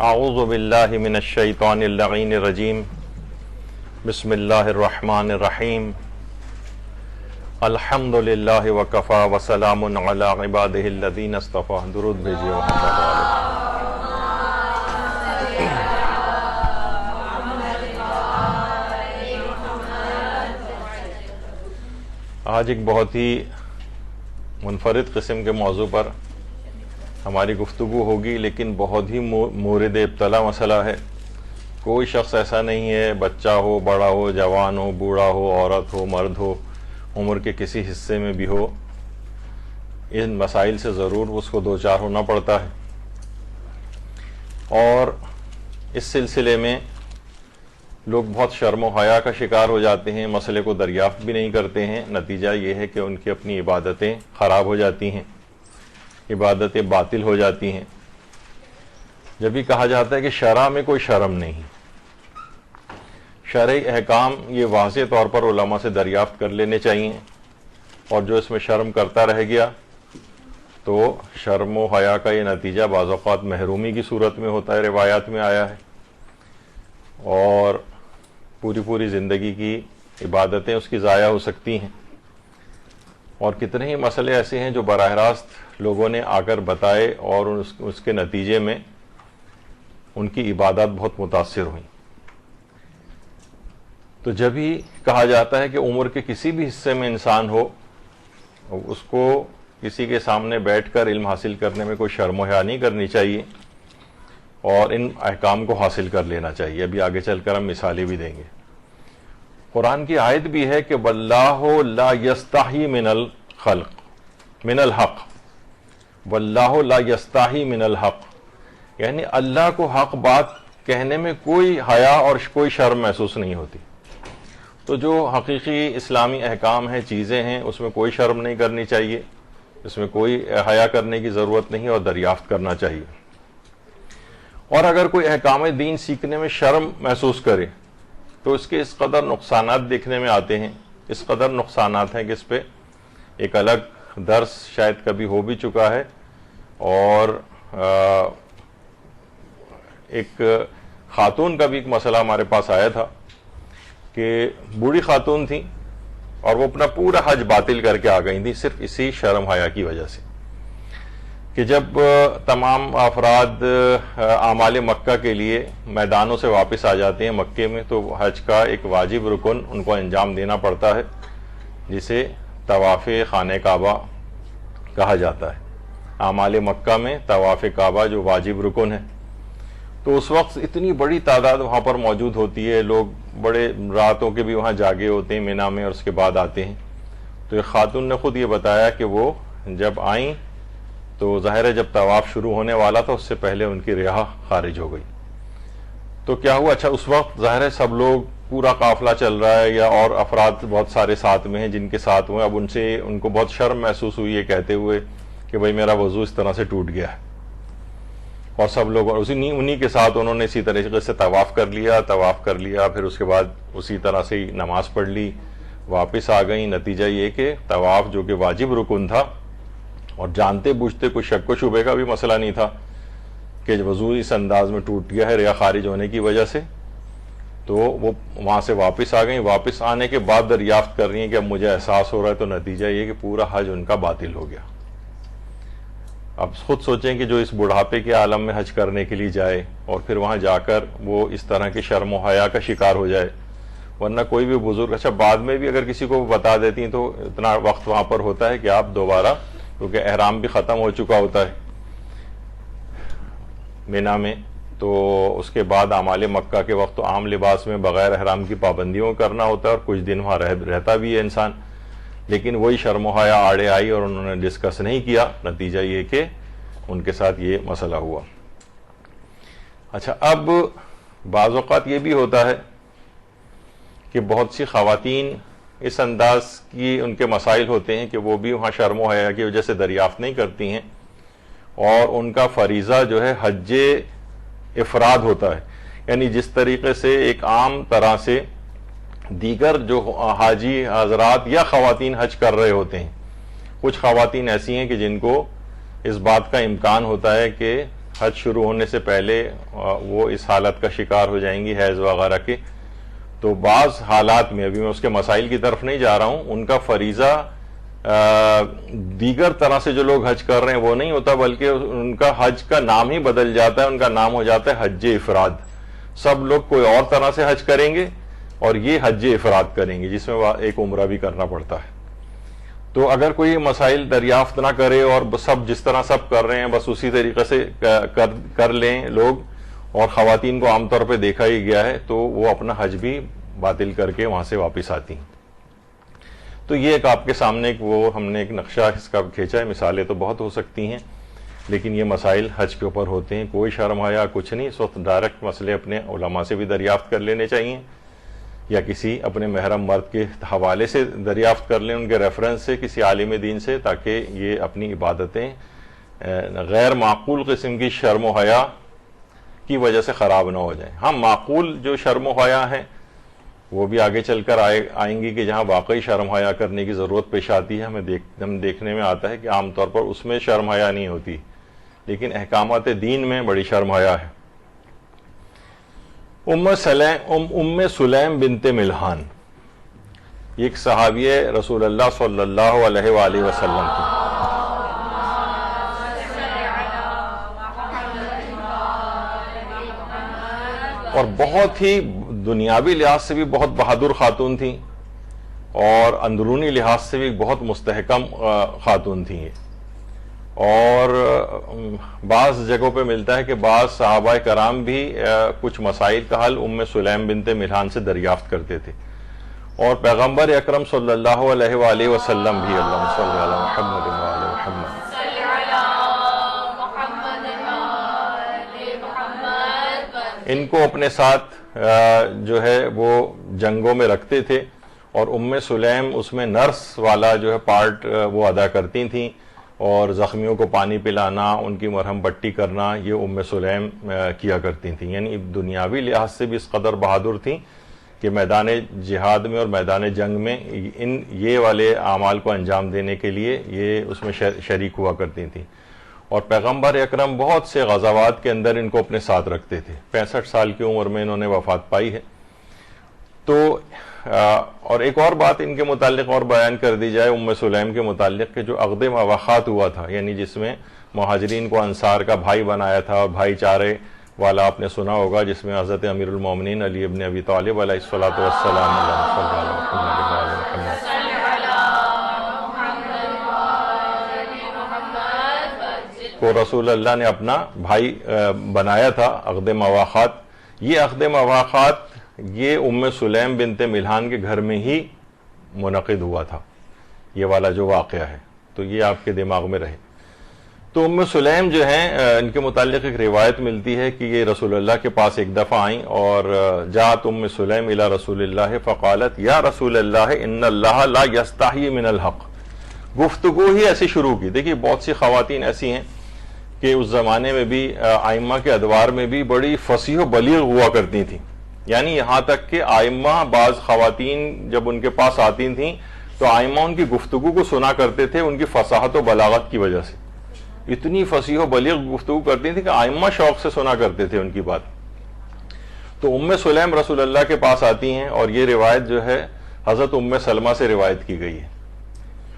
اعوذ باللہ من الشیطان اللعین الرجیم بسم اللہ الرحمن الرحیم الحمد للہ وکفی وسلام علی عبادہ الذین اصطفی. درود بھیجیے محمد علیہ. آج ایک بہت ہی منفرد قسم کے موضوع پر ہماری گفتگو ہوگی، لیکن بہت ہی مورد ابتلا مسئلہ ہے. کوئی شخص ایسا نہیں ہے، بچہ ہو، بڑا ہو، جوان ہو، بوڑھا ہو، عورت ہو، مرد ہو، عمر کے کسی حصے میں بھی ہو، ان مسائل سے ضرور اس کو دوچار ہونا پڑتا ہے. اور اس سلسلے میں لوگ بہت شرم و حیا کا شکار ہو جاتے ہیں، مسئلے کو دریافت بھی نہیں کرتے ہیں. نتیجہ یہ ہے کہ ان کی اپنی عبادتیں خراب ہو جاتی ہیں، عبادتیں باطل ہو جاتی ہیں. جب بھی کہا جاتا ہے کہ شرع میں کوئی شرم نہیں، شرعی احکام یہ واضح طور پر علماء سے دریافت کر لینے چاہیے، اور جو اس میں شرم کرتا رہ گیا تو شرم و حیا کا یہ نتیجہ بعض اوقات محرومی کی صورت میں ہوتا ہے. روایات میں آیا ہے، اور پوری زندگی کی عبادتیں اس کی ضائع ہو سکتی ہیں. اور کتنے ہی مسئلے ایسے ہیں جو براہ راست لوگوں نے آ کر بتائے اور اس کے نتیجے میں ان کی عبادات بہت متاثر ہوئیں. تو جب ہی کہا جاتا ہے کہ عمر کے کسی بھی حصے میں انسان ہو، اس کو کسی کے سامنے بیٹھ کر علم حاصل کرنے میں کوئی شرم و حیا نہیں کرنی چاہیے، اور ان احکام کو حاصل کر لینا چاہیے. ابھی آگے چل کر ہم مثالیں بھی دیں گے. قرآن کی آیت بھی ہے کہ واللہ لا یستحی من الحق، واللہ لا یستحی من الحق، یعنی اللہ کو حق بات کہنے میں کوئی حیا اور کوئی شرم محسوس نہیں ہوتی. تو جو حقیقی اسلامی احکام ہیں، چیزیں ہیں، اس میں کوئی شرم نہیں کرنی چاہیے، اس میں کوئی حیا کرنے کی ضرورت نہیں، اور دریافت کرنا چاہیے. اور اگر کوئی احکام دین سیکھنے میں شرم محسوس کرے تو اس کے اس قدر نقصانات دیکھنے میں آتے ہیں، اس قدر نقصانات ہیں کہ اس پہ ایک الگ درس شاید کبھی ہو بھی چکا ہے. اور ایک خاتون کا بھی ایک مسئلہ ہمارے پاس آیا تھا کہ بوڑھی خاتون تھی اور وہ اپنا پورا حج باطل کر کے آ گئی تھی، صرف اسی شرم حیا کی وجہ سے. کہ جب تمام افراد اعمال مکہ کے لیے میدانوں سے واپس آ جاتے ہیں مکے میں، تو حج کا ایک واجب رکن ان کو انجام دینا پڑتا ہے، جسے طواف خانہ کعبہ کہا جاتا ہے. اعمال مکہ میں طواف کعبہ جو واجب رکن ہے، تو اس وقت اتنی بڑی تعداد وہاں پر موجود ہوتی ہے، لوگ بڑے راتوں کے بھی وہاں جاگے ہوتے ہیں مینا میں، اور اس کے بعد آتے ہیں. تو ایک خاتون نے خود یہ بتایا کہ وہ جب آئیں تو ظاہر ہے جب طواف شروع ہونے والا تھا، اس سے پہلے ان کی رہا خارج ہو گئی. تو کیا ہوا، اچھا اس وقت ظاہر ہے سب لوگ، پورا قافلہ چل رہا ہے، یا اور افراد بہت سارے ساتھ میں ہیں جن کے ساتھ ہوئے. اب ان کو بہت شرم محسوس ہوئی ہے کہتے ہوئے کہ بھئی میرا وضو اس طرح سے ٹوٹ گیا ہے. اور سب لوگ انہی کے ساتھ انہوں نے اسی طریقے سے طواف کر لیا، پھر اس کے بعد اسی طرح سے ہی نماز پڑھ لی، واپس آ گئیں. نتیجہ یہ کہ طواف جو کہ واجب رکن تھا، اور جانتے بوجھتے کوئی شک و شبے کا بھی مسئلہ نہیں تھا کہ وضو اس انداز میں ٹوٹ گیا ہے ریا خارج ہونے کی وجہ سے، تو وہ وہاں سے واپس آ گئیں. واپس آنے کے بعد دریافت کر رہی ہیں کہ اب مجھے احساس ہو رہا ہے. تو نتیجہ یہ کہ پورا حج ان کا باطل ہو گیا. اب خود سوچیں کہ جو اس بڑھاپے کے عالم میں حج کرنے کے لیے جائے اور پھر وہاں جا کر وہ اس طرح کی شرم و حیا کا شکار ہو جائے. ورنہ کوئی بھی بزرگ، اچھا بعد میں بھی اگر کسی کو بتا دیتی ہیں تو اتنا وقت وہاں پر ہوتا ہے کہ آپ دوبارہ، کیونکہ احرام بھی ختم ہو چکا ہوتا ہے مینا میں، تو اس کے بعد اعمال مکہ کے وقت تو عام لباس میں بغیر احرام کی پابندیوں کرنا ہوتا ہے، اور کچھ دن وہاں رہتا بھی ہے انسان. لیکن وہی شرم و حیا آڑے آئی اور انہوں نے ڈسکس نہیں کیا. نتیجہ یہ کہ ان کے ساتھ یہ مسئلہ ہوا. اچھا، اب بعض اوقات یہ بھی ہوتا ہے کہ بہت سی خواتین اس انداز کی ان کے مسائل ہوتے ہیں کہ وہ بھی وہاں شرم و حیا کی وجہ سے دریافت نہیں کرتی ہیں، اور ان کا فریضہ جو ہے حج افراد ہوتا ہے. یعنی جس طریقے سے ایک عام طرح سے دیگر جو حاجی حضرات یا خواتین حج کر رہے ہوتے ہیں، کچھ خواتین ایسی ہیں کہ جن کو اس بات کا امکان ہوتا ہے کہ حج شروع ہونے سے پہلے وہ اس حالت کا شکار ہو جائیں گی حیض وغیرہ کے، تو بعض حالات میں، ابھی میں اس کے مسائل کی طرف نہیں جا رہا ہوں، ان کا فریضہ دیگر طرح سے جو لوگ حج کر رہے ہیں وہ نہیں ہوتا، بلکہ ان کا حج کا نام ہی بدل جاتا ہے، ان کا نام ہو جاتا ہے حج افراد۔ سب لوگ کوئی اور طرح سے حج کریں گے اور یہ حج افراد کریں گے، جس میں ایک عمرہ بھی کرنا پڑتا ہے۔ تو اگر کوئی مسائل دریافت نہ کرے اور سب جس طرح سب کر رہے ہیں بس اسی طریقے سے کر لیں لوگ، اور خواتین کو عام طور پہ دیکھا ہی گیا ہے، تو وہ اپنا حج بھی باطل کر کے وہاں سے واپس آتی ہیں۔ تو یہ ایک آپ کے سامنے ہم نے ایک نقشہ اس کا کھینچا ہے، مثالیں تو بہت ہو سکتی ہیں، لیکن یہ مسائل حج کے اوپر ہوتے ہیں، کوئی شرم حیا کچھ نہیں۔ اس وقت ڈائریکٹ مسئلے اپنے علماء سے بھی دریافت کر لینے چاہیے، یا کسی اپنے محرم مرد کے حوالے سے دریافت کر لیں، ان کے ریفرنس سے، کسی عالم دین سے، تاکہ یہ اپنی عبادتیں غیر معقول قسم کی شرم و حیا کی وجہ سے خراب نہ ہو جائیں۔ ہاں، معقول جو شرم و حیا ہیں وہ بھی آگے چل کر آئیں گی، کہ جہاں واقعی شرم حیا کرنے کی ضرورت پیش آتی ہے، ہم دیکھنے میں آتا ہے کہ عام طور پر اس میں شرم حیا نہیں ہوتی، لیکن احکامات دین میں بڑی شرم حیا ہے۔ ام سلیم بنت ملحان، یہ ایک صحابی رسول اللہ صلی اللہ علیہ وآلہ وسلم کی، اور بہت ہی دنیاوی لحاظ سے بھی بہت بہادر خاتون تھیں، اور اندرونی لحاظ سے بھی بہت مستحکم خاتون تھیں یہ۔ اور بعض جگہوں پہ ملتا ہے کہ بعض صحابہ کرام بھی کچھ مسائل کا حل ام سلیم بنت ملحان سے دریافت کرتے تھے، اور پیغمبر اکرم صلی اللہ علیہ وآلہ وسلم بھی، اللہم صلی علی محمد وآل محمد، ان کو اپنے ساتھ جو ہے وہ جنگوں میں رکھتے تھے، اور ام سلیم اس میں نرس والا جو ہے پارٹ وہ ادا کرتی تھیں، اور زخمیوں کو پانی پلانا، ان کی مرہم پٹی کرنا، یہ ام سلیم کیا کرتی تھیں۔ یعنی دنیاوی لحاظ سے بھی اس قدر بہادر تھیں کہ میدان جہاد میں اور میدان جنگ میں یہ والے اعمال کو انجام دینے کے لیے یہ اس میں شریک ہوا کرتی تھیں۔ اور پیغمبر اکرم بہت سے غزوات کے اندر ان کو اپنے ساتھ رکھتے تھے، 65 سال کی عمر میں انہوں نے وفات پائی ہے۔ تو اور ایک اور بات ان کے متعلق اور بیان کر دی جائے ام سلیم کے متعلق، کہ جو عقد مواخات ہوا تھا، یعنی جس میں مہاجرین کو انصار کا بھائی بنایا تھا، اور بھائی چارے والا آپ نے سنا ہوگا، جس میں حضرت امیر المومنین علی ابن ابی طالب علیہ الصلوۃ والسلام کو رسول اللہ نے اپنا بھائی بنایا تھا، عقد مواخات۔ یہ عقد مواخات یہ ام سلیم بنت ملحان کے گھر میں ہی منعقد ہوا تھا، یہ والا جو واقعہ ہے، تو یہ آپ کے دماغ میں رہے۔ تو ام سلیم جو ہیں، ان کے متعلق ایک روایت ملتی ہے کہ یہ رسول اللہ کے پاس ایک دفعہ آئیں، اور جاءت ام سلیم الی رسول اللہ فقالت یا رسول اللہ ان اللہ لا یستحی من الحق۔ گفتگو ہی ایسی شروع کی۔ دیکھیے بہت سی خواتین ایسی ہیں کہ اس زمانے میں بھی ائمہ کے ادوار میں بھی بڑی فصیح و بلیغ ہوا کرتی تھیں، یعنی یہاں تک کہ ائمہ، بعض خواتین جب ان کے پاس آتی تھیں تو ائمہ ان کی گفتگو کو سنا کرتے تھے، ان کی فصاحت و بلاغت کی وجہ سے اتنی فصیح و بلیغ گفتگو کرتی تھی کہ ائمہ شوق سے سنا کرتے تھے ان کی بات۔ تو ام سلیم رسول اللہ کے پاس آتی ہیں، اور یہ روایت جو ہے حضرت ام سلمہ سے روایت کی گئی ہے،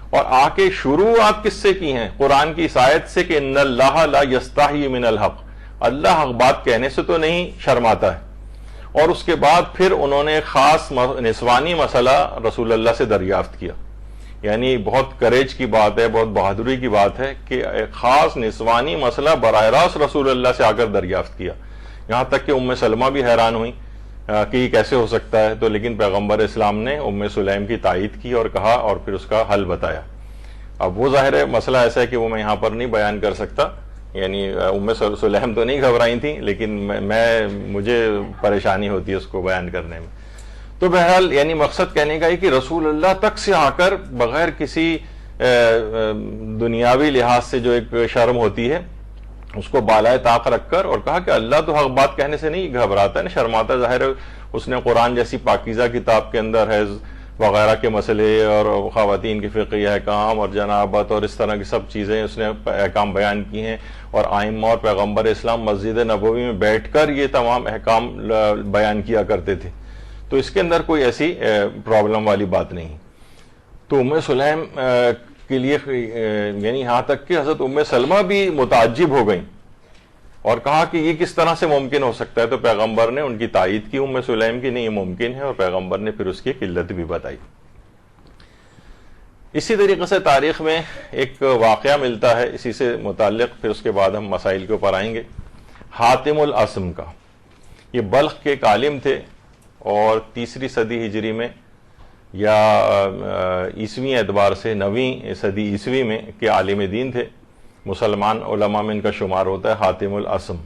اور آ کے شروعات کس سے کی ہیں؟ قرآن کی اس آیت سے کہ ان اللہ لا یستحی من الحق، اللہ حق بات کہنے سے تو نہیں شرماتا ہے۔ اور اس کے بعد پھر انہوں نے خاص نسوانی مسئلہ رسول اللہ سے دریافت کیا، یعنی بہت کریج کی بات ہے، بہت بہادری کی بات ہے کہ ایک خاص نسوانی مسئلہ براہ راست رسول اللہ سے آ کر دریافت کیا، یہاں تک کہ ام سلمہ بھی حیران ہوئی کہ یہ کیسے ہو سکتا ہے۔ تو لیکن پیغمبر اسلام نے ام سلیم کی تائید کی اور کہا، اور پھر اس کا حل بتایا۔ اب وہ ظاہر ہے مسئلہ ایسا ہے کہ وہ میں یہاں پر نہیں بیان کر سکتا، یعنی ام سلیم تو نہیں گھبرائی تھیں، لیکن مجھے پریشانی ہوتی ہے اس کو بیان کرنے میں۔ تو بہرحال یعنی مقصد کہنے کا ہے کہ رسول اللہ تک سے آ کر بغیر کسی دنیاوی لحاظ سے جو ایک شرم ہوتی ہے اس کو بالائے طاق رکھ کر، اور کہا کہ اللہ تو حق بات کہنے سے نہیں گھبراتا ہے، شرماتا، ظاہر ہے اس نے قرآن جیسی پاکیزہ کتاب کے اندر ہے، وغیرہ کے مسئلے اور خواتین کے فقہی احکام اور جنابت اور اس طرح کی سب چیزیں اس نے احکام بیان کی ہیں، اور ائمہ اور پیغمبر اسلام مسجد نبوی میں بیٹھ کر یہ تمام احکام بیان کیا کرتے تھے، تو اس کے اندر کوئی ایسی پرابلم والی بات نہیں۔ تو ام سلیم کے لیے یعنی یہاں تک کہ حضرت ام سلمہ بھی متعجب ہو گئیں اور کہا کہ یہ کس طرح سے ممکن ہو سکتا ہے، تو پیغمبر نے ان کی تائید کی ام سلیم کی نہیں یہ ممکن ہے، اور پیغمبر نے پھر اس کی قلت بھی بتائی۔ اسی طریقے سے تاریخ میں ایک واقعہ ملتا ہے اسی سے متعلق، پھر اس کے بعد ہم مسائل کے اوپر آئیں گے۔ حاتم الاسم کا، یہ بلخ کے ایک عالم تھے اور 3 صدی ہجری میں یا عیسوی اعتبار سے 9ویں صدی عیسوی میں کے عالم دین تھے، مسلمان علماء میں ان کا شمار ہوتا ہے۔ حاتم الاسم،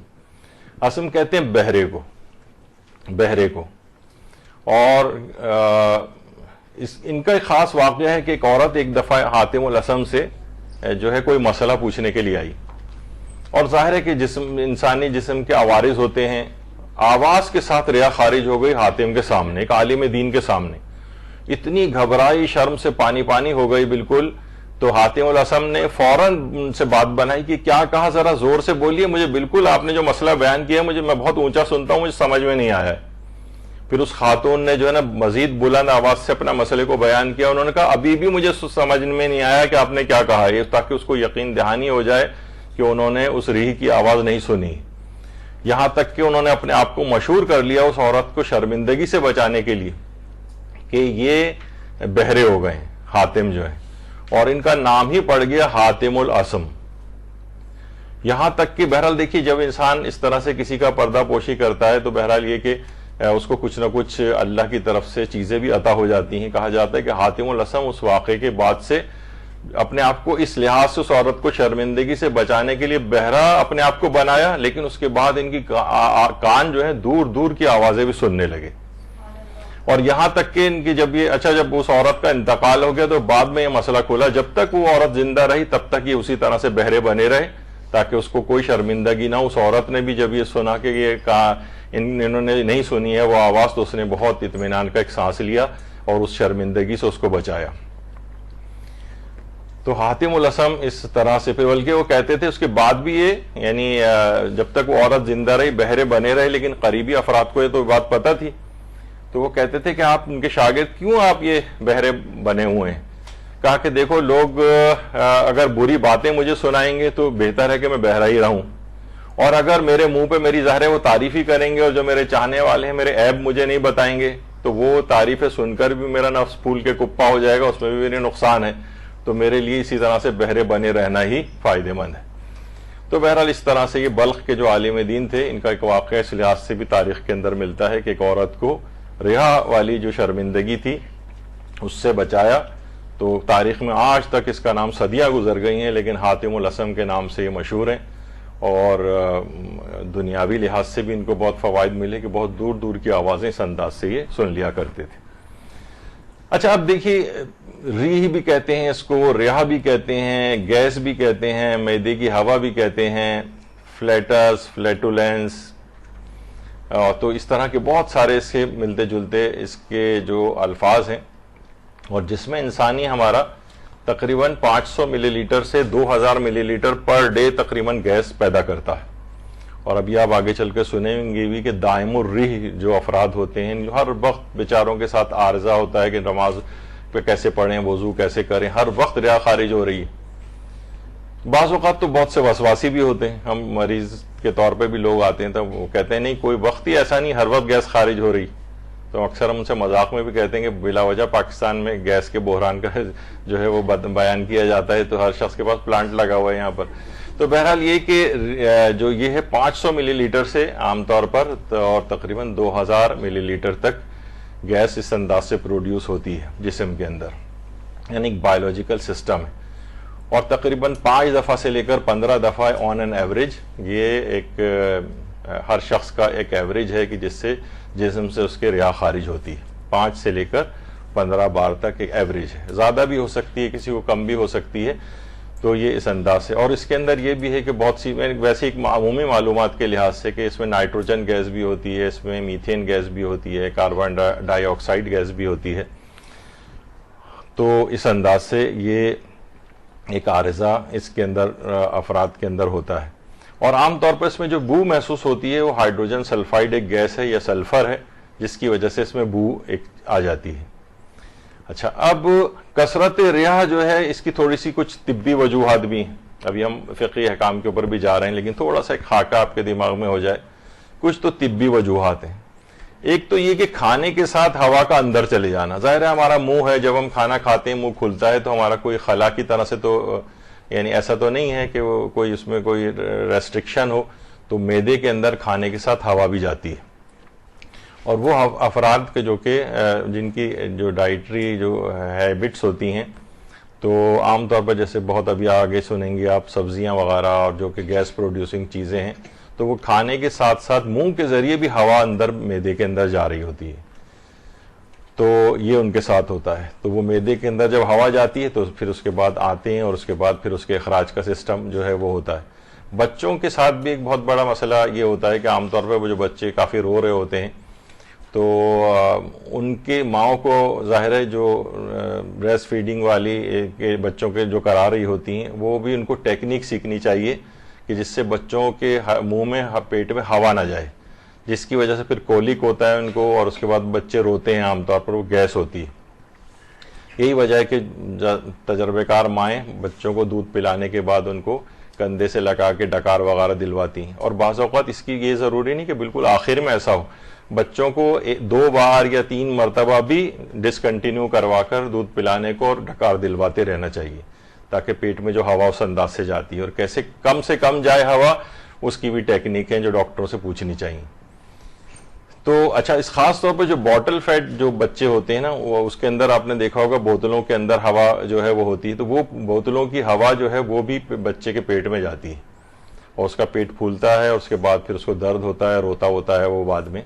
اسم کہتے ہیں بہرے کو، اور ان کا ایک خاص واقعہ ہے کہ ایک عورت ایک دفعہ حاتم الاسم سے جو ہے کوئی مسئلہ پوچھنے کے لیے آئی، اور ظاہر ہے کہ انسانی جسم کے عوارض ہوتے ہیں، آواز کے ساتھ ریا خارج ہو گئی حاتم کے سامنے، ایک عالم دین کے سامنے، اتنی گھبرائی، شرم سے پانی پانی ہو گئی بالکل۔ تو حاتم الاسم نے فوراً ان سے بات بنائی کہ کیا کہا، ذرا زور سے بولیے، مجھے بالکل آپ نے جو مسئلہ بیان کیا میں بہت اونچا سنتا ہوں، مجھے سمجھ میں نہیں آیا ہے۔ پھر اس خاتون نے جو ہے نا مزید بلند آواز سے اپنا مسئلے کو بیان کیا، انہوں نے کہا ابھی بھی مجھے سمجھ میں نہیں آیا کہ آپ نے کیا کہا ہے، تاکہ اس کو یقین دہانی ہو جائے کہ انہوں نے اس ریح کی آواز نہیں سنی۔ یہاں تک کہ انہوں نے اپنے آپ کو مشہور کر لیا اس عورت کو شرمندگی سے بچانے کے لیے کہ یہ بہرے ہو گئے حاتم جو ہے، اور ان کا نام ہی پڑ گیا حاتم الاسم۔ یہاں تک کہ بہرحال دیکھیے جب انسان اس طرح سے کسی کا پردہ پوشی کرتا ہے تو بہرحال یہ کہ اس کو کچھ نہ کچھ اللہ کی طرف سے چیزیں بھی عطا ہو جاتی ہیں۔ کہا جاتا ہے کہ حاتم الاسم اس واقعے کے بعد سے اپنے آپ کو اس لحاظ سے اس عورت کو شرمندگی سے بچانے کے لیے بہرا اپنے آپ کو بنایا، لیکن اس کے بعد ان کی کان جو ہے دور دور کی آوازیں بھی سننے لگے، اور یہاں تک کہ ان کی جب اس عورت کا انتقال ہو گیا تو بعد میں یہ مسئلہ کھلا، جب تک وہ عورت زندہ رہی تب تک یہ اسی طرح سے بہرے بنے رہے تاکہ اس کو کوئی شرمندگی نہ ہو۔ اس عورت نے بھی جب یہ سنا کہ یہ انہوں نے نہیں سنی ہے وہ آواز، تو اس نے بہت اطمینان کا ایک سانس لیا اور اس شرمندگی سے اس کو بچایا۔ تو حاتم الاسم اس طرح سے، پھر بلکہ وہ کہتے تھے اس کے بعد بھی یہ یعنی جب تک وہ عورت زندہ رہی بہرے بنے رہے، لیکن قریبی افراد کو یہ تو بات پتہ تھی، تو وہ کہتے تھے کہ آپ ان کے شاگرد کیوں آپ یہ بہرے بنے ہوئے ہیں؟ کہا کہ دیکھو لوگ اگر بری باتیں مجھے سنائیں گے تو بہتر ہے کہ میں بہرا ہی رہوں، اور اگر میرے منہ پہ میری ظاہر ہے وہ تعریف ہی کریں گے اور جو میرے چاہنے والے ہیں میرے عیب مجھے نہیں بتائیں گے تو وہ تعریفیں سن کر بھی میرا نفس پھول کے کپا ہو جائے گا، اس میں بھی میرے نقصان ہے، تو میرے لیے اسی طرح سے بہرے بنے رہنا ہی فائدہ مند ہے۔ تو بہرحال اس طرح سے یہ بلخ کے جو عالم دین تھے ان کا ایک واقعہ اس لحاظ سے بھی تاریخ کے اندر ملتا ہے کہ ایک عورت کو رہا والی جو شرمندگی تھی اس سے بچایا۔ تو تاریخ میں آج تک اس کا نام صدیاں گزر گئی ہیں، لیکن حاتم الاسم کے نام سے یہ مشہور ہیں، اور دنیاوی لحاظ سے بھی ان کو بہت فوائد ملے کہ بہت دور دور کی آوازیں اس انداز سے یہ سن لیا کرتے تھے۔ اچھا اب دیکھیے ریح بھی کہتے ہیں اس کو، ریحہ بھی کہتے ہیں، گیس بھی کہتے ہیں، معدے کی ہوا بھی کہتے ہیں، فلیٹس، فلیٹولینس، تو اس طرح کے بہت سارے اس کے ملتے جلتے اس کے جو الفاظ ہیں، اور جس میں انسانی ہمارا تقریباً 500 ملی لیٹر سے 2000 ملی لیٹر پر ڈے تقریباً گیس پیدا کرتا ہے۔ اور ابھی آپ آگے چل کے سنیں گے بھی کہ دائم الریح جو افراد ہوتے ہیں جو ہر وقت بیچاروں کے ساتھ عارضہ ہوتا ہے کہ نماز پہ کیسے پڑھیں، وضو کیسے کریں، ہر وقت ریا خارج ہو رہی ہے۔ بعض اوقات تو بہت سے وسواسی بھی ہوتے ہیں، ہم مریض کے طور پہ بھی لوگ آتے ہیں تو وہ کہتے ہیں نہیں کوئی وقت ہی ایسا نہیں ہر وقت گیس خارج ہو رہی، تو اکثر ہم ان سے مذاق میں بھی کہتے ہیں کہ بلا وجہ پاکستان میں گیس کے بحران کا جو ہے وہ بیان کیا جاتا ہے، تو ہر شخص کے پاس پلانٹ لگا ہوا ہے یہاں پر۔ تو بہرحال یہ کہ جو یہ ہے 500 ملی لیٹر سے عام طور پر اور تقریباً 2000 ملی لیٹر تک گیس اس انداز سے پروڈیوس ہوتی ہے جسم کے اندر، یعنی ایک بایولوجیکل سسٹم ہے، اور تقریباً 5 دفعہ سے لے کر 15 دفعہ آن این ایوریج یہ ایک ہر شخص کا ایک ایوریج ہے کہ جس سے جسم سے اس کے ریا خارج ہوتی ہے، 5 سے لے کر 15 بار تک ایک ایوریج ہے، زیادہ بھی ہو سکتی ہے کسی کو کم بھی ہو سکتی ہے، تو یہ اس انداز سے۔ اور اس کے اندر یہ بھی ہے کہ بہت سی ویسے ایک عمومی معلومات کے لحاظ سے کہ اس میں نائٹروجن گیس بھی ہوتی ہے، اس میں میتھین گیس بھی ہوتی ہے، کاربن ڈائی آکسائڈ گیس بھی ہوتی ہے، تو اس انداز سے یہ ایک عارضہ اس کے اندر افراد کے اندر ہوتا ہے. اور عام طور پر اس میں جو بو محسوس ہوتی ہے وہ ہائیڈروجن سلفائڈ ایک گیس ہے یا سلفر ہے جس کی وجہ سے اس میں بو ایک آ جاتی ہے. اچھا، اب کثرت ریاح جو ہے اس کی تھوڑی سی کچھ طبی وجوہات بھی ہیں. ابھی ہم فقہی احکام کے اوپر بھی جا رہے ہیں لیکن تھوڑا سا ایک خاکہ آپ کے دماغ میں ہو جائے. کچھ تو طبی وجوہات ہیں. ایک تو یہ کہ کھانے کے ساتھ ہوا کا اندر چلے جانا. ظاہر ہے ہمارا منہ ہے، جب ہم کھانا کھاتے ہیں منہ کھلتا ہے تو ہمارا کوئی خلا کی طرح سے تو یعنی ایسا تو نہیں ہے کہ وہ کوئی اس میں کوئی ریسٹرکشن ہو، تو معدے کے اندر کھانے کے ساتھ ہوا بھی جاتی ہے. اور وہ افراد کے جو کہ جن کی جو ڈائٹری جو ہیبٹس ہوتی ہیں، تو عام طور پر جیسے بہت ابھی آگے سنیں گے آپ سبزیاں وغیرہ اور جو کہ گیس پروڈیوسنگ چیزیں ہیں، تو وہ کھانے کے ساتھ ساتھ منہ کے ذریعے بھی ہوا اندر معدے کے اندر جا رہی ہوتی ہے. تو یہ ان کے ساتھ ہوتا ہے. تو وہ معدے کے اندر جب ہوا جاتی ہے تو پھر اس کے بعد آتے ہیں اور اس کے بعد پھر اس کے اخراج کا سسٹم جو ہے وہ ہوتا ہے. بچوں کے ساتھ بھی ایک بہت بڑا مسئلہ یہ ہوتا ہے کہ عام طور پہ وہ جو بچے کافی رو رہے ہوتے ہیں تو ان کے ماؤں کو ظاہر ہے جو بریسٹ فیڈنگ والی کے بچوں کے جو کرا رہی ہوتی ہیں وہ بھی ان کو ٹیکنیک سیکھنی چاہیے کہ جس سے بچوں کے منہ میں پیٹ میں ہوا نہ جائے، جس کی وجہ سے پھر کولک ہوتا ہے ان کو اور اس کے بعد بچے روتے ہیں. عام طور پر وہ گیس ہوتی ہے. یہی وجہ ہے کہ تجربے کار مائیں بچوں کو دودھ پلانے کے بعد ان کو کندھے سے لگا کے ڈکار وغیرہ دلواتی ہیں. اور بعض اوقات اس کی یہ ضروری نہیں کہ بالکل آخر میں ایسا ہو، بچوں کو 2 بار یا 3 مرتبہ بھی ڈسکنٹینیو کروا کر دودھ پلانے کو اور ڈکار دلواتے رہنا چاہیے تاکہ پیٹ میں جو ہوا اس انداز سے جاتی ہے اور کیسے کم سے کم جائے ہوا، اس کی بھی ٹیکنیک ہیں جو ڈاکٹروں سے پوچھنی چاہیے. تو اچھا، اس خاص طور پہ جو بوٹل فیڈ جو بچے ہوتے ہیں نا، وہ اس کے اندر آپ نے دیکھا ہوگا بوتلوں کے اندر ہوا جو ہے وہ ہوتی ہے، تو وہ بوتلوں کی ہوا جو ہے وہ بھی بچے کے پیٹ میں جاتی ہے اور اس کا پیٹ پھولتا ہے اور اس کے بعد پھر اس کو درد ہوتا ہے، روتا ہوتا ہے وہ بعد میں.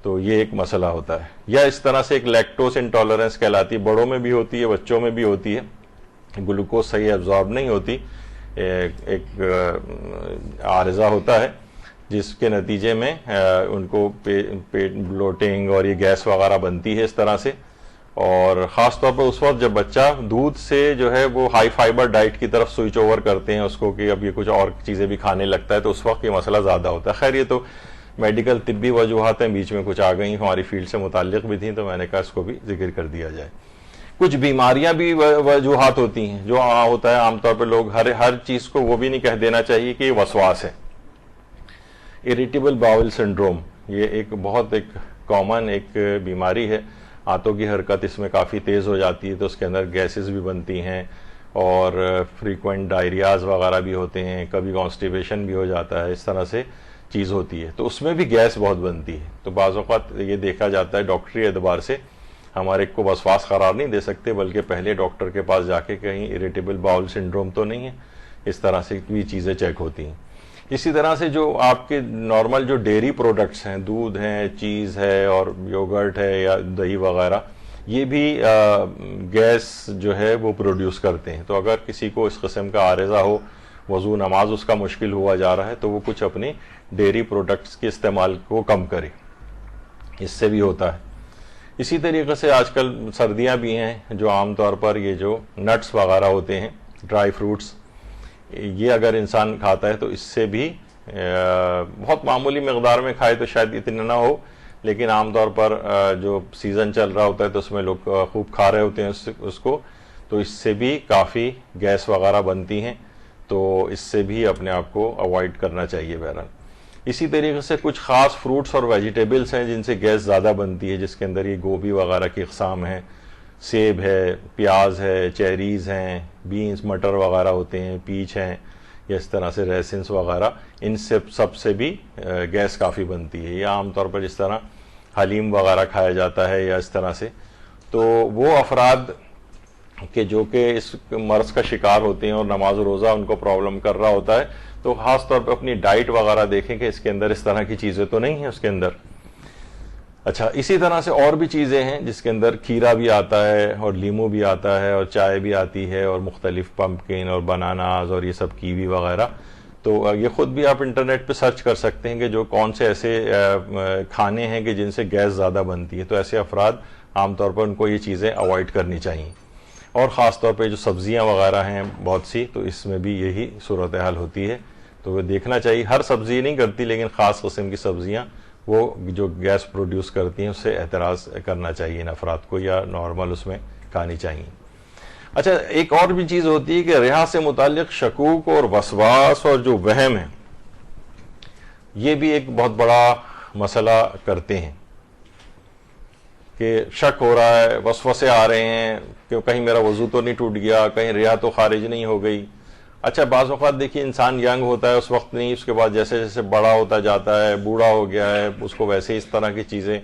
تو یہ ایک مسئلہ ہوتا ہے. یا اس طرح سے ایک لیکٹوز انٹالرنس کہلاتی ہے، بڑوں میں بھی ہوتی ہے بچوں میں بھی ہوتی ہے. گلوکوز صحیح ایبزارب نہیں ہوتی، ایک عارضہ ہوتا ہے جس کے نتیجے میں ان کو پیٹ بلوٹنگ اور یہ گیس وغیرہ بنتی ہے اس طرح سے. اور خاص طور پر اس وقت جب بچہ دودھ سے جو ہے وہ ہائی فائبر ڈائٹ کی طرف سوئچ اوور کرتے ہیں اس کو کہ اب یہ کچھ اور چیزیں بھی کھانے لگتا ہے، تو اس وقت یہ مسئلہ زیادہ ہوتا ہے. خیر، یہ تو میڈیکل طبی وجوہات ہیں، بیچ میں کچھ آ گئی ہماری فیلڈ سے متعلق بھی تھیں تو میں نے کہا اس کو بھی ذکر کر دیا جائے. کچھ بیماریاں بھی وجوہات ہوتی ہیں جو ہوتا ہے عام طور پہ لوگ ہر چیز کو وہ بھی نہیں کہہ دینا چاہیے کہ یہ وسواس ہے. اریٹیبل باول سنڈروم یہ ایک بہت ایک کامن ایک بیماری ہے. آنتوں کی حرکت اس میں کافی تیز ہو جاتی ہے تو اس کے اندر گیسز بھی بنتی ہیں اور فریکوینٹ ڈائریاز وغیرہ بھی ہوتے ہیں، کبھی کانسٹیپیشن بھی ہو جاتا ہے، اس طرح سے چیز ہوتی ہے. تو اس میں بھی گیس بہت بنتی ہے. تو بعض اوقات یہ دیکھا جاتا ہے ڈاکٹری اعتبار سے ہمارے کو وسواس قرار نہیں دے سکتے بلکہ پہلے ڈاکٹر کے پاس جا کے کہیں اریٹیبل باؤل سنڈروم تو نہیں ہے، اس طرح سے بھی چیزیں چیک ہوتی ہیں. اسی طرح سے جو آپ کے نارمل جو ڈیری پروڈکٹس ہیں، دودھ ہیں، چیز ہے اور یوگرٹ ہے یا دہی وغیرہ، یہ بھی گیس جو ہے وہ پروڈیوس کرتے ہیں. تو اگر کسی کو اس قسم کا عارضہ ہو، وضو نماز اس کا مشکل ہوا جا رہا ہے، تو وہ کچھ اپنی ڈیری پروڈکٹس کے استعمال کو کم کرے، اس سے بھی ہوتا ہے. اسی طریقے سے آج کل سردیاں بھی ہیں جو عام طور پر یہ جو نٹس وغیرہ ہوتے ہیں، ڈرائی فروٹس، یہ اگر انسان کھاتا ہے تو اس سے بھی بہت معمولی مقدار میں کھائے تو شاید اتنا نہ ہو، لیکن عام طور پر جو سیزن چل رہا ہوتا ہے تو اس میں لوگ خوب کھا رہے ہوتے ہیں اس کو، تو اس سے بھی کافی گیس وغیرہ بنتی ہیں. تو اس سے بھی اپنے آپ کو اوائڈ کرنا چاہیے بہرحال. اسی طریقے سے کچھ خاص فروٹس اور ویجیٹیبلس ہیں جن سے گیس زیادہ بنتی ہے، جس کے اندر یہ گوبھی وغیرہ کی اقسام ہیں، سیب ہے، پیاز ہے، چیریز ہیں، بینس مٹر وغیرہ ہوتے ہیں، پیچ ہیں، یا اس طرح سے ریسنس وغیرہ، ان سے سب سے بھی گیس کافی بنتی ہے. یا عام طور پر جس طرح حلیم وغیرہ کھایا جاتا ہے یا اس طرح سے، تو وہ افراد کہ جو کہ اس مرض کا شکار ہوتے ہیں اور نماز و روزہ ان کو پرابلم کر رہا ہوتا ہے، تو خاص طور پہ اپنی ڈائٹ وغیرہ دیکھیں کہ اس کے اندر اس طرح کی چیزیں تو نہیں ہیں اس کے اندر. اچھا، اسی طرح سے اور بھی چیزیں ہیں جس کے اندر کھیرا بھی آتا ہے اور لیمو بھی آتا ہے اور چائے بھی آتی ہے اور مختلف پمپکن اور بناناز اور یہ سب کیوی وغیرہ. تو یہ خود بھی آپ انٹرنیٹ پہ سرچ کر سکتے ہیں کہ جو کون سے ایسے کھانے ہیں کہ جن سے گیس زیادہ بنتی ہے. تو ایسے افراد عام طور پر ان کو یہ چیزیں اوائڈ کرنی چاہیے. اور خاص طور پہ جو سبزیاں وغیرہ ہیں بہت سی، تو اس میں بھی یہی صورتحال ہوتی ہے. تو وہ دیکھنا چاہیے، ہر سبزی نہیں کرتی لیکن خاص قسم کی سبزیاں وہ جو گیس پروڈیوس کرتی ہیں اس سے اعتراض کرنا چاہیے ان افراد کو، یا نارمل اس میں کھانی چاہیے. اچھا، ایک اور بھی چیز ہوتی ہے کہ رہا سے متعلق شکوک اور وسواس اور جو وہم ہے، یہ بھی ایک بہت بڑا مسئلہ کرتے ہیں کہ شک ہو رہا ہے، وسوسے آ رہے ہیں کہ کہیں میرا وضو تو نہیں ٹوٹ گیا، کہیں ریا تو خارج نہیں ہو گئی. اچھا، بعض اوقات دیکھیے انسان ینگ ہوتا ہے اس وقت نہیں، اس کے بعد جیسے جیسے بڑا ہوتا جاتا ہے، بوڑھا ہو گیا ہے، اس کو ویسے اس طرح کی چیزیں،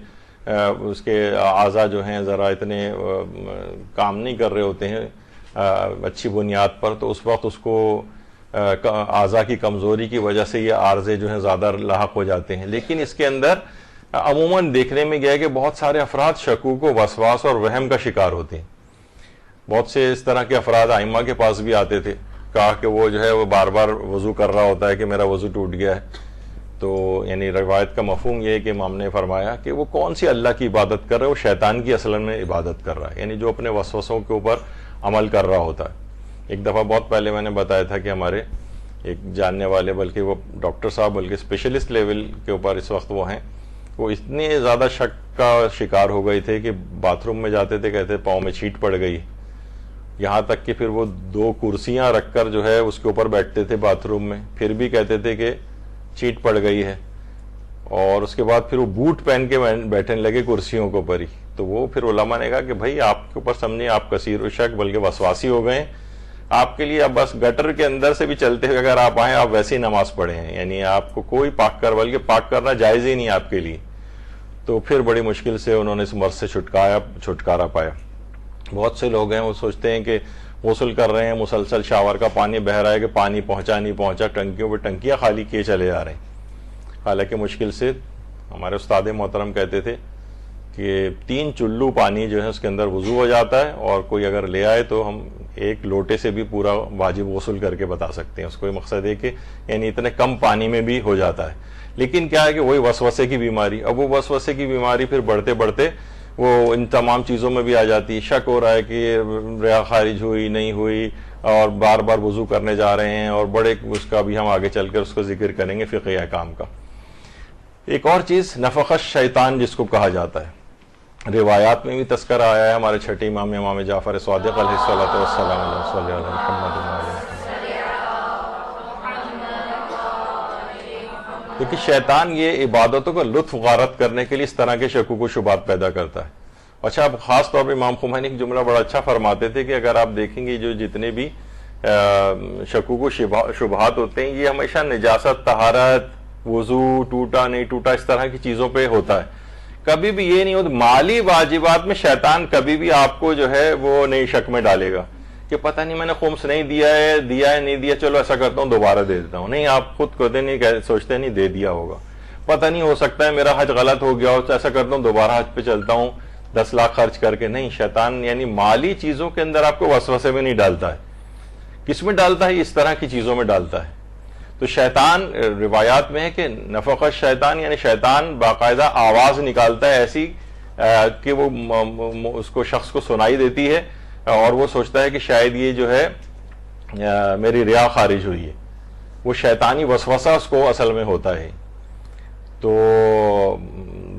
اس کے اعضاء جو ہیں ذرا اتنے کام نہیں کر رہے ہوتے ہیں اچھی بنیاد پر، تو اس وقت اس کو اعضاء کی کمزوری کی وجہ سے یہ عارضے جو ہیں زیادہ لاحق ہو جاتے ہیں. لیکن اس کے اندر عموماً دیکھنے میں گیا کہ بہت سارے افراد شکوک و وسواس اور وہم کا شکار ہوتے ہیں. بہت سے اس طرح کے افراد ائمہ کے پاس بھی آتے تھے، کہا کہ وہ جو ہے وہ بار بار وضو کر رہا ہوتا ہے کہ میرا وضو ٹوٹ گیا ہے. تو یعنی روایت کا مفہوم یہ ہے کہ امام نے فرمایا کہ وہ کون سی اللہ کی عبادت کر رہا ہے، وہ شیطان کی اصل میں عبادت کر رہا ہے، یعنی جو اپنے وسوسوں کے اوپر عمل کر رہا ہوتا ہے. ایک دفعہ بہت پہلے میں نے بتایا تھا کہ ہمارے ایک جاننے والے، بلکہ وہ ڈاکٹر صاحب بلکہ اسپیشلسٹ لیول کے اوپر اس وقت وہ ہیں، وہ اتنے زیادہ شک کا شکار ہو گئے تھے کہ باتھ روم میں جاتے تھے کہتے پاؤں میں چھینٹ پڑ گئی، یہاں تک کہ پھر وہ 2 کرسیاں رکھ کر جو ہے اس کے اوپر بیٹھتے تھے باتھ روم میں، پھر بھی کہتے تھے کہ چھینٹ پڑ گئی ہے. اور اس کے بعد پھر وہ بوٹ پہن کے بیٹھنے لگے کرسیوں کے اوپر ہی. تو وہ پھر علماء نے کہا کہ بھائی آپ کے اوپر سمجھے آپ کثیر الشک بلکہ وسواسی ہو گئے، آپ کے لیے اب بس گٹر کے اندر سے بھی چلتے ہوئے اگر آپ آئیں آپ ویسے ہی نماز پڑھے ہیں، یعنی آپ کو کوئی بلکہ پاک کرنا جائز ہی نہیں آپ کے لیے. تو پھر بڑی مشکل سے انہوں نے اس مرض سے چھٹکارا پایا. بہت سے لوگ ہیں وہ سوچتے ہیں کہ غسل کر رہے ہیں، مسلسل شاور کا پانی بہہ رہا ہے کہ پانی پہنچا نہیں پہنچا، ٹنکیوں پہ ٹنکیاں خالی کیے چلے جا رہے ہیں. حالانکہ مشکل سے ہمارے استاد محترم کہتے تھے کہ 3 چلو پانی جو ہے اس کے اندر وضو ہو جاتا ہے، اور کوئی اگر لے آئے تو ہم 1 لوٹے سے بھی پورا واجب غسل کر کے بتا سکتے ہیں. اس کو یہ مقصد ہے کہ یعنی اتنے کم پانی میں بھی ہو جاتا ہے. لیکن کیا ہے کہ وہی وسوسے کی بیماری، اب وہ وسوسے کی بیماری پھر بڑھتے بڑھتے وہ ان تمام چیزوں میں بھی آ جاتی ہے. شک ہو رہا ہے کہ ریا خارج ہوئی نہیں ہوئی، اور بار بار وضو کرنے جا رہے ہیں، اور بڑے اس کا بھی ہم آگے چل کر اس کو ذکر کریں گے فقہی احکام کا. ایک اور چیز نفخ الشیطان جس کو کہا جاتا ہے، روایات میں بھی تذکرہ آیا ہے. ہمارے چھٹے امام جعفر صادق علیہ الصلوۃ والسلام علیہ صلی اللہ محمد. کیونکہ شیطان یہ عبادتوں کو لطف غارت کرنے کے لیے اس طرح کے شکوک و شبہات پیدا کرتا ہے. اچھا، اب خاص طور پہ امام خمینی ایک جملہ بڑا اچھا فرماتے تھے کہ اگر آپ دیکھیں گے جو جتنے بھی شکوک و شبہات ہوتے ہیں یہ ہمیشہ نجاست، طہارت، وضو ٹوٹا نہیں ٹوٹا اس طرح کی چیزوں پہ ہوتا ہے. کبھی بھی یہ نہیں ہوتا مالی واجبات میں شیطان کبھی بھی آپ کو جو ہے وہ نئی شک میں ڈالے گا کہ پتہ نہیں میں نے خمس نہیں دیا ہے نہیں دیا، چلو ایسا کرتا ہوں دوبارہ دے دیتا ہوں. نہیں، آپ خود کہتے نہیں، سوچتے نہیں دے دیا ہوگا، پتہ نہیں ہو سکتا ہے میرا حج غلط ہو گیا ہو، ایسا کرتا ہوں دوبارہ حج پہ چلتا ہوں 10 لاکھ خرچ کر کے. نہیں، شیطان یعنی مالی چیزوں کے اندر آپ کو وسوسے میں نہیں ڈالتا ہے. کس میں ڈالتا ہے؟ اس طرح کی چیزوں میں ڈالتا ہے. تو شیطان روایات میں ہے کہ نفخ الشیطان یعنی شیطان باقاعدہ آواز نکالتا ہے ایسی کہ وہ اس کو شخص کو سنائی دیتی ہے، اور وہ سوچتا ہے کہ شاید یہ جو ہے میری ریا خارج ہوئی ہے. وہ شیطانی وسوسہ اس کو اصل میں ہوتا ہے. تو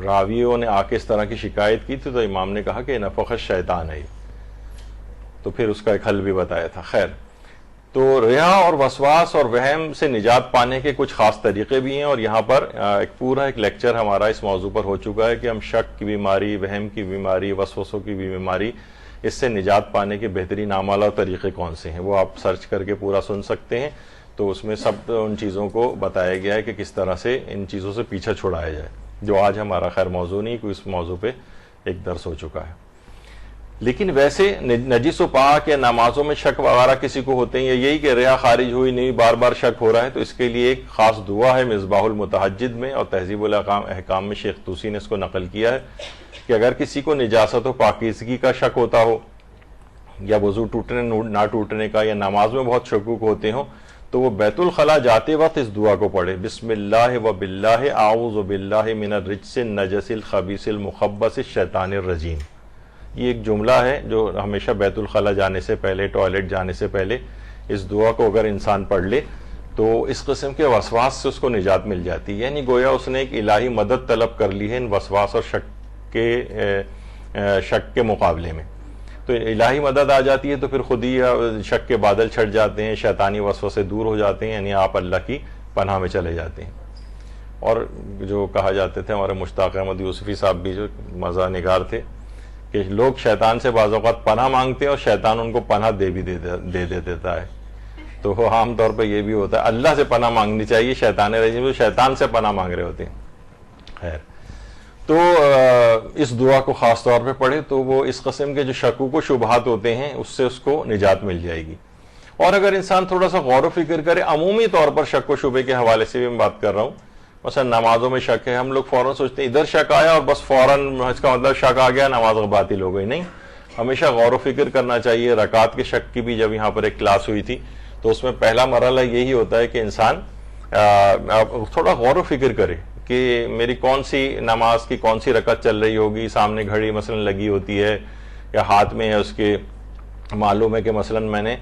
راویوں نے آ کے اس طرح کی شکایت کی تھی تو امام نے کہا کہ نفخ الشیطان ہے. تو پھر اس کا ایک حل بھی بتایا تھا. خیر، تو ریا اور وسواس اور وہم سے نجات پانے کے کچھ خاص طریقے بھی ہیں، اور یہاں پر ایک لیکچر ہمارا اس موضوع پر ہو چکا ہے کہ ہم شک کی بیماری، وہم کی بیماری، وسوسوں کی بیماری، اس سے نجات پانے کے بہترین اعمال اور طریقے کون سے ہیں، وہ آپ سرچ کر کے پورا سن سکتے ہیں. تو اس میں سب ان چیزوں کو بتایا گیا ہے کہ کس طرح سے ان چیزوں سے پیچھا چھڑایا جائے، جو آج ہمارا خیر موضوع نہیں، کوئی اس موضوع پہ ایک درس ہو چکا ہے. لیکن ویسے نجس و پاک یا نمازوں میں شک وغیرہ کسی کو ہوتے ہیں، یا یہی کہ ریا خارج ہوئی نہیں بار بار شک ہو رہا ہے، تو اس کے لیے ایک خاص دعا ہے مصباح المتحجد میں، اور تہذیب الاحکام میں شیخ طوسی نے اس کو نقل کیا ہے کہ اگر کسی کو نجاست و پاکیزگی کا شک ہوتا ہو، یا وضو ٹوٹنے نہ ٹوٹنے کا، یا نماز میں بہت شکوک ہوتے ہوں، تو وہ بیت الخلاء جاتے وقت اس دعا کو پڑھے، بسم اللہ و باللہ اعوذ باللہ من الرجس النجس الخبیث المخبث الشیطان الرجیم. یہ ایک جملہ ہے جو ہمیشہ بیت الخلا جانے سے پہلے، ٹوائلٹ جانے سے پہلے اس دعا کو اگر انسان پڑھ لے تو اس قسم کے وسواس سے اس کو نجات مل جاتی ہے. یعنی گویا اس نے ایک الہی مدد طلب کر لی ہے ان وسواس اور شک کے مقابلے میں. تو الہی مدد آ جاتی ہے تو پھر خود ہی شک کے بادل چھٹ جاتے ہیں، شیطانی وسوسے دور ہو جاتے ہیں، یعنی آپ اللہ کی پناہ میں چلے جاتے ہیں. اور جو کہا جاتے تھے ہمارے مشتاق احمد یوسفی صاحب بھی جو مزہ نگار تھے کہ لوگ شیطان سے بعض اوقات پناہ مانگتے ہیں اور شیطان ان کو پناہ دے دیتا ہے. تو عام طور پہ یہ بھی ہوتا ہے، اللہ سے پناہ مانگنی چاہیے، شیطان رجیم تو شیطان سے پناہ مانگ رہے ہوتے ہیں. خیر، تو اس دعا کو خاص طور پہ پڑھے تو وہ اس قسم کے جو شکوک و شبہات ہوتے ہیں اس سے اس کو نجات مل جائے گی. اور اگر انسان تھوڑا سا غور و فکر کرے، عمومی طور پر شک و شبے کے حوالے سے بھی میں بات کر رہا ہوں، مثلا نمازوں میں شک ہے، ہم لوگ فوراً سوچتے ہیں ادھر شک آیا اور بس فوراً اس کا مطلب شک آ گیا نماز باطل ہو گئی. نہیں، ہمیشہ غور و فکر کرنا چاہیے. رکعت کے شک کی بھی جب یہاں پر ایک کلاس ہوئی تھی تو اس میں پہلا مرحلہ یہی ہوتا ہے کہ انسان تھوڑا غور و فکر کرے کہ میری کون سی نماز کی کون سی رکعت چل رہی ہوگی. سامنے گھڑی مثلا لگی ہوتی ہے یا ہاتھ میں ہے اس کے، معلوم ہے کہ مثلا میں نے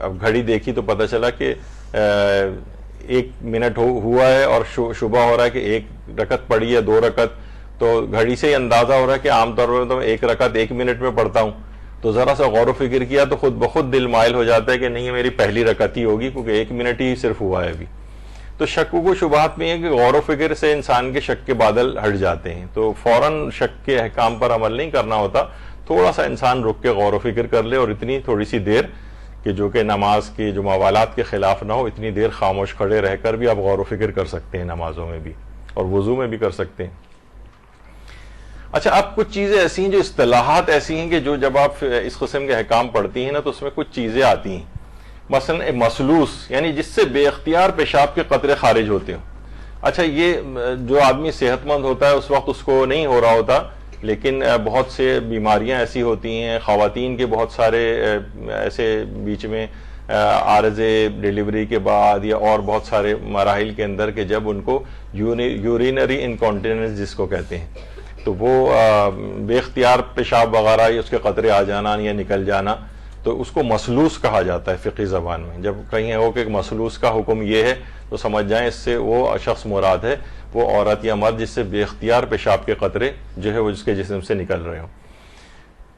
اب گھڑی دیکھی تو پتہ چلا کہ 1 منٹ ہوا ہے اور شبہ ہو رہا ہے کہ 1 رکعت پڑھی ہے 2 رکعت، تو گھڑی سے ہی اندازہ ہو رہا ہے کہ عام طور پر تو 1 رکعت 1 منٹ میں پڑھتا ہوں. تو ذرا سا غور و فکر کیا تو خود بخود دل مائل ہو جاتا ہے کہ نہیں میری پہلی رکعت ہی ہوگی کیونکہ 1 منٹ ہی صرف ہوا ہے ابھی. تو شکوک و شبہات میں ہے کہ غور و فکر سے انسان کے شک کے بادل ہٹ جاتے ہیں. تو فوراً شک کے احکام پر عمل نہیں کرنا ہوتا، تھوڑا سا انسان رک کے غور و فکر کر لے، اور اتنی تھوڑی سی دیر کہ جو کہ نماز کے جو موالات کے خلاف نہ ہو، اتنی دیر خاموش کھڑے رہ کر بھی آپ غور و فکر کر سکتے ہیں نمازوں میں بھی، اور وضو میں بھی کر سکتے ہیں. اچھا، اب کچھ چیزیں ایسی ہیں جو اصطلاحات ایسی ہیں کہ جو جب آپ اس قسم کے احکام پڑھتی ہیں نا تو اس میں کچھ چیزیں آتی ہیں. مثلا مسلوس، یعنی جس سے بے اختیار پیشاب کے قطرے خارج ہوتے ہوں. اچھا، یہ جو آدمی صحت مند ہوتا ہے اس وقت اس کو نہیں ہو رہا ہوتا، لیکن بہت سے بیماریاں ایسی ہوتی ہیں، خواتین کے بہت سارے ایسے بیچ میں عارضے ڈیلیوری کے بعد یا اور بہت سارے مراحل کے اندر کہ جب ان کو یورینری انکانٹیننس جس کو کہتے ہیں، تو وہ بے اختیار پیشاب وغیرہ یا اس کے قطرے آ جانا یا نکل جانا، تو اس کو مسلوس کہا جاتا ہے فقہی زبان میں. جب کہیں ہو کہ مسلوس کا حکم یہ ہے تو سمجھ جائیں اس سے وہ شخص مراد ہے وہ عورت یا مرد جس سے بے اختیار پیشاب کے قطرے جو ہے وہ جس کے جسم سے نکل رہے ہوں،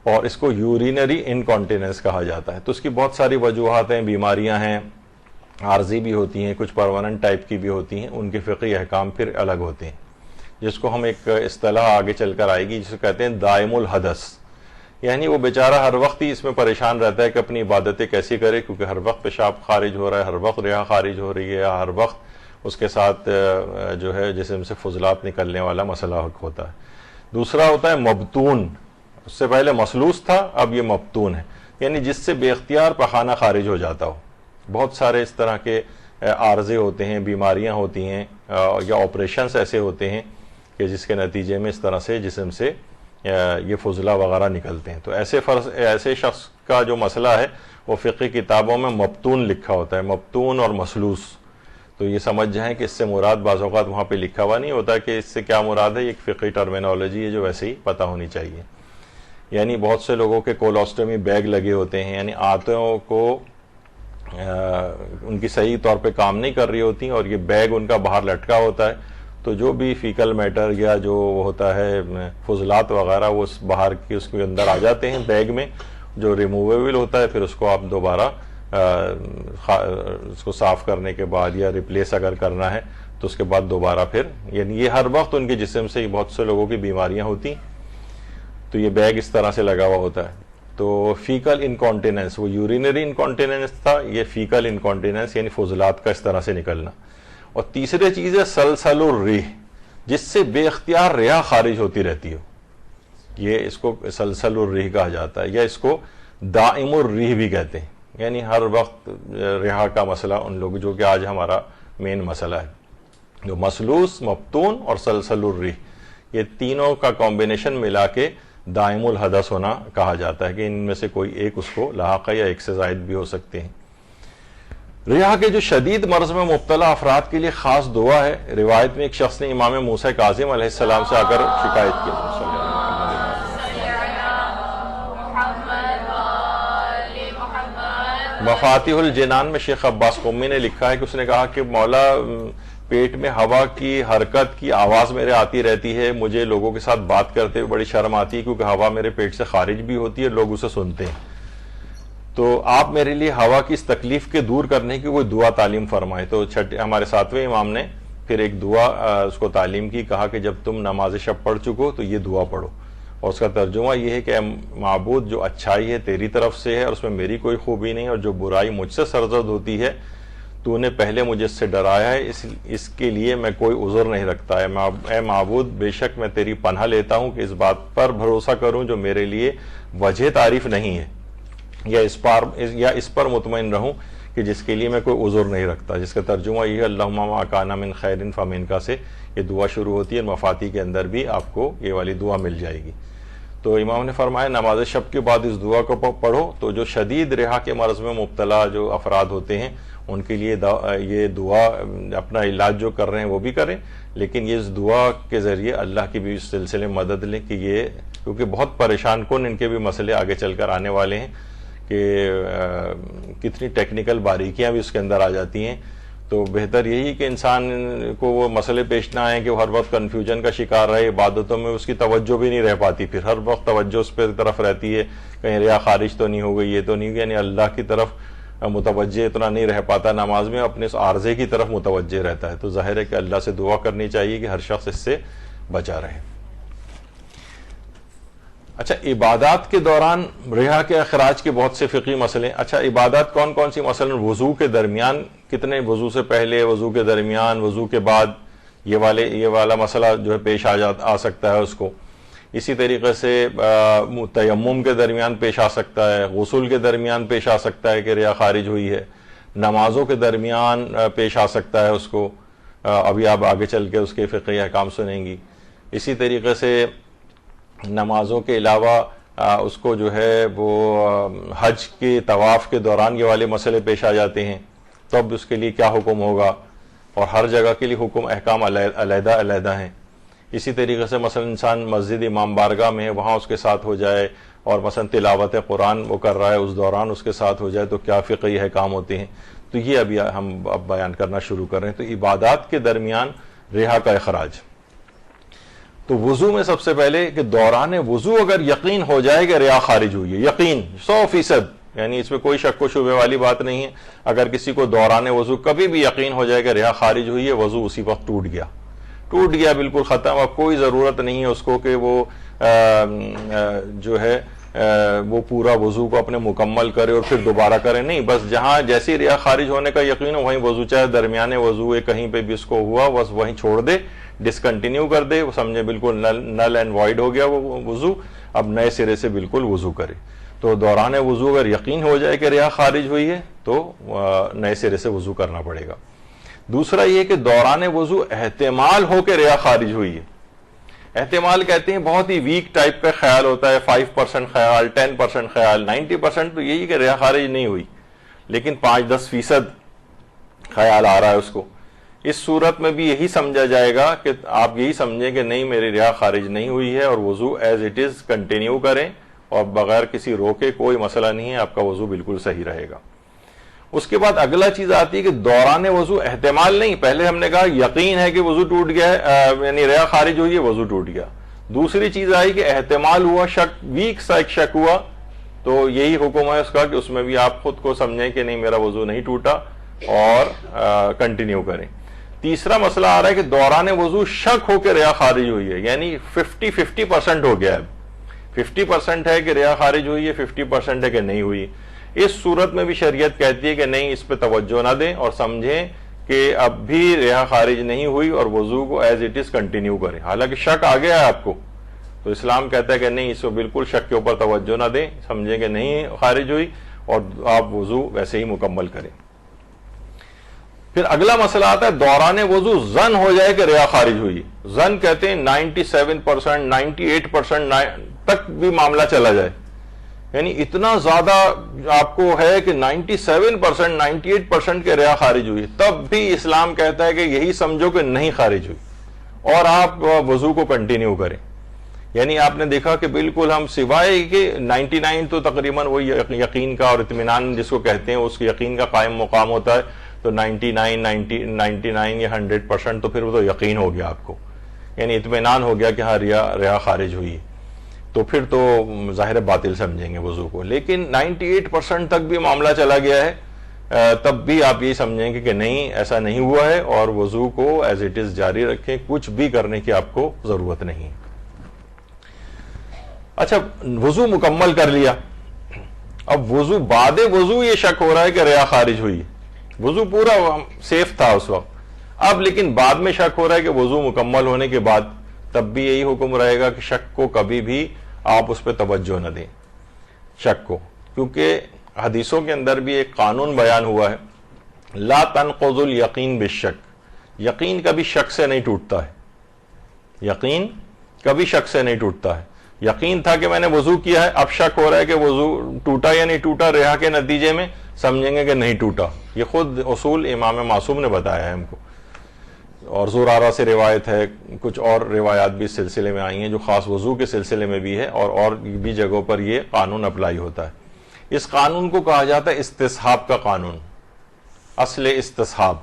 اور اس کو یورینری انکانٹیننس کہا جاتا ہے. تو اس کی بہت ساری وجوہات ہیں، بیماریاں ہیں، عارضی بھی ہوتی ہیں، کچھ پرماننٹ ٹائپ کی بھی ہوتی ہیں، ان کے فقہی احکام پھر الگ ہوتے ہیں، جس کو ہم ایک اصطلاح آگے چل کر آئے گی جسے کہتے ہیں دائم الحدث. یعنی وہ بیچارہ ہر وقت ہی اس میں پریشان رہتا ہے کہ اپنی عبادتیں کیسی کرے، کیونکہ ہر وقت پیشاب خارج ہو رہا ہے، ہر وقت ریحہ خارج ہو رہی ہے، ہر وقت اس کے ساتھ جو ہے جسم سے فضلات نکلنے والا مسئلہ ہوتا ہے. دوسرا ہوتا ہے مبتون، اس سے پہلے مسلوس تھا، اب یہ مبتون ہے، یعنی جس سے بے اختیار پخانہ خارج ہو جاتا ہو. بہت سارے اس طرح کے عارضے ہوتے ہیں، بیماریاں ہوتی ہیں یا آپریشنز ایسے ہوتے ہیں کہ جس کے نتیجے میں اس طرح سے جسم سے یہ فضلہ وغیرہ نکلتے ہیں. تو ایسے شخص کا جو مسئلہ ہے وہ فقہی کتابوں میں مبتون لکھا ہوتا ہے، مبتون اور مسلوس. تو یہ سمجھ جائیں کہ اس سے مراد بعض اوقات وہاں پہ لکھا ہوا نہیں ہوتا کہ اس سے کیا مراد ہے، یہ ایک فقہی ٹرمینالوجی ہے جو ویسے ہی پتہ ہونی چاہیے. یعنی بہت سے لوگوں کے کولوسٹومی بیگ لگے ہوتے ہیں، یعنی آنتوں کو ان کی صحیح طور پہ کام نہیں کر رہی ہوتی اور یہ بیگ ان کا باہر لٹکا ہوتا ہے، تو جو بھی فیکل میٹر یا جو ہوتا ہے فضلات وغیرہ وہ باہر کی اس کے اندر آ جاتے ہیں بیگ میں، جو ریموویبل ہوتا ہے. پھر اس کو آپ دوبارہ اس کو صاف کرنے کے بعد یا ریپلیس اگر کرنا ہے تو اس کے بعد دوبارہ پھر، یعنی یہ ہر وقت ان کے جسم سے بہت سے لوگوں کی بیماریاں ہوتی، تو یہ بیگ اس طرح سے لگا ہوا ہوتا ہے. تو فیکل انکانٹیننس، وہ یورینری انکانٹیننس تھا، یہ فیکل انکانٹیننس یعنی فضلات کا اس طرح سے نکلنا. اور تیسری چیز ہے سلسل الریح، جس سے بے اختیار ریحہ خارج ہوتی رہتی ہو، یہ اس کو سلسل الریح کہا جاتا ہے، یا اس کو دائم الریح بھی کہتے ہیں. یعنی ہر وقت ریحہ کا مسئلہ ان لوگ، جو کہ آج ہمارا مین مسئلہ ہے، جو مسلوس، مبتون اور سلسل الریح، یہ تینوں کا کمبینیشن ملا کے دائم الحدث ہونا کہا جاتا ہے کہ ان میں سے کوئی ایک اس کو لاحق ہے یا ایک سے زائد بھی ہو سکتے ہیں. ریحہ کے جو شدید مرض میں مبتلا افراد کے لیے خاص دعا ہے. روایت میں ایک شخص نے امام موسیٰ کاظم علیہ السلام سے آ کر شکایت کی. مفاتیح الجنان میں شیخ عباس قمی نے لکھا ہے کہ اس نے کہا کہ مولا پیٹ میں ہوا کی حرکت کی آواز میرے آتی رہتی ہے، مجھے لوگوں کے ساتھ بات کرتے ہوئے بڑی شرم آتی ہے کیونکہ ہوا میرے پیٹ سے خارج بھی ہوتی ہے، لوگ اسے سنتے ہیں، تو آپ میرے لیے ہوا کی اس تکلیف کے دور کرنے کی کوئی دعا تعلیم فرمائے۔ تو ہمارے 7ویں امام نے پھر ایک دعا اس کو تعلیم کی، کہا کہ جب تم نماز شب پڑھ چکو تو یہ دعا پڑھو، اور اس کا ترجمہ یہ ہے کہ اے معبود، جو اچھائی ہے تیری طرف سے ہے اور اس میں میری کوئی خوبی نہیں، اور جو برائی مجھ سے سرزد ہوتی ہے تو نے پہلے مجھے اس سے ڈرایا ہے، اس کے لیے میں کوئی عذر نہیں رکھتا ہے۔ اے معبود، بے شک میں تیری پناہ لیتا ہوں کہ اس بات پر بھروسہ کروں جو میرے لیے وجہ تعریف نہیں ہے، یا اس پر مطمئن رہوں کہ جس کے لیے میں کوئی عذر نہیں رکھتا، جس کا ترجمہ یہ ہے اللہم ما کان من خیر فمنک سے یہ دعا شروع ہوتی ہے۔ مفاتیح کے اندر بھی آپ کو یہ والی دعا مل جائے گی۔ تو امام نے فرمایا نماز شب کے بعد اس دعا کو پڑھو تو جو شدید رہا کے مرض میں مبتلا جو افراد ہوتے ہیں ان کے لیے یہ دعا اپنا علاج جو کر رہے ہیں وہ بھی کریں، لیکن یہ اس دعا کے ذریعے اللہ کی بھی اس سلسلے میں مدد لیں کہ یہ، کیونکہ بہت پریشان کن ان کے بھی مسئلے آگے چل کر آنے والے ہیں کہ کتنی ٹیکنیکل باریکیاں بھی اس کے اندر آ جاتی ہیں، تو بہتر یہی کہ انسان کو وہ مسئلے پیش نہ آئیں کہ وہ ہر وقت کنفیوژن کا شکار رہے، عبادتوں میں اس کی توجہ بھی نہیں رہ پاتی، پھر ہر وقت توجہ اس پہ طرف رہتی ہے، کہیں ریا خارج تو نہیں ہو گئی، یہ تو نہیں، یعنی اللہ کی طرف متوجہ اتنا نہیں رہ پاتا نماز میں، اپنے اس عارضے کی طرف متوجہ رہتا ہے۔ تو ظاہر ہے کہ اللہ سے دعا کرنی چاہیے کہ ہر شخص اس سے بچا رہے۔ اچھا، عبادات کے دوران رہا کے اخراج کے بہت سے فقہی مسئلے۔ اچھا، عبادات کون کون سی؟ مثلا وضو کے درمیان کتنے، وضو سے پہلے، وضو کے درمیان، وضو کے بعد، یہ والا مسئلہ جو ہے پیش آ سکتا ہے اس کو۔ اسی طریقے سے تیمم کے درمیان پیش آ سکتا ہے، غسل کے درمیان پیش آ سکتا ہے کہ ریا خارج ہوئی ہے، نمازوں کے درمیان پیش آ سکتا ہے اس کو، ابھی آپ آگے چل کے اس کے فقہی احکام سنیں گی۔ اسی طریقے سے نمازوں کے علاوہ اس کو جو ہے وہ حج کے طواف کے دوران یہ والے مسئلے پیش آ جاتے ہیں، تب اس کے لیے کیا حکم ہوگا، اور ہر جگہ کے لیے حکم احکام علیحدہ علیحدہ ہیں۔ اسی طریقے سے مثلا انسان مسجد امام بارگاہ میں ہے، وہاں اس کے ساتھ ہو جائے، اور مثلا تلاوت قرآن وہ کر رہا ہے اس دوران اس کے ساتھ ہو جائے تو کیا فقہی احکام ہوتے ہیں، تو یہ ابھی ہم اب بیان کرنا شروع کر رہے ہیں۔ تو عبادات کے درمیان رہا کا اخراج۔ تو وضو میں سب سے پہلے کہ دوران وضو اگر یقین ہو جائے کہ ریا خارج ہوئی ہے، یقین 100%، یعنی اس میں کوئی شک و شبہ والی بات نہیں ہے، اگر کسی کو دوران وضو کبھی بھی یقین ہو جائے کہ ریا خارج ہوئی ہے، وضو اسی وقت ٹوٹ گیا بالکل ختم، اب کوئی ضرورت نہیں ہے اس کو کہ وہ جو ہے وہ پورا وضو کو اپنے مکمل کرے اور پھر دوبارہ کرے، نہیں، بس جہاں جیسی ریا خارج ہونے کا یقین ہو وہیں وضو، چاہے درمیانے وضو ہے کہیں پہ بھی اس کو ہوا، بس وہیں چھوڑ دے، ڈسکنٹینیو کر دے، وہ سمجھے بالکل نل اینڈ وائڈ ہو گیا وہ وضو، اب نئے سرے سے بالکل وضو کرے۔ تو دوران وضو اگر یقین ہو جائے کہ ریا خارج ہوئی ہے تو نئے سرے سے وضو کرنا پڑے گا۔ دوسرا یہ کہ دوران وضو احتمال ہو کہ ریا خارج ہوئی ہے۔ احتمال کہتے ہیں بہت ہی ویک ٹائپ کا خیال ہوتا ہے، 5% خیال، 10% خیال، 90% تو یہی کہ ریا خارج نہیں ہوئی، لیکن 5-10% خیال آ رہا ہے اس کو، اس صورت میں بھی یہی سمجھا جائے گا کہ آپ یہی سمجھیں کہ نہیں میری ریا خارج نہیں ہوئی ہے، اور وضو ایز اٹ از کنٹینیو کریں اور بغیر کسی روکے، کوئی مسئلہ نہیں ہے، آپ کا وضو بالکل صحیح رہے گا۔ اس کے بعد اگلا چیز آتی ہے کہ دوران وضو احتمال نہیں، پہلے ہم نے کہا یقین ہے کہ وضو ٹوٹ گیا ہے، یعنی ریا خارج ہوئی ہے، وضو ٹوٹ گیا۔ دوسری چیز آئی کہ احتمال ہوا، شک، ویک سا ایک شک ہوا، تو یہی حکم ہے اس کا کہ اس میں بھی آپ خود کو سمجھیں کہ نہیں میرا وضو نہیں ٹوٹا اور کنٹینیو کریں۔ تیسرا مسئلہ آ رہا ہے کہ دوران وضو شک ہو کے ریا خارج ہوئی ہے، یعنی 50% ہو گیا ہے، 50% ہے کہ ریا خارج ہوئی ہے، 50% ہے کہ نہیں ہوئی۔ اس صورت میں بھی شریعت کہتی ہے کہ نہیں، اس پہ توجہ نہ دیں اور سمجھیں کہ اب بھی ریا خارج نہیں ہوئی اور وضو کو ایز اٹ از کنٹینیو کریں۔ حالانکہ شک آ گیا ہے آپ کو، تو اسلام کہتا ہے کہ نہیں، اس کو بالکل شک کے اوپر توجہ نہ دیں، سمجھیں کہ نہیں خارج ہوئی اور آپ وضو ویسے ہی مکمل کریں۔ پھر اگلا مسئلہ آتا ہے دوران وضو ظن ہو جائے کہ ریا خارج ہوئی۔ ظن کہتے ہیں 97%، 98% تک بھی معاملہ چلا جائے، یعنی اتنا زیادہ آپ کو ہے کہ 97%، 98% کے ریا خارج ہوئی، تب بھی اسلام کہتا ہے کہ یہی سمجھو کہ نہیں خارج ہوئی اور آپ وضو کو کنٹینیو کریں۔ یعنی آپ نے دیکھا کہ بالکل ہم سوائے کہ 99 تو تقریباً وہ یقین کا اور اطمینان جس کو کہتے ہیں اس یقین کا قائم مقام ہوتا ہے، تو 99 یا 100% تو پھر وہ تو یقین ہو گیا آپ کو، یعنی اطمینان ہو گیا کہ ہاں ریا خارج ہوئی، تو پھر تو ظاہر باطل سمجھیں گے وضو کو۔ لیکن 98% تک بھی معاملہ چلا گیا ہے، تب بھی آپ یہ سمجھیں گے کہ نہیں ایسا نہیں ہوا ہے، اور وضو کو ایز اٹ از جاری رکھیں، کچھ بھی کرنے کی آپ کو ضرورت نہیں۔ اچھا، وضو مکمل کر لیا، اب وضو بعد وضو یہ شک ہو رہا ہے کہ ریا خارج ہوئی، وضو پورا سیف تھا اس وقت، اب لیکن بعد میں شک ہو رہا ہے کہ وضو مکمل ہونے کے بعد، تب بھی یہی حکم رہے گا کہ شک کو کبھی بھی آپ اس پہ توجہ نہ دیں، شک کو، کیونکہ حدیثوں کے اندر بھی ایک قانون بیان ہوا ہے، لا تنقض الیقین بالشک، یقین کبھی شک سے نہیں ٹوٹتا ہے، یقین کبھی شک سے نہیں ٹوٹتا ہے۔ یقین تھا کہ میں نے وضو کیا ہے، اب شک ہو رہا ہے کہ وضو ٹوٹا یا نہیں ٹوٹا، رہا کے نتیجے میں سمجھیں گے کہ نہیں ٹوٹا، یہ خود اصول امام معصوم نے بتایا ہے ہم کو، اور زرارہ سے روایت ہے، کچھ اور روایات بھی اس سلسلے میں آئی ہیں جو خاص وضو کے سلسلے میں بھی ہے، اور بھی جگہوں پر یہ قانون اپلائی ہوتا ہے۔ اس قانون کو کہا جاتا ہے استصحاب کا قانون، اصل استصحاب،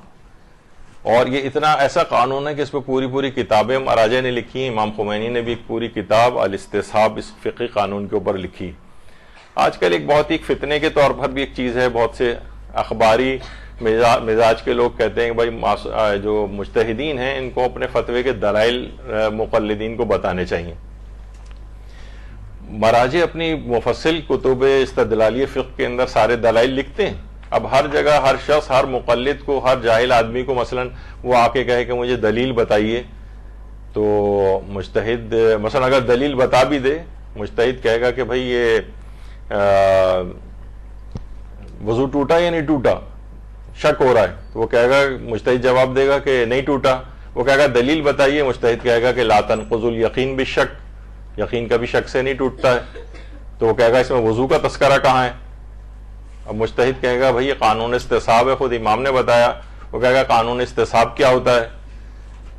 اور یہ اتنا ایسا قانون ہے کہ اس پہ پوری کتابیں مراجع نے لکھی ہیں، امام خمینی نے بھی ایک پوری کتاب الاستصحاب اس فقہی قانون کے اوپر لکھی۔ آج کل ایک بہت ہی فتنے کے طور پر بھی ایک چیز ہے، بہت سے اخباری مزاج کے لوگ کہتے ہیں کہ بھائی جو مجتہدین ہیں ان کو اپنے فتوے کے دلائل مقلدین کو بتانے چاہیے۔ مراجع اپنی مفصل کتب استدلالی فقہ کے اندر سارے دلائل لکھتے ہیں، اب ہر جگہ ہر شخص، ہر مقلد کو، ہر جاہل آدمی کو مثلا وہ آ کے کہے کہ مجھے دلیل بتائیے، تو مجتہد مثلا اگر دلیل بتا بھی دے، مجتہد کہے گا کہ بھئی یہ وضو ٹوٹا یا نہیں ٹوٹا، شک ہو رہا ہے، تو وہ کہے گا، مجتہد جواب دے گا کہ نہیں ٹوٹا، وہ کہے گا دلیل بتائیے، مجتہد کہے گا کہ لا تنقض الیقین بالشک، یقین کبھی شک سے نہیں ٹوٹتا ہے، تو وہ کہے گا اس میں وضو کا تذکرہ کہاں ہے؟ اب مجتہد کہے گا بھئی یہ قانون استصحاب ہے، خود امام نے بتایا، وہ کہے گا قانون استصحاب کیا ہوتا ہے؟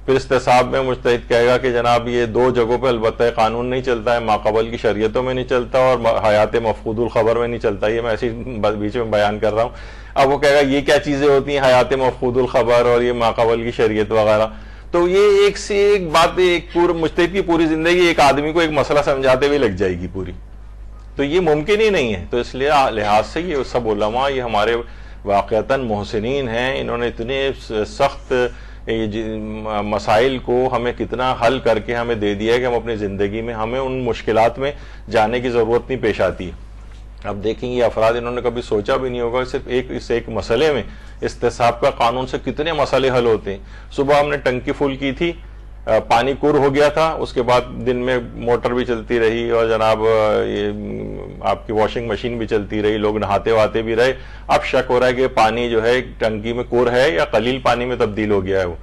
پھر استصحاب میں مجتہد کہے گا کہ جناب یہ دو جگہوں پہ البتہ قانون نہیں چلتا ہے، ماقبل کی شریعتوں میں نہیں چلتا اور حیات مفقود الخبر میں نہیں چلتا، یہ میں ایسے بیچ میں بیان کر رہا ہوں۔ اب وہ کہے گا یہ کیا چیزیں ہوتی ہیں حیات مفقود الخبر اور یہ ماقبل کی شریعت وغیرہ، تو یہ ایک سے ایک بات، ایک مجتہد کی پوری زندگی ایک آدمی کو ایک مسئلہ سمجھاتے ہوئے لگ جائے گی پوری، تو یہ ممکن ہی نہیں ہے۔ تو اس لیے لحاظ سے یہ سب علماء یہ ہمارے واقعتاً محسنین ہیں، انہوں نے اتنے سخت مسائل کو ہمیں کتنا حل کر کے ہمیں دے دیا ہے کہ ہم اپنی زندگی میں ہمیں ان مشکلات میں جانے کی ضرورت نہیں پیش آتی ہے۔ اب دیکھیں یہ افراد انہوں نے کبھی سوچا بھی نہیں ہوگا صرف اس ایک مسئلے میں استصحاب کا قانون سے کتنے مسئلے حل ہوتے ہیں۔ صبح ہم نے ٹنکی فل کی تھی، پانی کور ہو گیا تھا، اس کے بعد دن میں موٹر بھی چلتی رہی اور جناب یہ آپ کی واشنگ مشین بھی چلتی رہی، لوگ نہاتے وہاتے بھی رہے، اب شک ہو رہا ہے کہ پانی جو ہے ٹنکی میں کور ہے یا قلیل پانی میں تبدیل ہو گیا ہے وہ،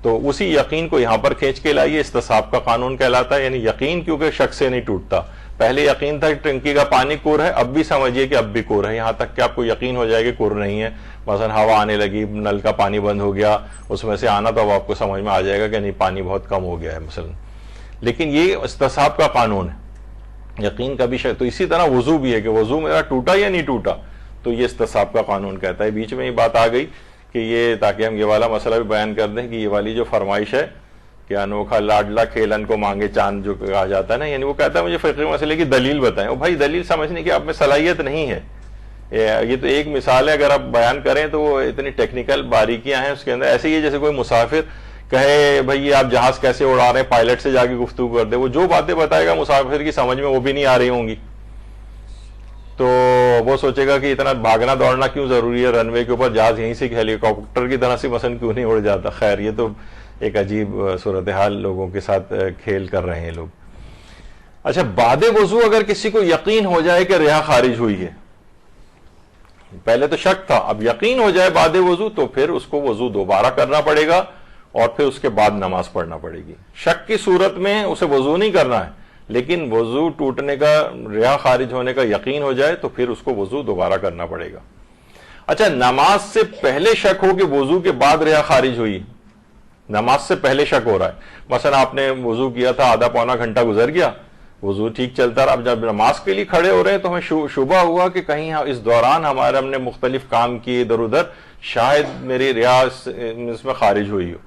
تو اسی یقین کو یہاں پر کھینچ کے لائیے، استصحاب کا قانون کہلاتا ہے، یعنی یقین کیونکہ شک سے نہیں ٹوٹتا۔ پہلے یقین تھا کہ ٹنکی کا پانی کور ہے، اب بھی سمجھیے کہ اب بھی کور ہے، یہاں تک کہ آپ کو یقین ہو جائے کہ کور نہیں ہے، مثلا ہوا آنے لگی، نل کا پانی بند ہو گیا، اس میں سے آنا، تو اب آپ کو سمجھ میں آ جائے گا کہ نہیں پانی بہت کم ہو گیا ہے مثلا۔ لیکن یہ استصحاب کا قانون ہے، یقین کا بھی شک۔ تو اسی طرح وضو بھی ہے کہ وضو میرا ٹوٹا یا نہیں ٹوٹا، تو یہ استصحاب کا قانون کہتا ہے۔ بیچ میں یہ بات آ گئی کہ یہ تاکہ ہم یہ والا مسئلہ بھی بیان کر دیں کہ یہ والی جو فرمائش ہے کہ انوکھا لاڈلا کھیلن کو مانگے چاند جو کہا جاتا ہے نا، یعنی وہ کہتا ہے مجھے فقہی مسئلے کی دلیل بتائیں، او بھائی دلیل سمجھنے کی آپ میں صلاحیت نہیں ہے، یہ تو ایک مثال ہے، اگر آپ بیان کریں تو وہ اتنی ٹیکنیکل باریکیاں ہیں اس کے اندر، ایسے ہی جیسے کوئی مسافر کہے بھائی یہ آپ جہاز کیسے اڑا رہے ہیں، پائلٹ سے جا کے گفتگو کر دے، وہ جو باتیں بتائے گا مسافر کی سمجھ میں وہ بھی نہیں آ رہی ہوں گی، تو وہ سوچے گا کہ اتنا بھاگنا دوڑنا کیوں ضروری ہے، رن وے کے اوپر جہاز یہیں سے ہیلی کاپٹر کی طرح سے مثلا کیوں نہیں اڑ جاتا۔ خیر یہ تو ایک عجیب صورتحال لوگوں کے ساتھ کھیل کر رہے ہیں لوگ۔ اچھا، بعد وضو اگر کسی کو یقین ہو جائے کہ ریا خارج ہوئی ہے، پہلے تو شک تھا، اب یقین ہو جائے بعد وضو، تو پھر اس کو وضو دوبارہ کرنا پڑے گا اور پھر اس کے بعد نماز پڑھنا پڑے گی۔ شک کی صورت میں اسے وضو نہیں کرنا ہے، لیکن وضو ٹوٹنے کا، ریا خارج ہونے کا یقین ہو جائے تو پھر اس کو وضو دوبارہ کرنا پڑے گا۔ اچھا، نماز سے پہلے شک ہو کہ وضو کے بعد ریا خارج ہوئی، نماز سے پہلے شک ہو رہا ہے، مثلا آپ نے وضو کیا تھا، آدھا پونا گھنٹہ گزر گیا، وضو ٹھیک چلتا رہا. اب جب نماز کے لیے کھڑے ہو رہے ہیں تو ہمیں شبہ ہوا کہ کہیں اس دوران ہم نے مختلف کام کیے ادھر ادھر, شاید میری ریا اس میں خارج ہوئی ہو.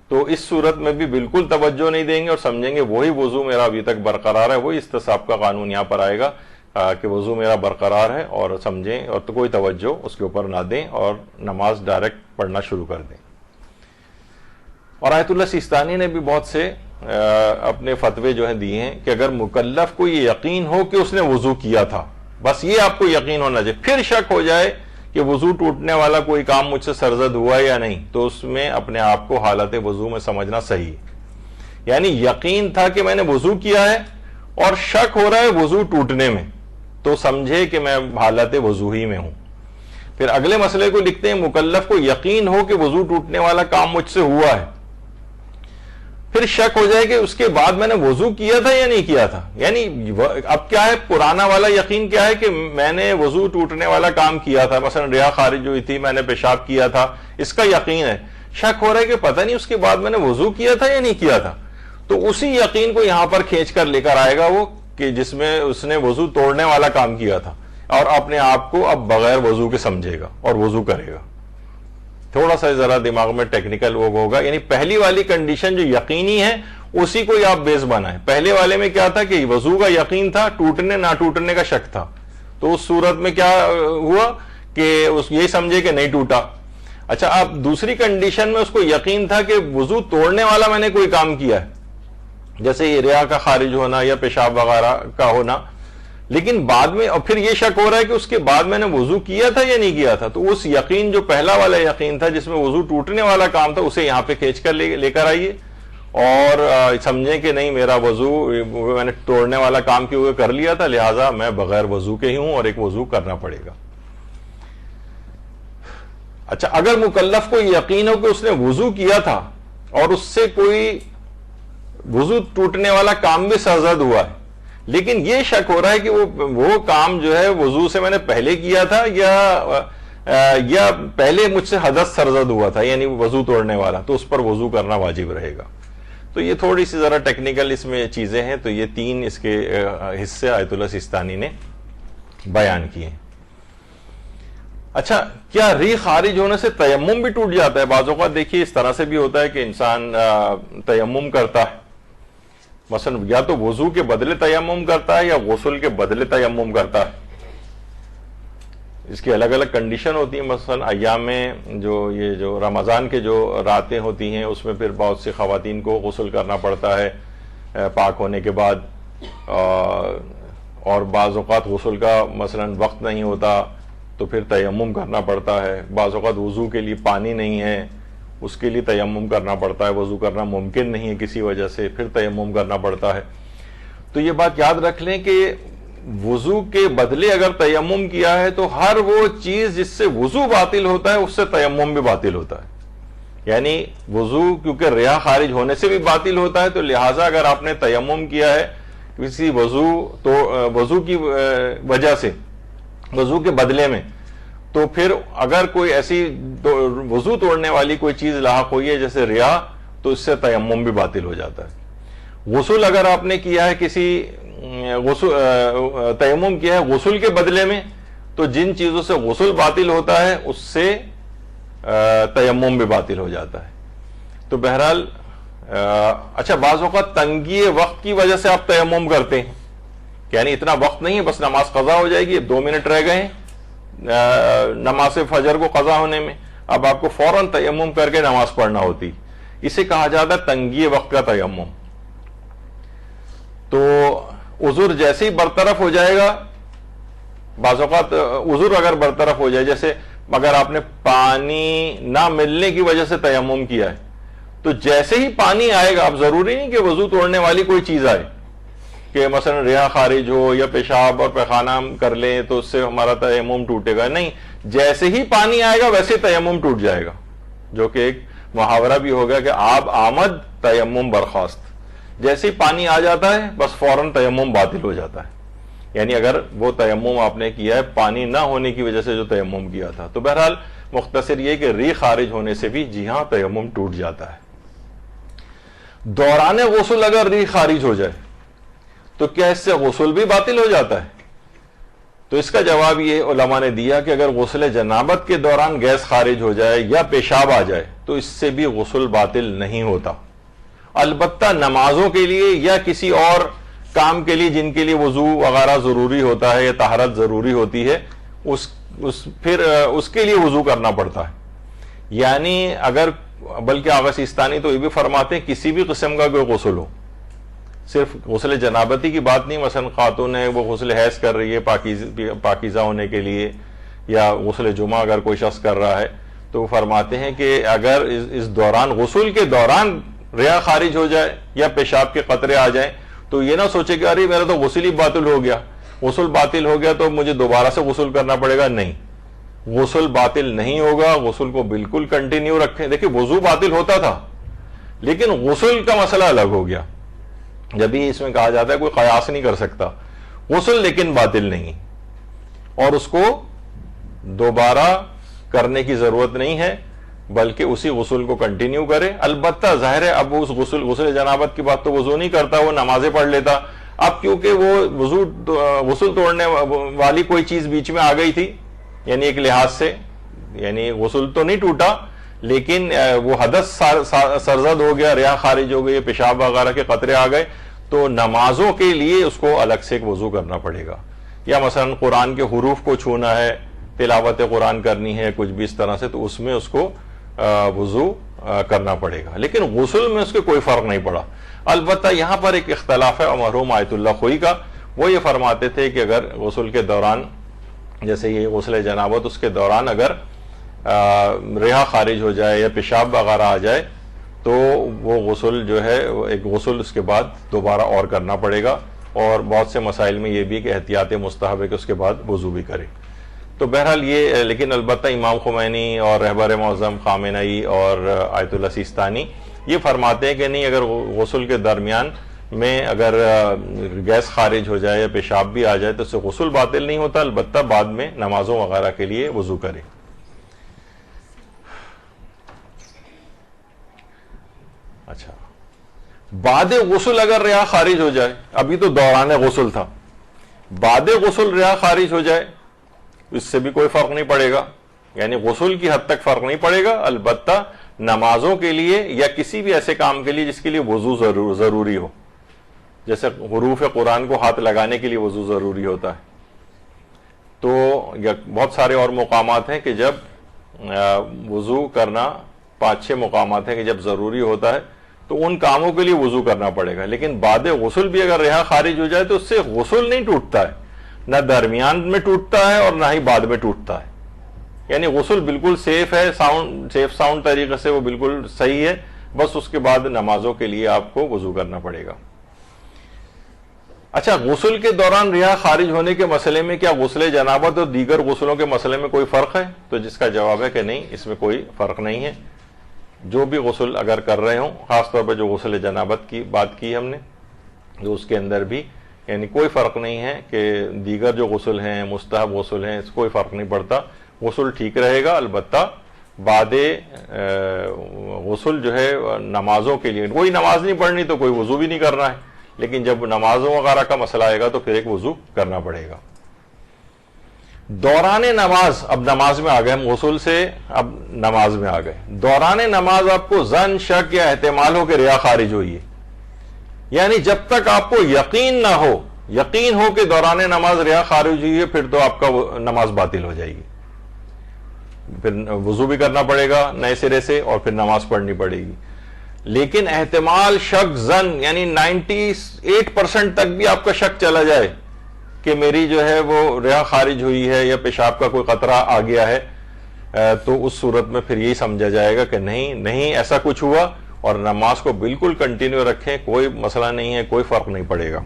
تو اس صورت میں بھی بالکل توجہ نہیں دیں گے اور سمجھیں گے وہی وضو میرا ابھی تک برقرار ہے. وہی استصحاب کا قانون یہاں پر آئے گا کہ وضو میرا برقرار ہے, اور سمجھیں اور تو کوئی توجہ اس کے اوپر نہ دیں اور نماز ڈائریکٹ پڑھنا شروع کر دیں. اور آیت اللہ سیستانی نے بھی بہت سے اپنے فتوے جو ہیں دیے ہیں کہ اگر مکلف کو یہ یقین ہو کہ اس نے وضو کیا تھا, بس یہ آپ کو یقین ہونا چاہیے, پھر شک ہو جائے کہ وضو ٹوٹنے والا کوئی کام مجھ سے سرزد ہوا یا نہیں, تو اس میں اپنے آپ کو حالت وضو میں سمجھنا صحیح ہے. یعنی یقین تھا کہ میں نے وضو کیا ہے اور شک ہو رہا ہے وضو ٹوٹنے میں, تو سمجھے کہ میں حالت وضو ہی میں ہوں. پھر اگلے مسئلے کو لکھتے ہیں مکلف کو یقین ہو کہ وضو ٹوٹنے والا کام مجھ سے ہوا ہے, پھر شک ہو جائے کہ اس کے بعد میں نے وضو کیا تھا یا نہیں کیا تھا. یعنی اب کیا ہے, پرانا والا یقین کیا ہے کہ میں نے وضو ٹوٹنے والا کام کیا تھا, مثلا ریا خارج ہوئی تھی, میں نے پیشاب کیا تھا, اس کا یقین ہے. شک ہو رہا ہے کہ پتہ نہیں اس کے بعد میں نے وضو کیا تھا یا نہیں کیا تھا, تو اسی یقین کو یہاں پر کھینچ کر لے کر آئے گا وہ کہ جس میں اس نے وضو توڑنے والا کام کیا تھا, اور اپنے آپ کو اب بغیر وضو کے سمجھے گا اور وضو کرے گا. تھوڑا سا ذرا دماغ میں ٹیکنیکل وہ ہوگا. یعنی پہلی والی کنڈیشن جو یقینی ہے اسی کو آپ بیس بنائیں. پہلے والے میں کیا تھا کہ وضو کا یقین تھا, ٹوٹنے نہ ٹوٹنے کا شک تھا, تو اس صورت میں کیا ہوا کہ یہی سمجھے کہ نہیں ٹوٹا. اچھا, اب دوسری کنڈیشن میں اس کو یقین تھا کہ وضو توڑنے والا میں نے کوئی کام کیا ہے, جیسے یہ ریا کا خارج ہونا یا پیشاب وغیرہ کا ہونا, لیکن بعد میں اور پھر یہ شک ہو رہا ہے کہ اس کے بعد میں نے وضو کیا تھا یا نہیں کیا تھا. تو اس یقین جو پہلا والا یقین تھا جس میں وضو ٹوٹنے والا کام تھا, اسے یہاں پہ کھینچ کر لے کر آئیے اور سمجھیں کہ نہیں, میرا وضو میں نے توڑنے والا کام کیوں کر لیا تھا, لہٰذا میں بغیر وضو کے ہی ہوں اور ایک وضو کرنا پڑے گا. اچھا, اگر مکلف کو یقین ہو کہ اس نے وضو کیا تھا اور اس سے کوئی وضو ٹوٹنے والا کام بھی سرزد ہوا ہے, لیکن یہ شک ہو رہا ہے کہ وہ کام جو ہے وضو سے میں نے پہلے کیا تھا یا پہلے مجھ سے حدث سرزد ہوا تھا, یعنی وضو توڑنے والا, تو اس پر وضو کرنا واجب رہے گا. تو یہ تھوڑی سی ذرا ٹیکنیکل اس میں چیزیں ہیں. تو یہ 3 اس کے حصے آیت اللہ سیستانی نے بیان کیے. اچھا, کیا ری خارج ہونے سے تیمم بھی ٹوٹ جاتا ہے؟ بعض اوقات دیکھیے اس طرح سے بھی ہوتا ہے کہ انسان تیمم کرتا ہے, مثلا یا تو وضو کے بدلے تیمم کرتا ہے یا غسل کے بدلے تیمم کرتا ہے. اس کی الگ الگ کنڈیشن ہوتی ہیں. مثلا ایام میں جو رمضان کے جو راتیں ہوتی ہیں اس میں پھر بہت سی خواتین کو غسل کرنا پڑتا ہے پاک ہونے کے بعد, اور بعض اوقات غسل کا مثلا وقت نہیں ہوتا تو پھر تیمم کرنا پڑتا ہے. بعض اوقات وضو کے لیے پانی نہیں ہے, اس کے لیے تیمم کرنا پڑتا ہے, وضو کرنا ممکن نہیں ہے کسی وجہ سے, پھر تیمم کرنا پڑتا ہے. تو یہ بات یاد رکھ لیں کہ وضو کے بدلے اگر تیمم کیا ہے تو ہر وہ چیز جس سے وضو باطل ہوتا ہے اس سے تیمم بھی باطل ہوتا ہے. یعنی وضو کیونکہ ریا خارج ہونے سے بھی باطل ہوتا ہے, تو لہٰذا اگر آپ نے تیمم کیا ہے کسی وضو کی وجہ سے, وضو کے بدلے میں, تو پھر اگر کوئی ایسی وضو توڑنے والی کوئی چیز لاحق ہوئی ہے جیسے ریا, تو اس سے تیمم بھی باطل ہو جاتا ہے. غسل اگر آپ نے کیا ہے تیمم کیا ہے غسل کے بدلے میں, تو جن چیزوں سے غسل باطل ہوتا ہے اس سے تیمم بھی باطل ہو جاتا ہے. تو بہرحال اچھا, بعض اوقات تنگی وقت کی وجہ سے آپ تیمم کرتے ہیں, یعنی اتنا وقت نہیں ہے, بس نماز قضا ہو جائے گی, 2 منٹ رہ گئے ہیں نماز فجر کو قضا ہونے میں, اب آپ کو فوراً تیمم کر کے نماز پڑھنا ہوتی. اسے کہا جاتا ہے تنگی وقت کا تیمم. تو عذر جیسے ہی برطرف ہو جائے گا, بعض اوقات عذر اگر برطرف ہو جائے, جیسے اگر آپ نے پانی نہ ملنے کی وجہ سے تیمم کیا ہے, تو جیسے ہی پانی آئے گا, اب ضروری نہیں کہ وضو توڑنے والی کوئی چیز آئے کہ مثلا ریا خارج ہو یا پیشاب اور پیخانہ کر لیں تو اس سے ہمارا تیمم ٹوٹے گا, نہیں, جیسے ہی پانی آئے گا ویسے تیمم ٹوٹ جائے گا, جو کہ ایک محاورہ بھی ہوگا کہ آب آمد تیمم برخاست. جیسے ہی پانی آ جاتا ہے بس فوراً تیمم باطل ہو جاتا ہے. یعنی اگر وہ تیمم آپ نے کیا ہے پانی نہ ہونے کی وجہ سے جو تیمم کیا تھا. تو بہرحال مختصر یہ کہ ری خارج ہونے سے بھی جی ہاں تیمم ٹوٹ جاتا ہے. دوران غسل اگر ری خارج ہو جائے تو کیا اس سے غسل بھی باطل ہو جاتا ہے؟ تو اس کا جواب یہ علماء نے دیا کہ اگر غسل جنابت کے دوران گیس خارج ہو جائے یا پیشاب آ جائے تو اس سے بھی غسل باطل نہیں ہوتا. البتہ نمازوں کے لیے یا کسی اور کام کے لیے جن کے لیے وضو وغیرہ ضروری ہوتا ہے یا طہارت ضروری ہوتی ہے پھر اس کے لیے وضو کرنا پڑتا ہے. یعنی اگر بلکہ آغا سیستانی تو یہ بھی فرماتے ہیں کسی بھی قسم کا کوئی غسل ہو، صرف غسل جنابتی کی بات نہیں، مثلا خاتون ہے وہ غسل حیض کر رہی ہے پاکیزہ ہونے کے لیے، یا غسل جمعہ اگر کوئی شخص کر رہا ہے، تو وہ فرماتے ہیں کہ اگر اس دوران غسل کے دوران ریاء خارج ہو جائے یا پیشاب کے قطرے آ جائیں تو یہ نہ سوچے کہ ارے میرا تو غسل ہی باطل ہو گیا، غسل باطل ہو گیا تو مجھے دوبارہ سے غسل کرنا پڑے گا. نہیں، غسل باطل نہیں ہوگا، غسل کو بالکل کنٹینیو رکھیں. دیکھیں وضو باطل ہوتا تھا لیکن غسل کا مسئلہ الگ ہو گیا. جبھی اس میں کہا جاتا ہے کوئی قیاس نہیں کر سکتا، غسل لیکن باطل نہیں اور اس کو دوبارہ کرنے کی ضرورت نہیں ہے بلکہ اسی غسل کو کنٹینیو کرے. البتہ ظاہر ہے اب اس غسل جنابت کی بات تو وضو نہیں کرتا، وہ نمازیں پڑھ لیتا. اب کیونکہ وہ غسل توڑنے والی کوئی چیز بیچ میں آ گئی تھی، یعنی ایک لحاظ سے یعنی غسل تو نہیں ٹوٹا لیکن وہ حدث سرزد ہو گیا، ریاء خارج ہو گئی، پیشاب وغیرہ کے قطرے آ گئے، تو نمازوں کے لیے اس کو الگ سے ایک وضو کرنا پڑے گا. یا مثلا قرآن کے حروف کو چھونا ہے، تلاوت قرآن کرنی ہے کچھ بھی اس طرح سے، تو اس میں اس کو وضو کرنا پڑے گا. لیکن غسل میں اس کے کوئی فرق نہیں پڑا. البتہ یہاں پر ایک اختلاف ہے مرحوم آیت اللہ خوئی کا. وہ یہ فرماتے تھے کہ اگر غسل کے دوران جیسے یہ غسل جنابت اس کے دوران اگر ریحہ خارج ہو جائے یا پیشاب وغیرہ آ جائے تو وہ غسل جو ہے ایک غسل اس کے بعد دوبارہ اور کرنا پڑے گا. اور بہت سے مسائل میں یہ بھی کہ احتیاط مستحب ہے کہ اس کے بعد وضو بھی کرے. تو بہرحال یہ لیکن البتہ امام خمینی اور رہبر معظم خامنئی اور آیت اللہ سیستانی یہ فرماتے ہیں کہ نہیں، اگر غسل کے درمیان میں اگر گیس خارج ہو جائے یا پیشاب بھی آ جائے تو اس سے غسل باطل نہیں ہوتا، البتہ بعد میں نمازوں وغیرہ کے لیے وضو کرے. اچھا، بعد غسل اگر ریاء خارج ہو جائے، ابھی تو دوران غسل تھا، بعد غسل ریاء خارج ہو جائے اس سے بھی کوئی فرق نہیں پڑے گا. یعنی غسل کی حد تک فرق نہیں پڑے گا، البتہ نمازوں کے لیے یا کسی بھی ایسے کام کے لیے جس کے لیے وضو ضروری ہو، جیسے حروف قرآن کو ہاتھ لگانے کے لیے وضو ضروری ہوتا ہے. تو بہت سارے اور مقامات ہیں کہ جب وضو کرنا 5-6 مقامات ہیں کہ جب ضروری ہوتا ہے تو ان کاموں کے لیے وضو کرنا پڑے گا. لیکن بعد غسل بھی اگر ریحہ خارج ہو جائے تو اس سے غسل نہیں ٹوٹتا ہے، نہ درمیان میں ٹوٹتا ہے اور نہ ہی بعد میں ٹوٹتا ہے. یعنی غسل بالکل سیف ہے، سیف ساؤنڈ طریقے سے وہ بالکل صحیح ہے. بس اس کے بعد نمازوں کے لیے آپ کو وضو کرنا پڑے گا. اچھا، غسل کے دوران ریحہ خارج ہونے کے مسئلے میں کیا غسل جنابت اور دیگر غسلوں کے مسئلے میں کوئی فرق ہے؟ تو جس کا جواب ہے کہ نہیں، اس میں کوئی فرق نہیں ہے. جو بھی غسل اگر کر رہے ہوں، خاص طور پہ جو غسل جنابت کی بات کی ہم نے، جو اس کے اندر بھی یعنی کوئی فرق نہیں ہے کہ دیگر جو غسل ہیں مستحب غسل ہیں، اس کوئی فرق نہیں پڑتا، غسل ٹھیک رہے گا. البتہ بعد غسل جو ہے نمازوں کے لیے کوئی نماز نہیں پڑھنی تو کوئی وضو بھی نہیں کرنا ہے، لیکن جب نمازوں وغیرہ کا مسئلہ آئے گا تو پھر ایک وضو کرنا پڑے گا. دوران نماز، اب نماز میں آ گئے ہم، غسل سے اب نماز میں آ گئے. دوران نماز آپ کو ظن، شک یا احتمال ہو کہ ریاء خارج ہوئی ہے، یعنی جب تک آپ کو یقین نہ ہو، یقین ہو کہ دوران نماز ریاء خارج ہوئی ہے، پھر تو آپ کا نماز باطل ہو جائے گی. پھر وضو بھی کرنا پڑے گا نئے سرے سے اور پھر نماز پڑھنی پڑے گی. لیکن احتمال، شک، ظن یعنی 98% تک بھی آپ کا شک چلا جائے کہ میری جو ہے وہ ریاء خارج ہوئی ہے یا پیشاب کا کوئی قطرہ آ گیا ہے، تو اس صورت میں پھر یہی سمجھا جائے گا کہ نہیں ایسا کچھ ہوا، اور نماز کو بالکل کنٹینیو رکھیں، کوئی مسئلہ نہیں ہے، کوئی فرق نہیں پڑے گا.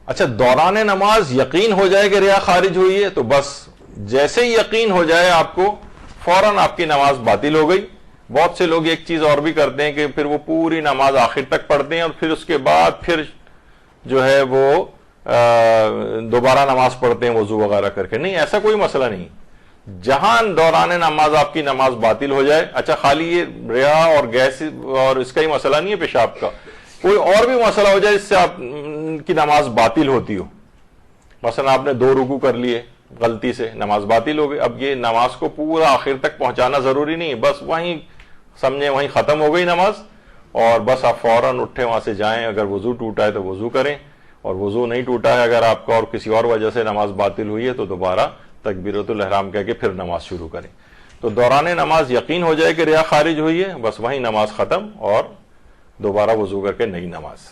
اچھا، دوران نماز یقین ہو جائے کہ ریاء خارج ہوئی ہے تو بس جیسے ہی یقین ہو جائے آپ کو، فوراً آپ کی نماز باطل ہو گئی. بہت سے لوگ ایک چیز اور بھی کرتے ہیں کہ پھر وہ پوری نماز آخر تک پڑھتے ہیں اور پھر اس کے بعد پھر جو ہے وہ دوبارہ نماز پڑھتے ہیں وضو وغیرہ کر کے. نہیں، ایسا کوئی مسئلہ نہیں. جہاں دوران نماز آپ کی نماز باطل ہو جائے، اچھا خالی یہ ریاء اور گیس اور اس کا ہی مسئلہ نہیں ہے پیشاب کا، کوئی اور بھی مسئلہ ہو جائے جس سے آپ کی نماز باطل ہوتی ہو، مثلا آپ نے 2 رکوع کر لیے غلطی سے، نماز باطل ہو گئی. اب یہ نماز کو پورا آخر تک پہنچانا ضروری نہیں ہے، بس وہیں سمجھیں وہیں ختم ہو گئی نماز، اور بس آپ فوراً اٹھے وہاں سے جائیں. اگر وضو ٹوٹا ہے تو وضو کریں، اور وضو نہیں ٹوٹا ہے اگر آپ کا اور کسی اور وجہ سے نماز باطل ہوئی ہے تو دوبارہ تکبیرۃ الاحرام کہہ کے پھر نماز شروع کریں. تو دوران نماز یقین ہو جائے کہ ریا خارج ہوئی ہے، بس وہیں نماز ختم اور دوبارہ وضو کر کے نئی نماز.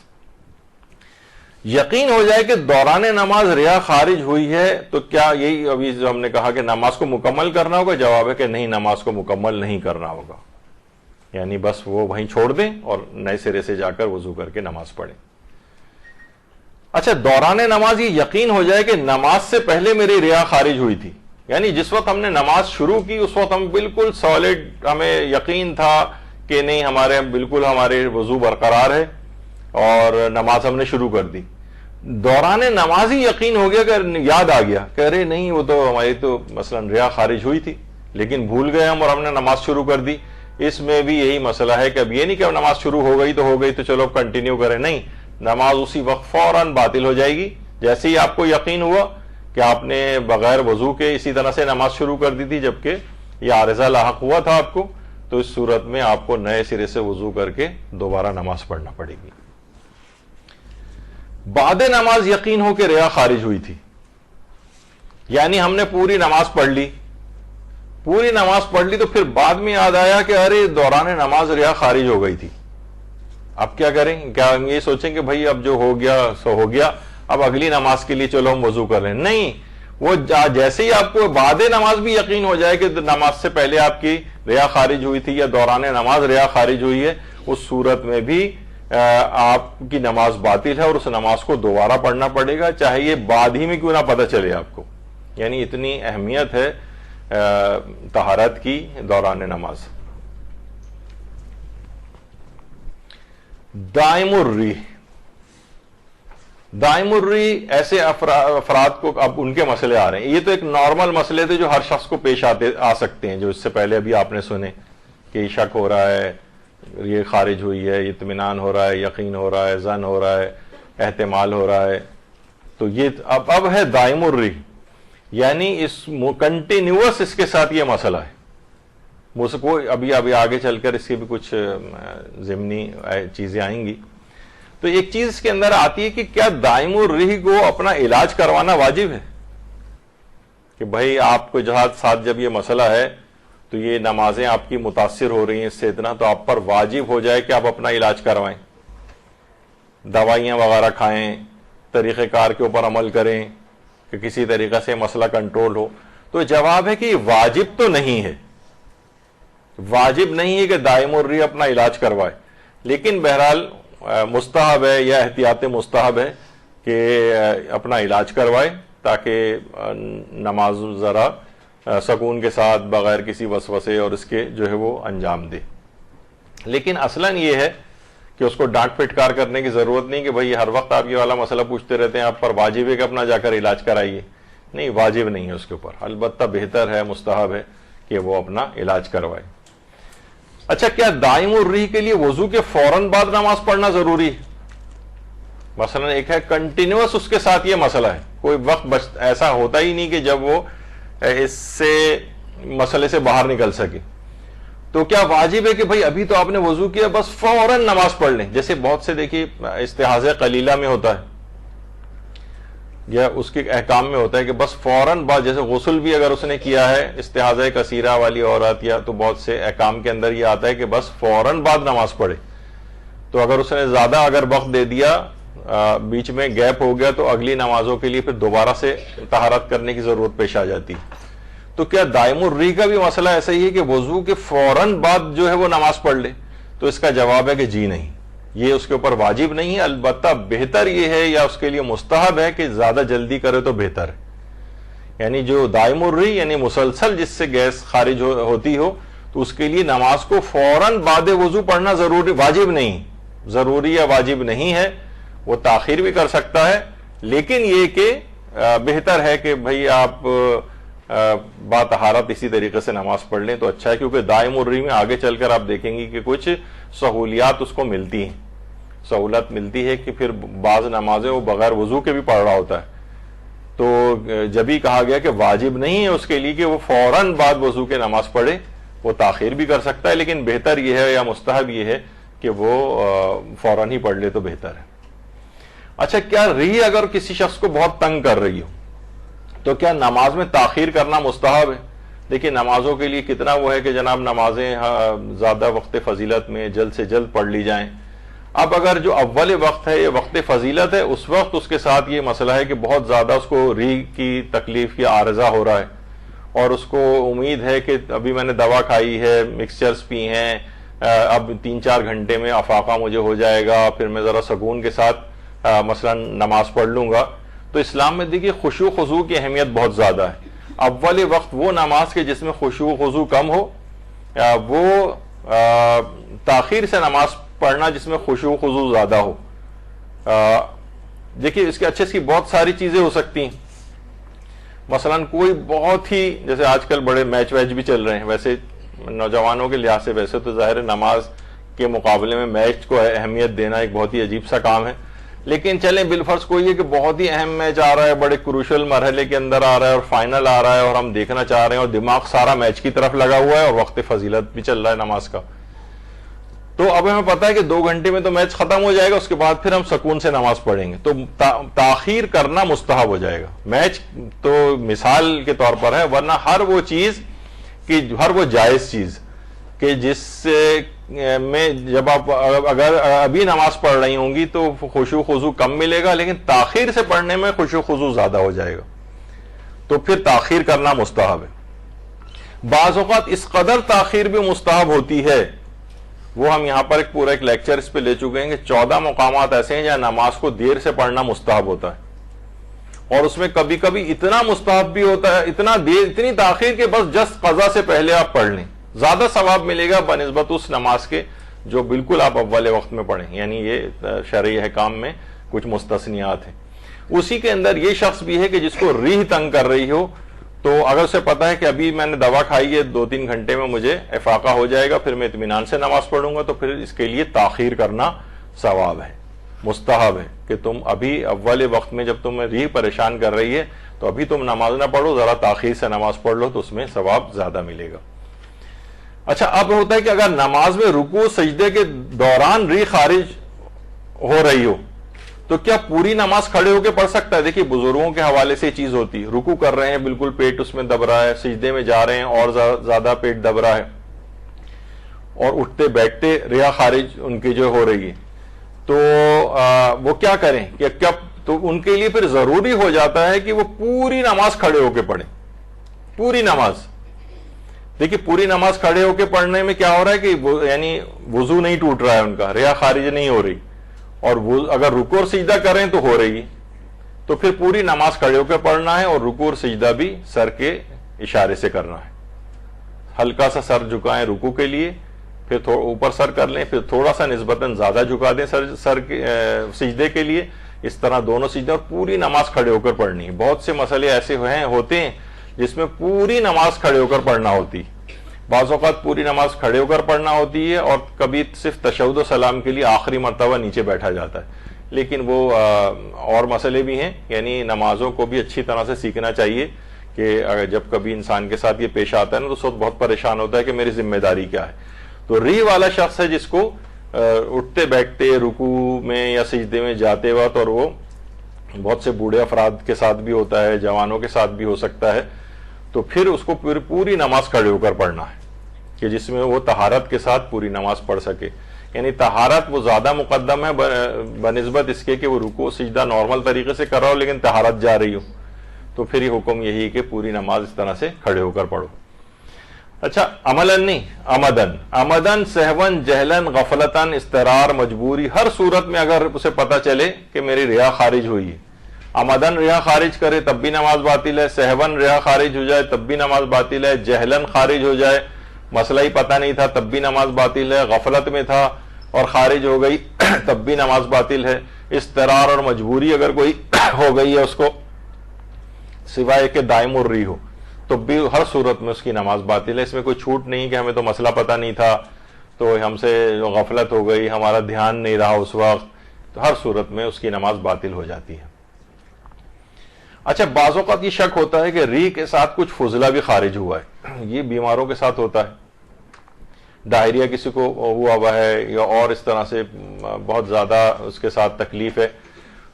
یقین ہو جائے کہ دوران نماز ریا خارج ہوئی ہے تو کیا یہی ابھی جو ہم نے کہا کہ نماز کو مکمل کرنا ہوگا؟ جواب ہے کہ نہیں، نماز کو مکمل نہیں کرنا ہوگا، یعنی بس وہ وہیں چھوڑ دیں اور نئے سرے سے جا کر وضو کر کے نماز پڑھیں. اچھا، دوران نماز یہ یقین ہو جائے کہ نماز سے پہلے میری ریا خارج ہوئی تھی، یعنی جس وقت ہم نے نماز شروع کی اس وقت ہم بالکل سالڈ، ہمیں یقین تھا کہ نہیں ہمارے وضو برقرار ہے اور نماز ہم نے شروع کر دی. دوران نماز ہی یقین ہو گیا کہ یاد آ گیا کہ ارے نہیں، وہ تو ہماری تو مثلا ریا خارج ہوئی تھی لیکن بھول گئے ہم اور ہم نے نماز شروع کر دی. اس میں بھی یہی مسئلہ ہے کہ اب یہ نہیں کہ اب نماز شروع ہو گئی تو چلو اب کنٹینیو کریں، نہیں، نماز اسی وقت فوراً باطل ہو جائے گی. جیسے ہی آپ کو یقین ہوا کہ آپ نے بغیر وضو کے اسی طرح سے نماز شروع کر دی تھی جبکہ یہ عارضہ لاحق ہوا تھا آپ کو، تو اس صورت میں آپ کو نئے سرے سے وضو کر کے دوبارہ نماز پڑھنا پڑے گی. بعد نماز یقین ہو کہ ریا خارج ہوئی تھی، یعنی ہم نے پوری نماز پڑھ لی تو پھر بعد میں یاد آیا کہ ارے دوران نماز ریا خارج ہو گئی تھی. اب کیا کریں؟ کیا ہم یہ سوچیں کہ بھائی اب جو ہو گیا سو ہو گیا، اب اگلی نماز کے لیے چلو ہم وضو کر لیں؟ نہیں، وہ جیسے ہی آپ کو بعد نماز بھی یقین ہو جائے کہ نماز سے پہلے آپ کی ریا خارج ہوئی تھی یا دوران نماز ریا خارج ہوئی ہے، اس صورت میں بھی آپ کی نماز باطل ہے اور اس نماز کو دوبارہ پڑھنا پڑے گا، چاہے یہ بعد ہی میں کیوں نہ پتہ چلے آپ کو. یعنی اتنی اہمیت ہے طہارت کی دوران نماز. دائم الری ایسے افراد کو اب ان کے مسئلے آ رہے ہیں. یہ تو ایک نارمل مسئلے تھے جو ہر شخص کو پیش آ سکتے ہیں، جو اس سے پہلے ابھی آپ نے سنے کہ شک ہو رہا ہے، یہ خارج ہوئی ہے، اطمینان ہو رہا ہے، یقین ہو رہا ہے، ظن ہو رہا ہے، احتمال ہو رہا ہے. تو یہ اب ہے دائم الری، یعنی اس کنٹینیوس اس کے ساتھ یہ مسئلہ ہے. ابھی آگے چل کر اس کی بھی کچھ ضمنی چیزیں آئیں گی. تو ایک چیز اس کے اندر آتی ہے کہ کیا دائم الری کو اپنا علاج کروانا واجب ہے؟ کہ بھائی آپ کو ساتھ جب یہ مسئلہ ہے تو یہ نمازیں آپ کی متاثر ہو رہی ہیں اس سے اتنا، تو آپ پر واجب ہو جائے کہ آپ اپنا علاج کروائیں، دوائیاں وغیرہ کھائیں، طریقہ کار کے اوپر عمل کریں کہ کسی طریقے سے مسئلہ کنٹرول ہو. تو جواب ہے کہ یہ واجب تو نہیں ہے، واجب نہیں ہے کہ دائم الری اپنا علاج کروائے، لیکن بہرحال مستحب ہے یا احتیاط مستحب ہے کہ اپنا علاج کروائے تاکہ نماز ذرا سکون کے ساتھ بغیر کسی وسوسے اور اس کے جو ہے وہ انجام دے. لیکن اصلاً یہ ہے کہ اس کو ڈانٹ پھٹکار کرنے کی ضرورت نہیں کہ بھئی ہر وقت آپ یہ والا مسئلہ پوچھتے رہتے ہیں، آپ پر واجب ہے کہ اپنا جا کر علاج کرائیے. نہیں، واجب نہیں ہے اس کے اوپر، البتہ بہتر ہے، مستحب ہے کہ وہ اپنا علاج کروائے. اچھا، کیا دائم الری کے لیے وضو کے فوراً بعد نماز پڑھنا ضروری ہے؟ مثلا ایک ہے کنٹینیوس اس کے ساتھ یہ مسئلہ ہے، کوئی وقت ایسا ہوتا ہی نہیں کہ جب وہ اس سے مسئلے سے باہر نکل سکے. تو کیا واجب ہے کہ بھئی ابھی تو آپ نے وضو کیا بس فوراً نماز پڑھ لیں؟ جیسے بہت سے دیکھیے استحاضہ قلیلہ میں ہوتا ہے یا اس کے احکام میں ہوتا ہے کہ بس فوراً بعد، جیسے غسل بھی اگر اس نے کیا ہے استحاضہ کثیرہ والی عورت، یا تو بہت سے احکام کے اندر یہ آتا ہے کہ بس فوراً بعد نماز پڑھے. تو اگر اس نے زیادہ اگر وقت دے دیا، بیچ میں گیپ ہو گیا، تو اگلی نمازوں کے لیے پھر دوبارہ سے طہارت کرنے کی ضرورت پیش آ جاتی. تو کیا دائم الری کا بھی مسئلہ ایسا ہی ہے کہ وضو کے فوراً بعد جو ہے وہ نماز پڑھ لے؟ تو اس کا جواب ہے کہ جی نہیں، یہ اس کے اوپر واجب نہیں ہے، البتہ بہتر یہ ہے یا اس کے لیے مستحب ہے کہ زیادہ جلدی کرے تو بہتر ہے. یعنی جو دائم الری یعنی مسلسل جس سے گیس خارج ہوتی ہو، تو اس کے لیے نماز کو فوراً بعد وضو پڑھنا ضروری، واجب نہیں، ضروری یا واجب نہیں ہے. وہ تاخیر بھی کر سکتا ہے، لیکن یہ کہ بہتر ہے کہ بھئی آپ با طہارت اسی طریقے سے نماز پڑھ لیں تو اچھا ہے، کیونکہ دائم الری میں آگے چل کر آپ دیکھیں گی کہ کچھ سہولیات اس کو ملتی ہیں. سہولت ملتی ہے کہ پھر بعض نمازیں وہ بغیر وضو کے بھی پڑھ رہا ہوتا ہے، تو جب ہی کہا گیا کہ واجب نہیں ہے اس کے لیے کہ وہ فوراً بعد وضو کے نماز پڑھے، وہ تاخیر بھی کر سکتا ہے، لیکن بہتر یہ ہے یا مستحب یہ ہے کہ وہ فوراً ہی پڑھ لے تو بہتر ہے۔ اچھا، کیا ریح اگر کسی شخص کو بہت تنگ کر رہی ہو تو کیا نماز میں تاخیر کرنا مستحب ہے؟ دیکھیے نمازوں کے لیے کتنا وہ ہے کہ جناب نمازیں زیادہ وقت فضیلت میں جلد سے جلد پڑھ لی جائیں۔ اب اگر جو اول وقت ہے یہ وقت فضیلت ہے، اس وقت اس کے ساتھ یہ مسئلہ ہے کہ بہت زیادہ اس کو ریح کی تکلیف کی عارضہ ہو رہا ہے، اور اس کو امید ہے کہ ابھی میں نے دوا کھائی ہے، مکسچرز پی ہیں، اب 3-4 گھنٹے میں افاقہ مجھے ہو جائے گا، پھر میں ذرا سکون کے ساتھ مثلا نماز پڑھ لوں گا۔ تو اسلام میں دیکھیے خشوع و خضوع کی اہمیت بہت زیادہ ہے۔ اول وقت وہ نماز کے جس میں خشوع و خضوع کم ہو، وہ تاخیر سے نماز پڑھنا جس میں خشوع و خضوع زیادہ ہو۔ دیکھیے اس کی بہت ساری چیزیں ہو سکتی ہیں، مثلا کوئی بہت ہی، جیسے آج کل بڑے میچ ویچ بھی چل رہے ہیں، ویسے نوجوانوں کے لحاظ سے ویسے تو ظاہر نماز کے مقابلے میں میچ کو اہمیت دینا ایک بہت ہی عجیب سا کام ہے، لیکن چلیں بالفرض کوئی ہے کہ بہت ہی اہم میچ آ رہا ہے، بڑے کروشل مرحلے کے اندر آ رہا ہے اور فائنل آ رہا ہے اور ہم دیکھنا چاہ رہے ہیں اور دماغ سارا میچ کی طرف لگا ہوا ہے اور وقت فضیلت بھی چل رہا ہے نماز کا، تو اب ہمیں پتہ ہے کہ 2 گھنٹے میں تو میچ ختم ہو جائے گا، اس کے بعد پھر ہم سکون سے نماز پڑھیں گے، تو تاخیر کرنا مستحب ہو جائے گا۔ میچ تو مثال کے طور پر ہے، ورنہ ہر وہ چیز کہ ہر وہ جائز چیز کہ جس میں جب آپ اگر ابھی نماز پڑھ رہی ہوں گی تو خشوع خضوع کم ملے گا، لیکن تاخیر سے پڑھنے میں خشوع خضوع زیادہ ہو جائے گا، تو پھر تاخیر کرنا مستحب ہے۔ بعض اوقات اس قدر تاخیر بھی مستحب ہوتی ہے، وہ ہم یہاں پر پورا ایک لیکچر اس پہ لے چکے ہیں کہ 14 مقامات ایسے ہیں جہاں نماز کو دیر سے پڑھنا مستحب ہوتا ہے، اور اس میں کبھی کبھی اتنا مستحب بھی ہوتا ہے، اتنی تاخیر کہ بس جس قضا سے پہلے آپ پڑھ لیں، زیادہ ثواب ملے گا بنسبت اس نماز کے جو بالکل آپ اول وقت میں پڑھیں، یعنی یہ شرعی احکام میں کچھ مستثنیات ہیں۔ اسی کے اندر یہ شخص بھی ہے کہ جس کو ریح تنگ کر رہی ہو، تو اگر اسے پتا ہے کہ ابھی میں نے دوا کھائی ہے، 2-3 گھنٹے میں مجھے افاقہ ہو جائے گا، پھر میں اطمینان سے نماز پڑھوں گا، تو پھر اس کے لیے تاخیر کرنا ثواب ہے، مستحب ہے کہ تم ابھی اول وقت میں جب تمہیں ریح پریشان کر رہی ہے تو ابھی تم نماز نہ پڑھو، ذرا تاخیر سے نماز پڑھ لو تو اس میں ثواب زیادہ ملے گا۔ اچھا، اب ہوتا ہے کہ اگر نماز میں رکوع سجدے کے دوران ریح خارج ہو رہی ہو تو کیا پوری نماز کھڑے ہو کے پڑھ سکتا ہے؟ دیکھیے بزرگوں کے حوالے سے چیز ہوتی ہے، رکوع کر رہے ہیں بالکل پیٹ اس میں دب رہا ہے، سجدے میں جا رہے ہیں اور زیادہ پیٹ دب رہا ہے، اور اٹھتے بیٹھتے ریح خارج ان کی جو ہو رہی ہے، تو وہ کیا کریں کہ تو ان کے لیے پھر ضروری ہو جاتا ہے کہ وہ پوری نماز کھڑے ہو کے پڑھیں، پوری نماز۔ دیکھیے پوری نماز کھڑے ہو کے پڑھنے میں کیا ہو رہا ہے کہ یعنی وضو نہیں ٹوٹ رہا ہے ان کا، ریح خارج نہیں ہو رہی، اور اگر رکوع اور سجدہ کریں تو ہو رہی ہے، تو پھر پوری نماز کھڑے ہو کے پڑھنا ہے، اور رکوع اور سجدہ بھی سر کے اشارے سے کرنا ہے، ہلکا سا سر جھکائیں رکوع کے لیے، پھر اوپر سر کر لیں، پھر تھوڑا سا نسبتاً زیادہ جھکا دیں سر کے سجدے کے لیے، اس طرح دونوں سجدے، اور پوری نماز کھڑے ہو کر پڑھنی ہے۔ بہت سے مسئلے ایسے ہوتے ہیں جس میں پوری نماز کھڑے ہو کر پڑھنا ہوتی، بعض اوقات پوری نماز کھڑے ہو کر پڑھنا ہوتی ہے، اور کبھی صرف تشہد و سلام کے لیے آخری مرتبہ نیچے بیٹھا جاتا ہے، لیکن وہ اور مسئلے بھی ہیں، یعنی نمازوں کو بھی اچھی طرح سے سیکھنا چاہیے کہ جب کبھی انسان کے ساتھ یہ پیش آتا ہے نا تو اس وقت بہت پریشان ہوتا ہے کہ میری ذمہ داری کیا ہے۔ تو ریح والا شخص ہے جس کو اٹھتے بیٹھتے رکوع میں یا سجدے میں جاتے وقت، اور وہ بہت سے بوڑھے افراد کے ساتھ بھی ہوتا ہے، جوانوں کے ساتھ بھی ہو سکتا ہے، تو پھر اس کو پوری نماز کھڑے ہو کر پڑھنا ہے کہ جس میں وہ طہارت کے ساتھ پوری نماز پڑھ سکے، یعنی طہارت وہ زیادہ مقدم ہے بنسبت اس کے کہ وہ رکوع سجدہ نارمل طریقے سے کر رہا ہو لیکن طہارت جا رہی ہو، تو پھر یہ حکم یہی کہ پوری نماز اس طرح سے کھڑے ہو کر پڑھو۔ اچھا، عملاً نہیں، عمدن سہون جہلن غفلتاً استرار مجبوری، ہر صورت میں اگر اسے پتہ چلے کہ میری ریح خارج ہوئی ہے، عمدن ریح خارج کرے تب بھی نماز باطل ہے، سہون ریح خارج ہو جائے تب بھی نماز باطل ہے، جہلن خارج ہو جائے، مسئلہ ہی پتہ نہیں تھا تب بھی نماز باطل ہے، غفلت میں تھا اور خارج ہو گئی تب بھی نماز باطل ہے، استرار اور مجبوری اگر کوئی ہو گئی ہے اس کو سوائے کہ دائم الریح ہو تو بھی ہر صورت میں اس کی نماز باطل ہے، اس میں کوئی چھوٹ نہیں کہ ہمیں تو مسئلہ پتہ نہیں تھا تو ہم سے جو غفلت ہو گئی, ہمارا دھیان نہیں رہا اس وقت, تو ہر صورت میں اس کی نماز باطل ہو جاتی ہے. اچھا, بعض اوقات یہ شک ہوتا ہے کہ ریح کے ساتھ کچھ فضلہ بھی خارج ہوا ہے. یہ بیماروں کے ساتھ ہوتا ہے, ڈائریا کسی کو ہوا ہوا ہے یا اور اس طرح سے بہت زیادہ اس کے ساتھ تکلیف ہے,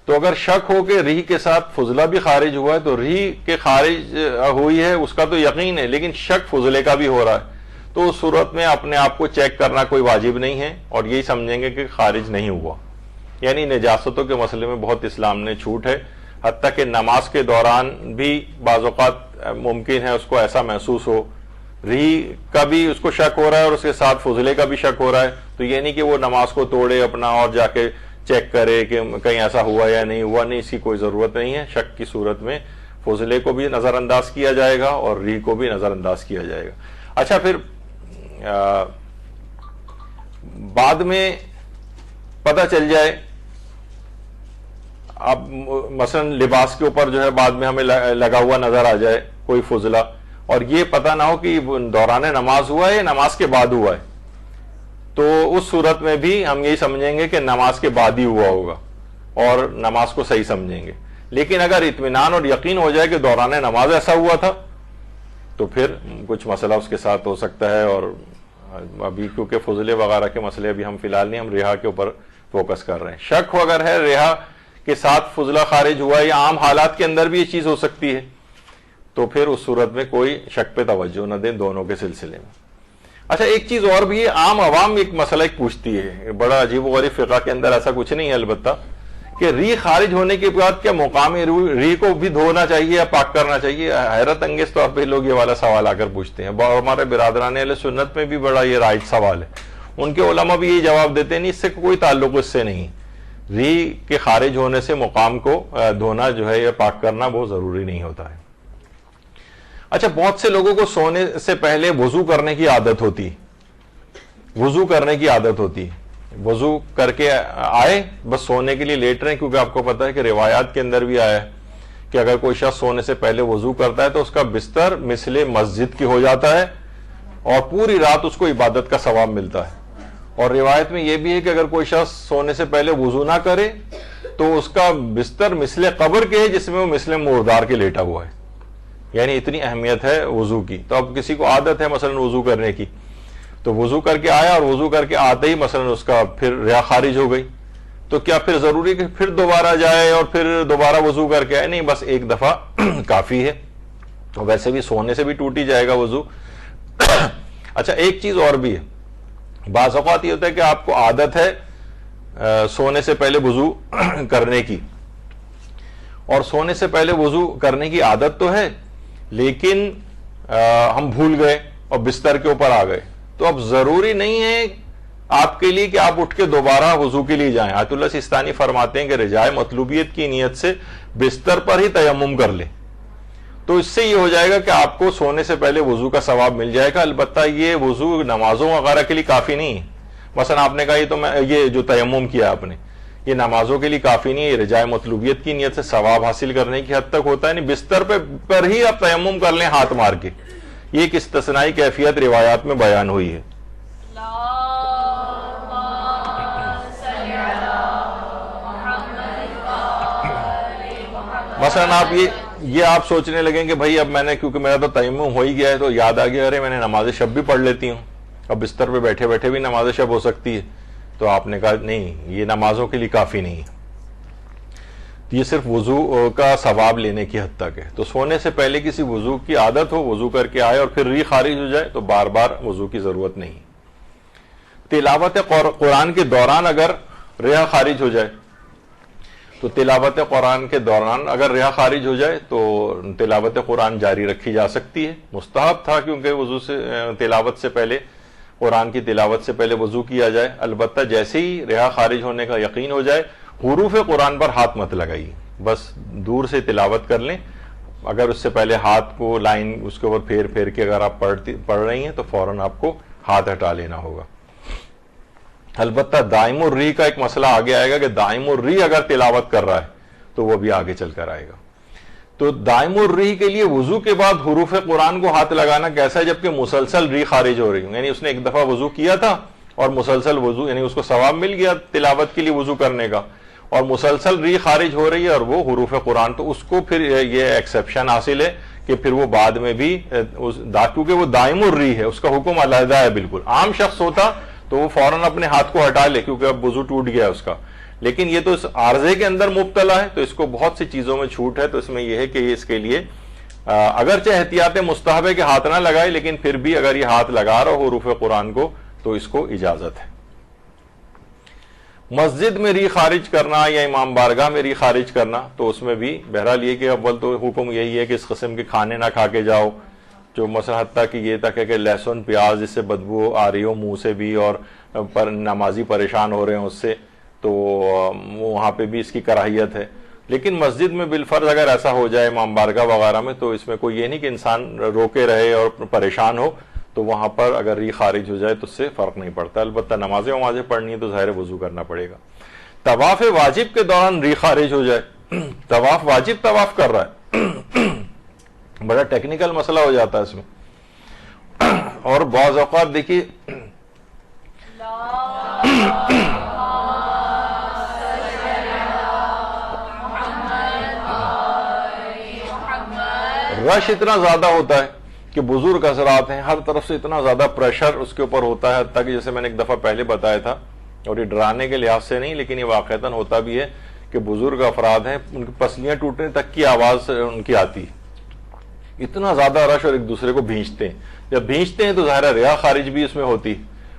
تو اگر شک ہو کہ ریح کے ساتھ فضلہ بھی خارج ہوا ہے, تو ریح کے خارج ہوئی ہے اس کا تو یقین ہے, لیکن شک فضلے کا بھی ہو رہا ہے, تو اس صورت میں اپنے آپ کو چیک کرنا کوئی واجب نہیں ہے, اور یہی سمجھیں گے کہ خارج نہیں ہوا. یعنی نجاستوں کے مسئلے میں بہت اسلام نے چھوٹ ہے, حتیٰ کہ نماز کے دوران بھی بعض اوقات ممکن ہے اس کو ایسا محسوس ہو, ریح کا بھی اس کو شک ہو رہا ہے اور اس کے ساتھ فضلے کا بھی شک ہو رہا ہے, تو یہ نہیں کہ وہ نماز کو توڑے اپنا اور جا کے چیک کرے کہ کہیں ایسا ہوا یا نہیں ہوا. نہیں, اس کی کوئی ضرورت نہیں ہے. شک کی صورت میں فضلے کو بھی نظر انداز کیا جائے گا اور ریح کو بھی نظر انداز کیا جائے گا. اچھا, پھر بعد میں پتہ چل جائے, اب مثلا لباس کے اوپر جو ہے بعد میں ہمیں لگا ہوا نظر آ جائے کوئی فضلہ, اور یہ پتہ نہ ہو کہ دوران نماز ہوا ہے یا نماز کے بعد ہوا ہے, تو اس صورت میں بھی ہم یہی سمجھیں گے کہ نماز کے بعد ہی ہوا ہوگا اور نماز کو صحیح سمجھیں گے. لیکن اگر اطمینان اور یقین ہو جائے کہ دوران نماز ایسا ہوا تھا, تو پھر کچھ مسئلہ اس کے ساتھ ہو سکتا ہے. اور ابھی کیونکہ فضلے وغیرہ کے مسئلے ابھی ہم فی الحال نہیں, ہم ریحا کے اوپر فوکس کر رہے ہیں. شک ہو اگر ہے ریحا کے ساتھ فضلہ خارج ہوا یا عام حالات کے اندر بھی یہ چیز ہو سکتی ہے, تو پھر اس صورت میں کوئی شک پہ توجہ نہ دیں دونوں کے سلسلے میں. اچھا, ایک چیز اور بھی ہے, عام عوام ایک مسئلہ ایک پوچھتی ہے, بڑا عجیب و غریب, فقہ کے اندر ایسا کچھ نہیں ہے البتہ, کہ ریح خارج ہونے کے بعد کیا مقامی ریح کو بھی دھونا چاہیے یا پاک کرنا چاہیے. حیرت انگیز طور پہ لوگ یہ والا سوال آ کر پوچھتے ہیں. ہمارے برادران اہل سنت میں بھی بڑا یہ رائج سوال ہے. ان کے علماء بھی یہی جواب دیتے ہیں, نہیں, اس سے کوئی تعلق اس سے نہیں, ریح کے خارج ہونے سے مقام کو دھونا جو ہے یا پاک کرنا وہ ضروری نہیں ہوتا ہے. اچھا, بہت سے لوگوں کو سونے سے پہلے وضو کرنے کی عادت ہوتی, وضو کرنے کی عادت ہوتی, وضو کر کے آئے بس سونے کے لیے لیٹ رہے ہیں, کیونکہ آپ کو پتا ہے کہ روایات کے اندر بھی آیا ہے کہ اگر کوئی شخص سونے سے پہلے وضو کرتا ہے تو اس کا بستر مثل مسجد کی ہو جاتا ہے اور پوری رات اس کو عبادت کا ثواب ملتا ہے. اور روایت میں یہ بھی ہے کہ اگر کوئی شخص سونے سے پہلے وضو نہ کرے تو اس کا بستر مثل قبر کے ہے جس میں وہ مثل مردار کے لیٹا ہوا ہے. یعنی اتنی اہمیت ہے وضو کی. تو اب کسی کو عادت ہے مثلا وضو کرنے کی, تو وضو کر کے آیا اور وضو کر کے آتے ہی مثلا اس کا پھر ریاء خارج ہو گئی, تو کیا پھر ضروری کہ پھر دوبارہ جائے اور پھر دوبارہ وضو کر کے آئے؟ نہیں, بس ایک دفعہ کافی ہے. ویسے بھی سونے سے بھی ٹوٹ ہی جائے گا وضو. اچھا, ایک چیز اور بھی ہے, بعض اوقات یہ ہوتا ہے کہ آپ کو عادت ہے سونے سے پہلے وضو کرنے کی, اور سونے سے پہلے وضو کرنے کی عادت تو ہے, لیکن ہم بھول گئے اور بستر کے اوپر آ گئے, تو اب ضروری نہیں ہے آپ کے لیے کہ آپ اٹھ کے دوبارہ وضو کے لیے جائیں. آیت اللہ سیستانی فرماتے ہیں کہ رجائے مطلوبیت کی نیت سے بستر پر ہی تیمم کر لیں, تو اس سے یہ ہو جائے گا کہ آپ کو سونے سے پہلے وضو کا ثواب مل جائے گا. البتہ یہ وضو نمازوں وغیرہ کے لیے کافی نہیں ہے. مثلا آپ نے کہا یہ جو تیمم کیا آپ نے, یہ نمازوں کے لیے کافی نہیں ہے, یہ رجائے مطلوبیت کی نیت سے ثواب حاصل کرنے کی حد تک ہوتا ہے. نہیں, بستر پر ہی آپ تیمم کر لیں ہاتھ مار کے. یہ ایک استثنائی کیفیت روایات میں بیان ہوئی ہے. مثلا آپ یہ آپ سوچنے لگیں کہ بھائی اب میں نے, کیونکہ میرا تو تیمم ہو ہی گیا ہے, تو یاد آ گیا ارے میں نے نماز شب بھی پڑھ لیتی ہوں, اب بستر پہ بیٹھے بیٹھے بھی نماز شب ہو سکتی ہے. تو آپ نے کہا نہیں, یہ نمازوں کے لیے کافی نہیں ہے, یہ صرف وضو کا ثواب لینے کی حد تک ہے. تو سونے سے پہلے کسی وضو کی عادت ہو, وضو کر کے آئے اور پھر ریح خارج ہو جائے تو بار بار وضو کی ضرورت نہیں. تلاوت قرآن کے دوران اگر ریح خارج ہو جائے, تو تلاوت قرآن کے دوران اگر ریح خارج ہو جائے تو تلاوت قرآن جاری رکھی جا سکتی ہے. مستحب تھا کیونکہ وضو سے تلاوت سے پہلے, قرآن کی تلاوت سے پہلے وضو کیا جائے. البتہ جیسے ہی ریح خارج ہونے کا یقین ہو جائے, حروف قرآن پر ہاتھ مت لگائیے, بس دور سے تلاوت کر لیں. اگر اس سے پہلے ہاتھ کو لائن اس کے اوپر پھیر پھیر کے اگر آپ پڑھ رہی ہیں تو فوراً آپ کو ہاتھ ہٹا لینا ہوگا. البتہ دائم الری کا ایک مسئلہ آگے آئے گا کہ دائم الری اگر تلاوت کر رہا ہے تو وہ بھی آگے چل کر آئے گا. تو دائم الری کے لیے وضو کے بعد حروف قرآن کو ہاتھ لگانا کیسا ہے, جبکہ مسلسل ری خارج ہو رہی ہوں. یعنی اس نے ایک دفعہ وضو کیا تھا اور مسلسل وضو، یعنی اس کو ثواب مل گیا تلاوت کے لیے وضو کرنے کا، اور مسلسل ری خارج ہو رہی ہے اور وہ حروف قرآن، تو اس کو پھر یہ ایکسیپشن حاصل ہے کہ پھر وہ بعد میں بھی کیونکہ وہ دائم الری ہے، اس کا حکم علیحدہ ہے بالکل. عام شخص ہوتا تو وہ فوراً اپنے ہاتھ کو ہٹا لے کیونکہ اب وضو ٹوٹ گیا اس کا، لیکن یہ تو اس عارضے کے اندر مبتلا ہے تو اس کو بہت سی چیزوں میں چھوٹ ہے. تو اس میں یہ ہے کہ یہ اس کے لیے اگرچہ احتیاط مستحب ہے کہ ہاتھ نہ لگائے، لیکن پھر بھی اگر یہ ہاتھ لگا رہا ہو حروف قرآن کو تو اس کو اجازت ہے. مسجد میں ری خارج کرنا یا امام بارگاہ میں ری خارج کرنا، تو اس میں بھی بہرحال یہ کہ اول تو حکم یہی ہے کہ اس قسم کے کھانے نہ کھا کے جاؤ، جو مثلا حتیٰ کہ یہ تک ہے کہ لہسن پیاز جس سے بدبو آ رہی ہو منہ سے بھی اور نمازی پریشان ہو رہے ہیں اس سے، تو وہاں پہ بھی اس کی کراہیت ہے. لیکن مسجد میں بالفرض اگر ایسا ہو جائے امام بارگاہ وغیرہ میں، تو اس میں کوئی یہ نہیں کہ انسان روکے رہے اور پریشان ہو، تو وہاں پر اگر ری خارج ہو جائے تو اس سے فرق نہیں پڑتا. البتہ نمازیں پڑھنی ہے تو ظاہر وضو کرنا پڑے گا. طواف واجب کے دوران ری خارج ہو جائے، طواف واجب طواف کر رہا ہے، بڑا ٹیکنیکل مسئلہ ہو جاتا ہے اس میں. اور بعض اوقات دیکھیے رش اتنا زیادہ ہوتا ہے کہ بزرگ حضرات ہیں، ہر طرف سے اتنا زیادہ پریشر اس کے اوپر ہوتا ہے، حتیٰ کہ جیسے میں نے ایک دفعہ پہلے بتایا تھا، اور یہ ڈرانے کے لحاظ سے نہیں لیکن یہ واقعتاً ہوتا بھی ہے کہ بزرگ افراد ہیں، ان کی پسلیاں ٹوٹنے تک کی آواز ان کی آتی، اتنا زیادہ رش، اور ایک دوسرے کو بھینچتے ہیں. جب بھینچتے ہیں تو ظاہر ریا خارج بھی اس میں ہوتی.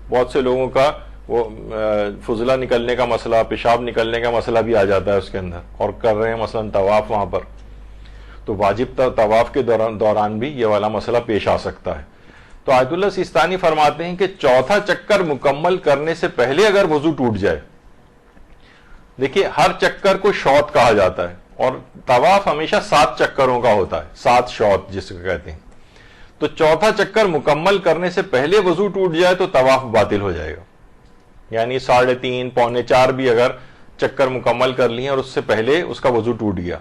بہت سے لوگوں کا وہ فضلہ نکلنے کا مسئلہ، پیشاب نکلنے کا مسئلہ بھی آ جاتا ہے اس کے اندر، اور کر رہے ہیں مثلا طواف وہاں پر، تو واجب طواف کے دوران بھی یہ والا مسئلہ پیش آ سکتا ہے. تو آیت اللہ سیستانی فرماتے ہیں کہ چوتھا چکر مکمل کرنے سے پہلے اگر وضو ٹوٹ جائے، دیکھیے ہر چکر کو شوط کہا جاتا ہے، اور طواف ہمیشہ 7 چکروں کا ہوتا ہے، 7 شوط جس کو کہتے ہیں. تو چوتھا چکر مکمل کرنے سے پہلے وضو ٹوٹ جائے تو طواف باطل ہو جائے گا. یعنی 3:30 پونے 4 بھی اگر چکر مکمل کر لیے اور اس سے پہلے اس کا وضو ٹوٹ گیا،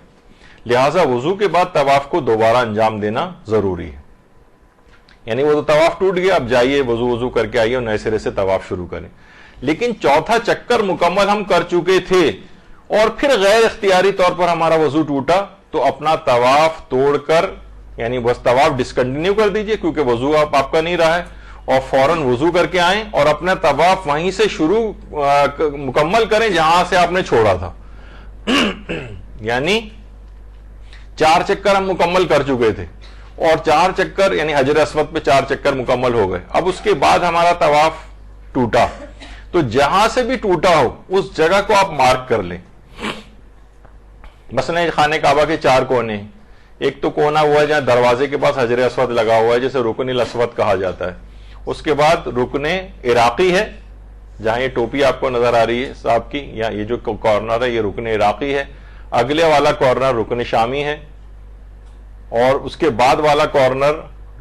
لہٰذا وضو کے بعد طواف کو دوبارہ انجام دینا ضروری ہے. یعنی وہ تو طواف ٹوٹ گیا، اب جائیے وضو کر کے آئیے اور نئے سرے سے طواف شروع کریں. لیکن چوتھا چکر مکمل ہم کر چکے تھے اور پھر غیر اختیاری طور پر ہمارا وضو ٹوٹا، تو اپنا طواف توڑ کر، یعنی بس طواف ڈسکنٹینیو کر دیجئے کیونکہ وضو آپ کا نہیں رہا ہے، اور فوراً وضو کر کے آئیں اور اپنا طواف وہیں سے شروع مکمل کریں جہاں سے آپ نے چھوڑا تھا. یعنی 4 چکر ہم مکمل کر چکے تھے، اور 4 چکر یعنی حجر اسود پہ 4 چکر مکمل ہو گئے. اب اس کے بعد ہمارا طواف ٹوٹا، تو جہاں سے بھی ٹوٹا ہو اس جگہ کو آپ مارک کر لیں. مثلا خانہ کعبہ کے 4 کونے، ایک تو کونا ہوا ہے جہاں دروازے کے پاس حجر اسود لگا ہوا ہے جسے رکن الاسود کہا جاتا ہے. اس کے بعد رکن عراقی ہے جہاں یہ ٹوپی آپ کو نظر آ رہی ہے صاحب کی، یا یہ جو کارنر ہے یہ رکن عراقی ہے. اگلے والا کارنر رکن شامی ہے، اور اس کے بعد والا کارنر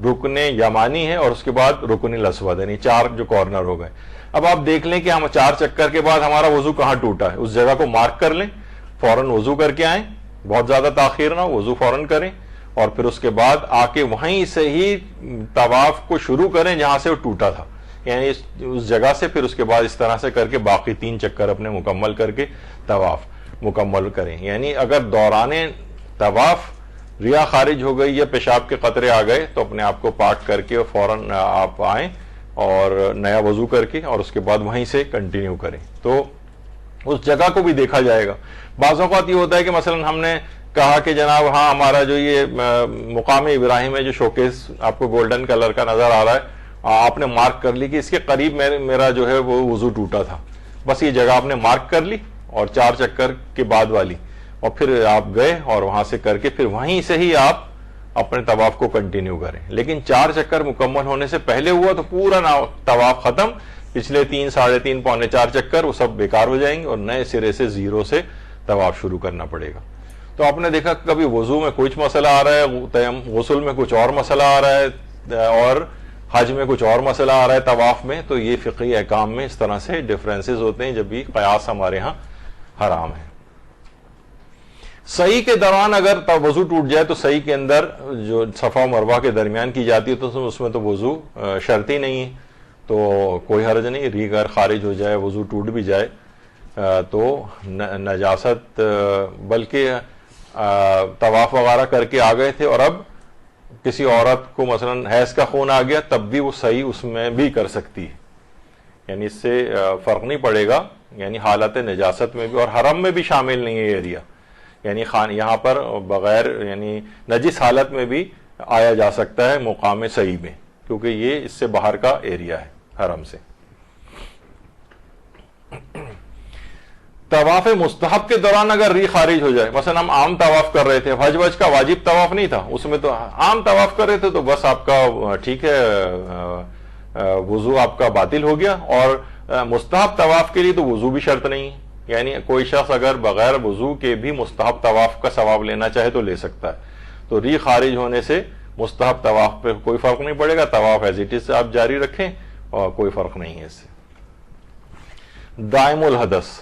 رکن یمانی ہے، اور اس کے بعد رکن الاسود، یعنی 4 جو کارنر ہو گئے. اب آپ دیکھ لیں کہ ہم 4 چکر کے بعد ہمارا وضو کہاں ٹوٹا ہے، اس جگہ کو مارک کر لیں، فوراً وضو کر کے آئیں، بہت زیادہ تاخیر نہ ہو، وضو فوراً کریں، اور پھر اس کے بعد آ کے وہیں سے ہی طواف کو شروع کریں جہاں سے وہ ٹوٹا تھا. یعنی اس جگہ سے پھر اس کے بعد اس طرح سے کر کے باقی 3 چکر اپنے مکمل کر کے طواف مکمل کریں. یعنی اگر دوران طواف ریا خارج ہو گئی یا پیشاب کے قطرے آ گئے تو اپنے آپ کو پاک کر کے فوراً آپ آئیں اور نیا وضو کر کے اور اس کے بعد وہیں سے کنٹینیو کریں. تو اس جگہ کو بھی دیکھا جائے گا. بعض اوقات یہ ہوتا ہے کہ مثلا ہم نے کہا کہ جناب ہاں ہمارا جو یہ مقام ابراہیم ہے جو شوکیس آپ کو گولڈن کلر کا نظر آ رہا ہے، آپ نے مارک کر لی کہ اس کے قریب میرا جو ہے وہ وضو ٹوٹا تھا. بس یہ جگہ آپ نے مارک کر لی اور 4 چکر کے بعد والی، اور پھر آپ گئے اور وہاں سے کر کے پھر وہیں سے ہی آپ اپنے طواف کو کنٹینیو کریں. لیکن 4 چکر مکمل ہونے سے پہلے ہوا تو پورا طواف ختم، پچھلے 3 ساڑھے 3 پونے 4 چکر وہ سب بیکار ہو جائیں گے اور نئے سرے سے 0 سے طواف شروع کرنا پڑے گا. تو آپ نے دیکھا کبھی وضو میں کچھ مسئلہ آ رہا ہے، غسل میں کچھ اور مسئلہ آ رہا ہے، اور حج میں کچھ اور مسئلہ آ رہا ہے طواف میں. تو یہ فقہی احکام میں اس طرح سے ڈفرینسز ہوتے ہیں جب بھی قیاس ہمارے ہاں حرام ہے. سعی کے دوران اگر وضو ٹوٹ جائے تو سعی کے اندر جو صفا و مروہ کے درمیان کی جاتی ہے تو اس میں تو وضو شرط ہی نہیں ہے، تو کوئی حرج نہیں. ریح اگر خارج ہو جائے, وضو ٹوٹ بھی جائے تو نجاست, بلکہ طواف وغیرہ کر کے آ گئے تھے اور اب کسی عورت کو مثلا حیض کا خون آ گیا, تب بھی وہ صحیح اس میں بھی کر سکتی ہے. یعنی اس سے فرق نہیں پڑے گا, یعنی حالت نجاست میں بھی, اور حرم میں بھی شامل نہیں ہے یہ ایریا. یعنی یہاں پر بغیر یعنی نجس حالت میں بھی آیا جا سکتا ہے مقام صحیح میں, کیونکہ یہ اس سے باہر کا ایریا ہے حرم سے. طواف مستحب کے دوران اگر ریح خارج ہو جائے, مثلا ہم عام طواف کر رہے تھے, حج وج کا واجب طواف نہیں تھا, اس میں تو عام طواف کر رہے تھے, تو بس آپ کا ٹھیک ہے, وضو آپ کا باطل ہو گیا. اور مستحب طواف کے لیے تو وضو بھی شرط نہیں ہے. یعنی کوئی شخص اگر بغیر وضو کے بھی مستحب طواف کا ثواب لینا چاہے تو لے سکتا ہے. تو ریح خارج ہونے سے مستحب طواف پہ کوئی فرق نہیں پڑے گا, طواف ایز اٹ از سے آپ جاری رکھیں اور کوئی فرق نہیں ہے اس سے. دائم الحدث,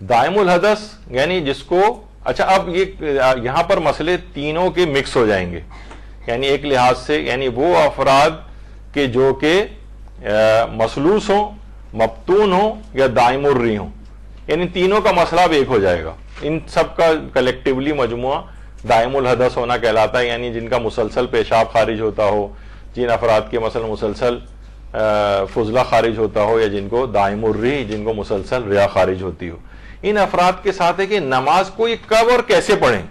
دائم الحدث یعنی جس کو, اچھا اب یہ یہاں پر مسئلے تینوں کے مکس ہو جائیں گے. یعنی ایک لحاظ سے یعنی وہ افراد کے جو کہ مسلوس ہوں, مبتون ہوں یا دائم الریح ہوں, یعنی تینوں کا مسئلہ اب ایک ہو جائے گا. ان سب کا کلیکٹیولی مجموعہ دائم الحدث ہونا کہلاتا ہے. یعنی جن کا مسلسل پیشاب خارج ہوتا ہو, جن افراد کے مثلا مسلسل فضلہ خارج ہوتا ہو, یا جن کو دائم الریح, جن کو مسلسل ریا خارج ہوتی ہو. ان افراد کے ساتھ ہے کہ نماز کو یہ کب اور کیسے پڑھیں,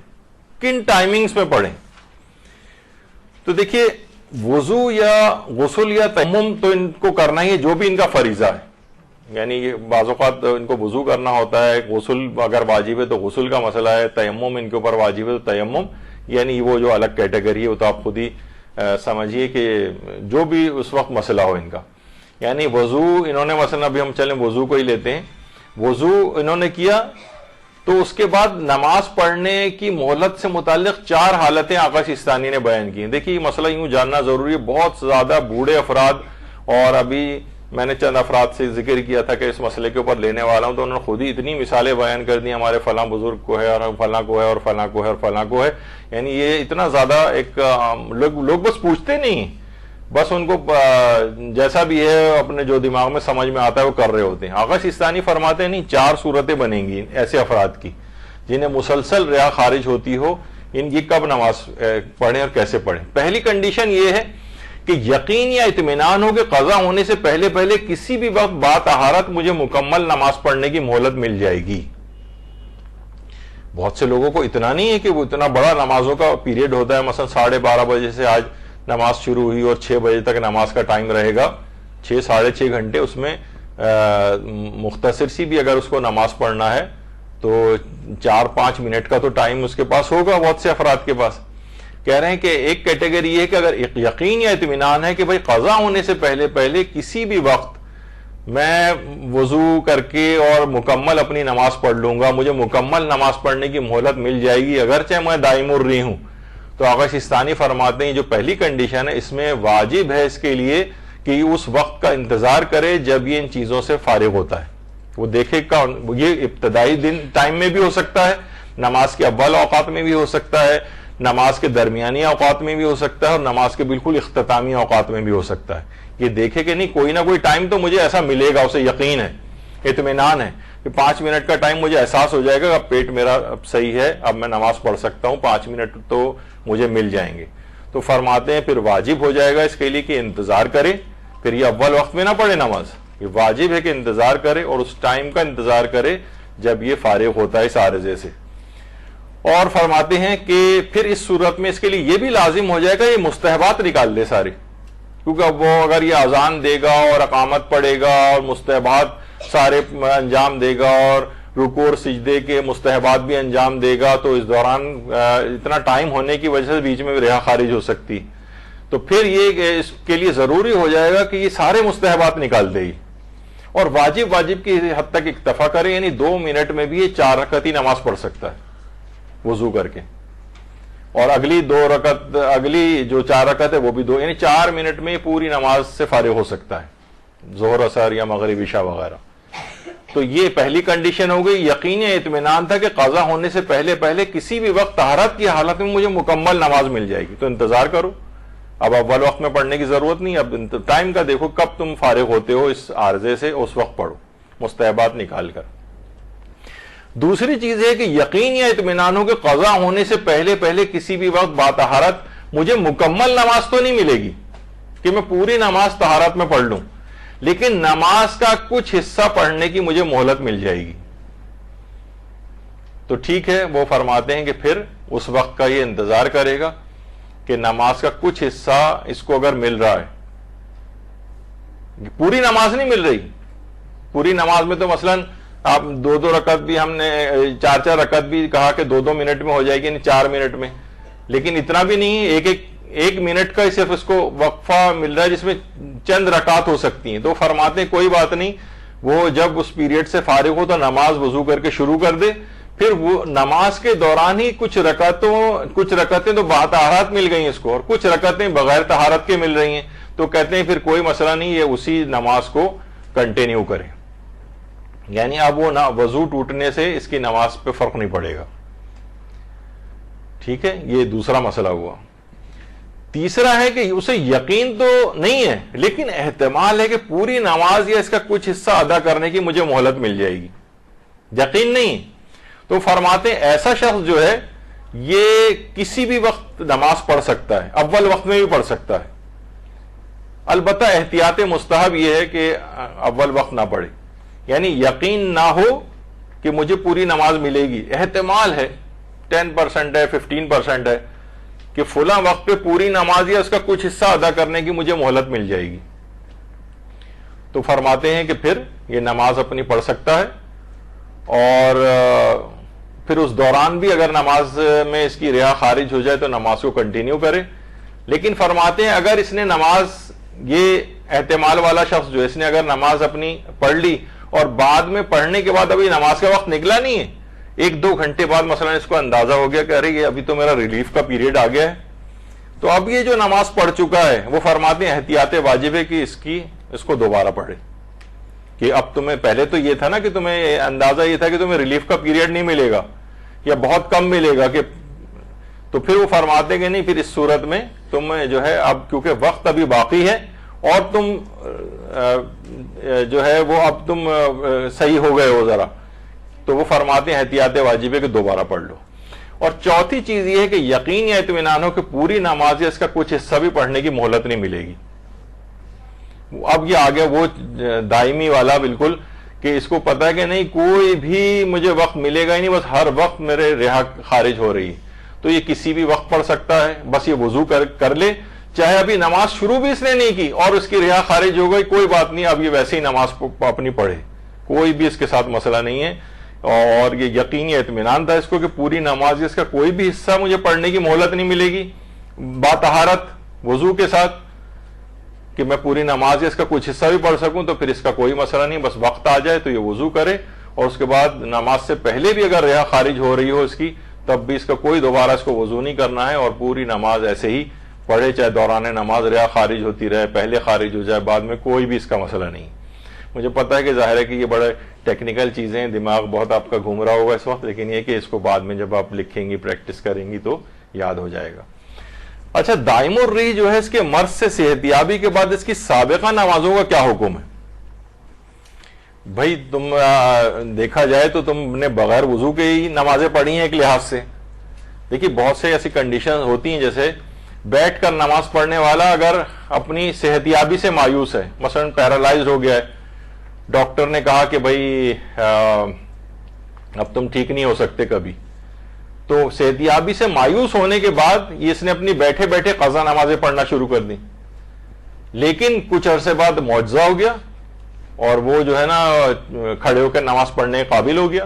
کن ٹائمنگز میں پڑھیں. تو دیکھیے وضو یا غسل یا تیمم تو ان کو کرنا ہی ہے جو بھی ان کا فریضہ ہے. یعنی یہ بعض اوقات ان کو وضو کرنا ہوتا ہے, غسل اگر واجب ہے تو غسل کا مسئلہ ہے, تیمم ان کے اوپر واجب ہے تو تیمم, یعنی وہ جو الگ کیٹیگری ہے وہ تو آپ خود ہی سمجھیے کہ جو بھی اس وقت مسئلہ ہو ان کا. یعنی وضو انہوں نے مثلا, ابھی ہم چلیں وضو کو ہی لیتے ہیں, وضو انہوں نے کیا تو اس کے بعد نماز پڑھنے کی مہلت سے متعلق 4 حالتیں آقا سیستانی نے بیان کی ہیں. دیکھیے یہ مسئلہ یوں جاننا ضروری ہے, بہت زیادہ بوڑھے افراد, اور ابھی میں نے چند افراد سے ذکر کیا تھا کہ اس مسئلے کے اوپر لینے والا ہوں, تو انہوں نے خود ہی اتنی مثالیں بیان کر دی, ہمارے فلاں بزرگ کو ہے اور فلاں کو ہے اور فلاں کو ہے اور فلاں کو ہے. یعنی یہ اتنا زیادہ ایک لوگ بس پوچھتے نہیں, بس ان کو جیسا بھی ہے اپنے جو دماغ میں سمجھ میں آتا ہے وہ کر رہے ہوتے ہیں. آقا سیستانی فرماتے ہیں نہیں, 4 صورتیں بنیں گی ایسے افراد کی جنہیں مسلسل ریا خارج ہوتی ہو, ان کی کب نماز پڑھیں اور کیسے پڑھیں. پہلی کنڈیشن یہ ہے کہ یقین یا اطمینان ہو کہ قضا ہونے سے پہلے پہلے کسی بھی وقت باطہارت مجھے مکمل نماز پڑھنے کی مہلت مل جائے گی. بہت سے لوگوں کو اتنا نہیں ہے کہ وہ اتنا بڑا نمازوں کا پیریڈ ہوتا ہے, مثلا 12:30 بجے سے آج نماز شروع ہوئی اور 6 بجے تک نماز کا ٹائم رہے گا, 6-6.5 گھنٹے, اس میں مختصر سی بھی اگر اس کو نماز پڑھنا ہے تو 4-5 منٹ کا تو ٹائم اس کے پاس ہوگا بہت سے افراد کے پاس. کہہ رہے ہیں کہ ایک کیٹیگری یہ ہے کہ اگر یقین یا اطمینان ہے کہ بھائی قضا ہونے سے پہلے پہلے کسی بھی وقت میں وضو کر کے اور مکمل اپنی نماز پڑھ لوں گا, مجھے مکمل نماز پڑھنے کی مہلت مل جائے گی اگرچہ میں دائم الریح ہوں, تو آقا سیستانی فرماتے ہیں جو پہلی کنڈیشن ہے اس میں واجب ہے اس کے لیے کہ اس وقت کا انتظار کرے جب یہ ان چیزوں سے فارغ ہوتا ہے. وہ دیکھے یہ ابتدائی ٹائم میں بھی ہو سکتا ہے, نماز کے اول اوقات میں بھی ہو سکتا ہے, نماز کے درمیانی اوقات میں بھی ہو سکتا ہے, اور نماز کے بالکل اختتامی اوقات میں بھی ہو سکتا ہے. یہ دیکھے کہ نہیں کوئی نہ کوئی ٹائم تو مجھے ایسا ملے گا, اسے یقین ہے, اطمینان ہے کہ 5 منٹ کا ٹائم مجھے احساس ہو جائے گا اب پیٹ میرا اب صحیح ہے, اب میں نماز پڑھ سکتا ہوں, 5 منٹ تو مجھے مل جائیں گے. تو فرماتے ہیں پھر واجب ہو جائے گا اس کے لیے کہ انتظار کرے, پھر یہ اول وقت میں نہ پڑھے نماز, یہ واجب ہے کہ انتظار کرے اور اس ٹائم کا انتظار کرے جب یہ فارغ ہوتا ہے اس عارضے سے. اور فرماتے ہیں کہ پھر اس صورت میں اس کے لیے یہ بھی لازم ہو جائے گا یہ مستحبات نکال دے سارے, کیونکہ اب وہ اگر یہ اذان دے گا اور اقامت پڑھے گا اور مستحبات سارے انجام دے گا اور رکوع اور سجدے کے مستحبات بھی انجام دے گا, تو اس دوران اتنا ٹائم ہونے کی وجہ سے بیچ میں رہا خارج ہو سکتی, تو پھر یہ اس کے لیے ضروری ہو جائے گا کہ یہ سارے مستحبات نکال دے اور واجب کی حد تک اکتفا کرے. یعنی 2 منٹ میں بھی یہ 4 رکعت ہی نماز پڑھ سکتا ہے وضو کر کے, اور اگلی 2 رکعت, اگلی جو 4 رکعت ہے وہ بھی 2, یعنی 4 منٹ میں پوری نماز سے فارغ ہو سکتا ہے, ظہر اثر یا مغرب عشاء وغیرہ. تو یہ پہلی کنڈیشن ہو گئی, یقین اطمینان تھا کہ قضا ہونے سے پہلے پہلے کسی بھی وقت طہارت کی حالت میں مجھے مکمل نماز مل جائے گی, تو انتظار کرو اب اول وقت میں پڑھنے کی ضرورت نہیں، اب ٹائم کا دیکھو کب تم فارغ ہوتے ہو اس عارضے سے، اس وقت پڑھو مستحبات نکال کر۔ دوسری چیز ہے کہ یقین یا اطمینان ہو کہ قضا ہونے سے پہلے کسی بھی وقت باطہارت مجھے مکمل نماز تو نہیں ملے گی کہ میں پوری نماز طہارت میں پڑھ لوں، لیکن نماز کا کچھ حصہ پڑھنے کی مجھے مہلت مل جائے گی۔ تو ٹھیک ہے، وہ فرماتے ہیں کہ پھر اس وقت کا یہ انتظار کرے گا کہ نماز کا کچھ حصہ اس کو اگر مل رہا ہے، پوری نماز نہیں مل رہی، پوری نماز میں تو مثلاً آپ 2 رکعت بھی، ہم نے 4 رکعت بھی کہا کہ 2 منٹ میں ہو جائے گی، یعنی 4 منٹ میں، لیکن اتنا بھی نہیں، ایک منٹ کا صرف اس کو وقفہ مل رہا ہے جس میں چند رکعت ہو سکتی ہیں۔ تو فرماتے ہیں کوئی بات نہیں، وہ جب اس پیریڈ سے فارغ ہو تو نماز وضو کر کے شروع کر دے، پھر وہ نماز کے دوران ہی کچھ رکعتیں تو باطہارت مل گئی اس کو، اور کچھ رکعتیں بغیر طہارت کے مل رہی ہیں، تو کہتے ہیں پھر کوئی مسئلہ نہیں، یہ اسی نماز کو کنٹینیو کرے، یعنی اب وہ وضو ٹوٹنے سے اس کی نماز پہ فرق نہیں پڑے گا۔ ٹھیک ہے، یہ دوسرا مسئلہ ہوا۔ تیسرا ہے کہ اسے یقین تو نہیں ہے لیکن احتمال ہے کہ پوری نماز یا اس کا کچھ حصہ ادا کرنے کی مجھے مہلت مل جائے گی، یقین نہیں، تو فرماتے ہیں ایسا شخص جو ہے یہ کسی بھی وقت نماز پڑھ سکتا ہے، اول وقت میں بھی پڑھ سکتا ہے، البتہ احتیاط مستحب یہ ہے کہ اول وقت نہ پڑھے، یعنی یقین نہ ہو کہ مجھے پوری نماز ملے گی، احتمال ہے 10% ہے 15% ہے کہ فلاں وقت پہ پوری نماز یا اس کا کچھ حصہ ادا کرنے کی مجھے مہلت مل جائے گی، تو فرماتے ہیں کہ پھر یہ نماز اپنی پڑھ سکتا ہے، اور پھر اس دوران بھی اگر نماز میں اس کی رہا خارج ہو جائے تو نماز کو کنٹینیو کرے۔ لیکن فرماتے ہیں اگر اس نے نماز، یہ احتمال والا شخص جو اس نے اگر نماز اپنی پڑھ لی اور بعد میں پڑھنے کے بعد ابھی نماز کا وقت نکلا نہیں ہے، 1-2 گھنٹے بعد مثلا اس کو اندازہ ہو گیا کہ ارے یہ ابھی تو میرا ریلیف کا پیریڈ آ گیا ہے، تو اب یہ جو نماز پڑھ چکا ہے وہ فرماتے ہیں احتیاط واجب ہے کہ اس کو دوبارہ پڑھے، کہ اب تمہیں پہلے تو یہ تھا نا کہ تمہیں اندازہ یہ تھا کہ تمہیں ریلیف کا پیریڈ نہیں ملے گا یا بہت کم ملے گا، کہ تو پھر وہ فرماتے ہیں کہ نہیں، پھر اس صورت میں تم جو ہے اب کیونکہ وقت ابھی باقی ہے اور تم جو ہے وہ اب تم صحیح ہو گئے ہو ذرا، تو وہ فرماتے ہیں احتیاط واجب ہے کہ دوبارہ پڑھ لو۔ اور چوتھی چیز یہ ہے کہ یقین یا اطمینان ہو کہ پوری نماز یا اس کا کچھ حصہ بھی پڑھنے کی مہلت نہیں ملے گی۔ اب یہ آگے وہ دائمی والا بالکل کہ اس کو پتا ہے کہ نہیں کوئی بھی مجھے وقت ملے گا ہی نہیں، بس ہر وقت میرے رہا خارج ہو رہی ہے، تو یہ کسی بھی وقت پڑھ سکتا ہے، بس یہ وضو کر لے، چاہے ابھی نماز شروع بھی اس نے نہیں کی اور اس کی رہا خارج ہو گئی، کوئی بات نہیں، اب یہ ویسے ہی نماز اپنی پڑھے، کوئی بھی اس کے ساتھ مسئلہ نہیں ہے۔ اور یہ یقین یا اطمینان تھا اس کو کہ پوری نماز اس کا کوئی بھی حصہ مجھے پڑھنے کی مہلت نہیں ملے گی باطہارت وضو کے ساتھ، کہ میں پوری نماز اس کا کچھ حصہ بھی پڑھ سکوں، تو پھر اس کا کوئی مسئلہ نہیں، بس وقت آ جائے تو یہ وضو کرے، اور اس کے بعد نماز سے پہلے بھی اگر رہا خارج ہو رہی ہو اس کی تب بھی اس کا کوئی دوبارہ اس کو وضو نہیں کرنا ہے، اور پوری نماز ایسے ہی پڑھے، چاہے دوران نماز رہا خارج ہوتی رہے، پہلے خارج ہو جائے بعد میں، کوئی بھی اس کا مسئلہ نہیں۔ مجھے پتا ہے کہ ظاہر ہے کہ یہ بڑے ٹیکنیکل چیزیں ہیں، دماغ بہت آپ کا گھوم رہا ہوگا اس وقت، لیکن یہ کہ اس کو بعد میں جب آپ لکھیں گی پریکٹس کریں گی تو یاد ہو جائے گا۔ اچھا، دائم الرح جو ہے اس کے مرض سے صحت یابی کے بعد اس کی سابقہ نمازوں کا کیا حکم ہے؟ بھائی تم دیکھا جائے تو تم نے بغیر وضو کے ہی نمازیں پڑھی ہیں ایک لحاظ سے، دیکھیے بہت سے ایسی کنڈیشن ہوتی ہیں، جیسے بیٹھ کر نماز پڑھنے والا اگر اپنی صحت یابی سے مایوس ہے، مثلا پیرالائز ہو گیا ہے، ڈاکٹر نے کہا کہ بھائی اب تم ٹھیک نہیں ہو سکتے کبھی، تو صحت یابی سے مایوس ہونے کے بعد یہ اس نے اپنی بیٹھے بیٹھے قضا نمازیں پڑھنا شروع کر دی، لیکن کچھ عرصے بعد معجزہ ہو گیا اور وہ جو ہے نا کھڑے ہو کر نماز پڑھنے کے قابل ہو گیا،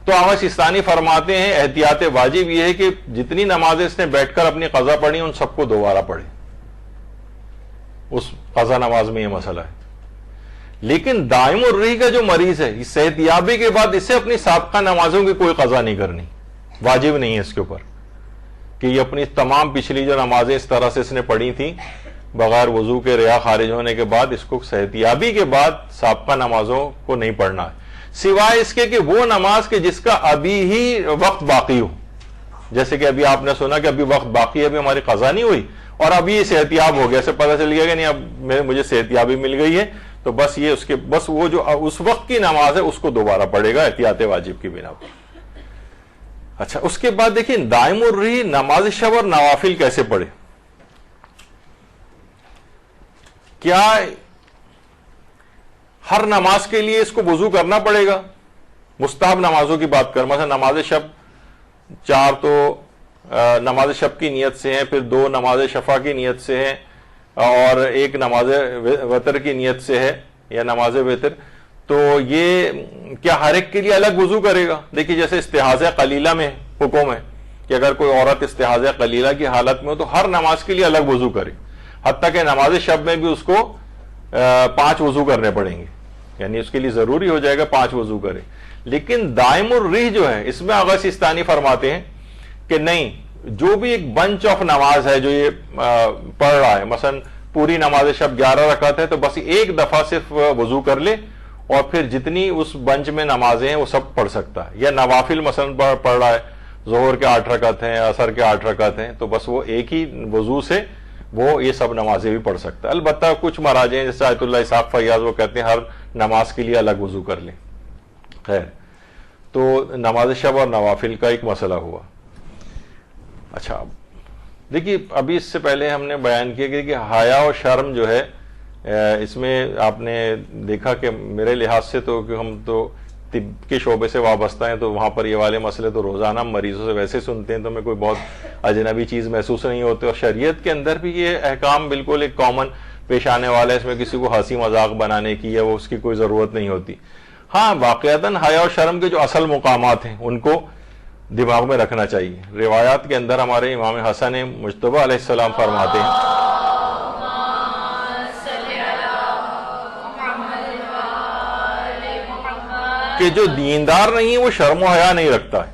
تو احمد سیستانی فرماتے ہیں احتیاط واجب یہ ہے کہ جتنی نمازیں اس نے بیٹھ کر اپنی قضا پڑھی ان سب کو دوبارہ پڑھے، اس قضا نماز میں یہ مسئلہ ہے۔ لیکن دائم الرح کا جو مریض ہے صحت یابی کے بعد اسے اپنی سابقہ نمازوں کی کوئی قضا نہیں کرنی، واجب نہیں ہے اس کے اوپر کہ یہ اپنی تمام پچھلی جو نمازیں اس طرح سے اس نے پڑھی تھیں بغیر وضو کے رہا خارج ہونے کے بعد، اس کو صحت یابی کے بعد سابقہ نمازوں کو نہیں پڑھنا ہے، سوائے اس کے کہ وہ نماز کے جس کا ابھی ہی وقت باقی ہو، جیسے کہ ابھی آپ نے سنا کہ ابھی وقت باقی ہے، ابھی ہماری قضا نہیں ہوئی، اور اب یہ صحتیاب ہو گیا، اسے پتہ چل گیا کہ نہیں اب مجھے صحتیابی مل گئی ہے، تو بس یہ بس وہ جو اس وقت کی نماز ہے اس کو دوبارہ پڑھے گا احتیاط واجب کی بنا پر۔ اچھا، اس کے بعد دیکھیں دائم الرہی نماز شب اور نوافل کیسے پڑھے؟ کیا ہر نماز کے لیے اس کو وضو کرنا پڑے گا؟ مستحب نمازوں کی بات کر، مثلا نماز شب 4 تو نماز شب کی نیت سے ہیں، پھر 2 نماز شفع کی نیت سے ہیں، اور 1 نماز وتر کی نیت سے ہے یا نماز وتر، تو یہ کیا ہر ایک کے لیے الگ وضو کرے گا؟ دیکھیے جیسے استحاضہ قلیلہ میں حکم ہے کہ اگر کوئی عورت استحاضہ قلیلہ کی حالت میں ہو تو ہر نماز کے لیے الگ وضو کرے، حتیٰ کہ نماز شب میں بھی اس کو 5 وضو کرنے پڑیں گے، یعنی اس کے لیے ضروری ہو جائے گا 5 وضو کرے۔ لیکن دائم الرہ جو ہے اس میں آغا سیستانی فرماتے ہیں کہ نہیں، جو بھی ایک بنچ آف نماز ہے جو یہ پڑھ رہا ہے، مثلا پوری نماز شب 11 رکعت ہے تو بس ایک دفعہ صرف وضو کر لے اور پھر جتنی اس بنچ میں نمازیں ہیں وہ سب پڑھ سکتا ہے۔ یا نوافل مثلا پڑھ رہا ہے، ظہر کے 8 رکعت ہیں، عصر کے 8 رکعت ہیں، تو بس وہ ایک ہی وضو سے وہ یہ سب نمازیں بھی پڑھ سکتا ہے۔ البتہ کچھ مراجع جیسے آیت اللہ اسحاق فیاض وہ کہتے ہیں ہر نماز کے لیے الگ وضو کر لیں۔ خیر، تو نماز شب اور نوافل کا ایک مسئلہ ہوا۔ اچھا، دیکھیے ابھی اس سے پہلے ہم نے بیان کیا کہ حیا اور شرم جو ہے اس میں آپ نے دیکھا کہ میرے لحاظ سے تو کہ ہم تو طب کے شعبے سے وابستہ ہیں، تو وہاں پر یہ والے مسئلے تو روزانہ مریضوں سے ویسے سنتے ہیں، تو ہمیں کوئی بہت اجنبی چیز محسوس نہیں ہوتی، اور شریعت کے اندر بھی یہ احکام بالکل ایک کامن پیش آنے والا ہے، اس میں کسی کو ہنسی مذاق بنانے کی یا وہ اس کی کوئی ضرورت نہیں ہوتی۔ ہاں، واقعتاً حیا اور شرم کے جو اصل مقامات ہیں ان کو دماغ میں رکھنا چاہیے۔ روایات کے اندر ہمارے امام حسن مجتبی علیہ السلام فرماتے ہیں کہ جو دیندار نہیں ہے وہ شرم و حیا نہیں رکھتا ہے،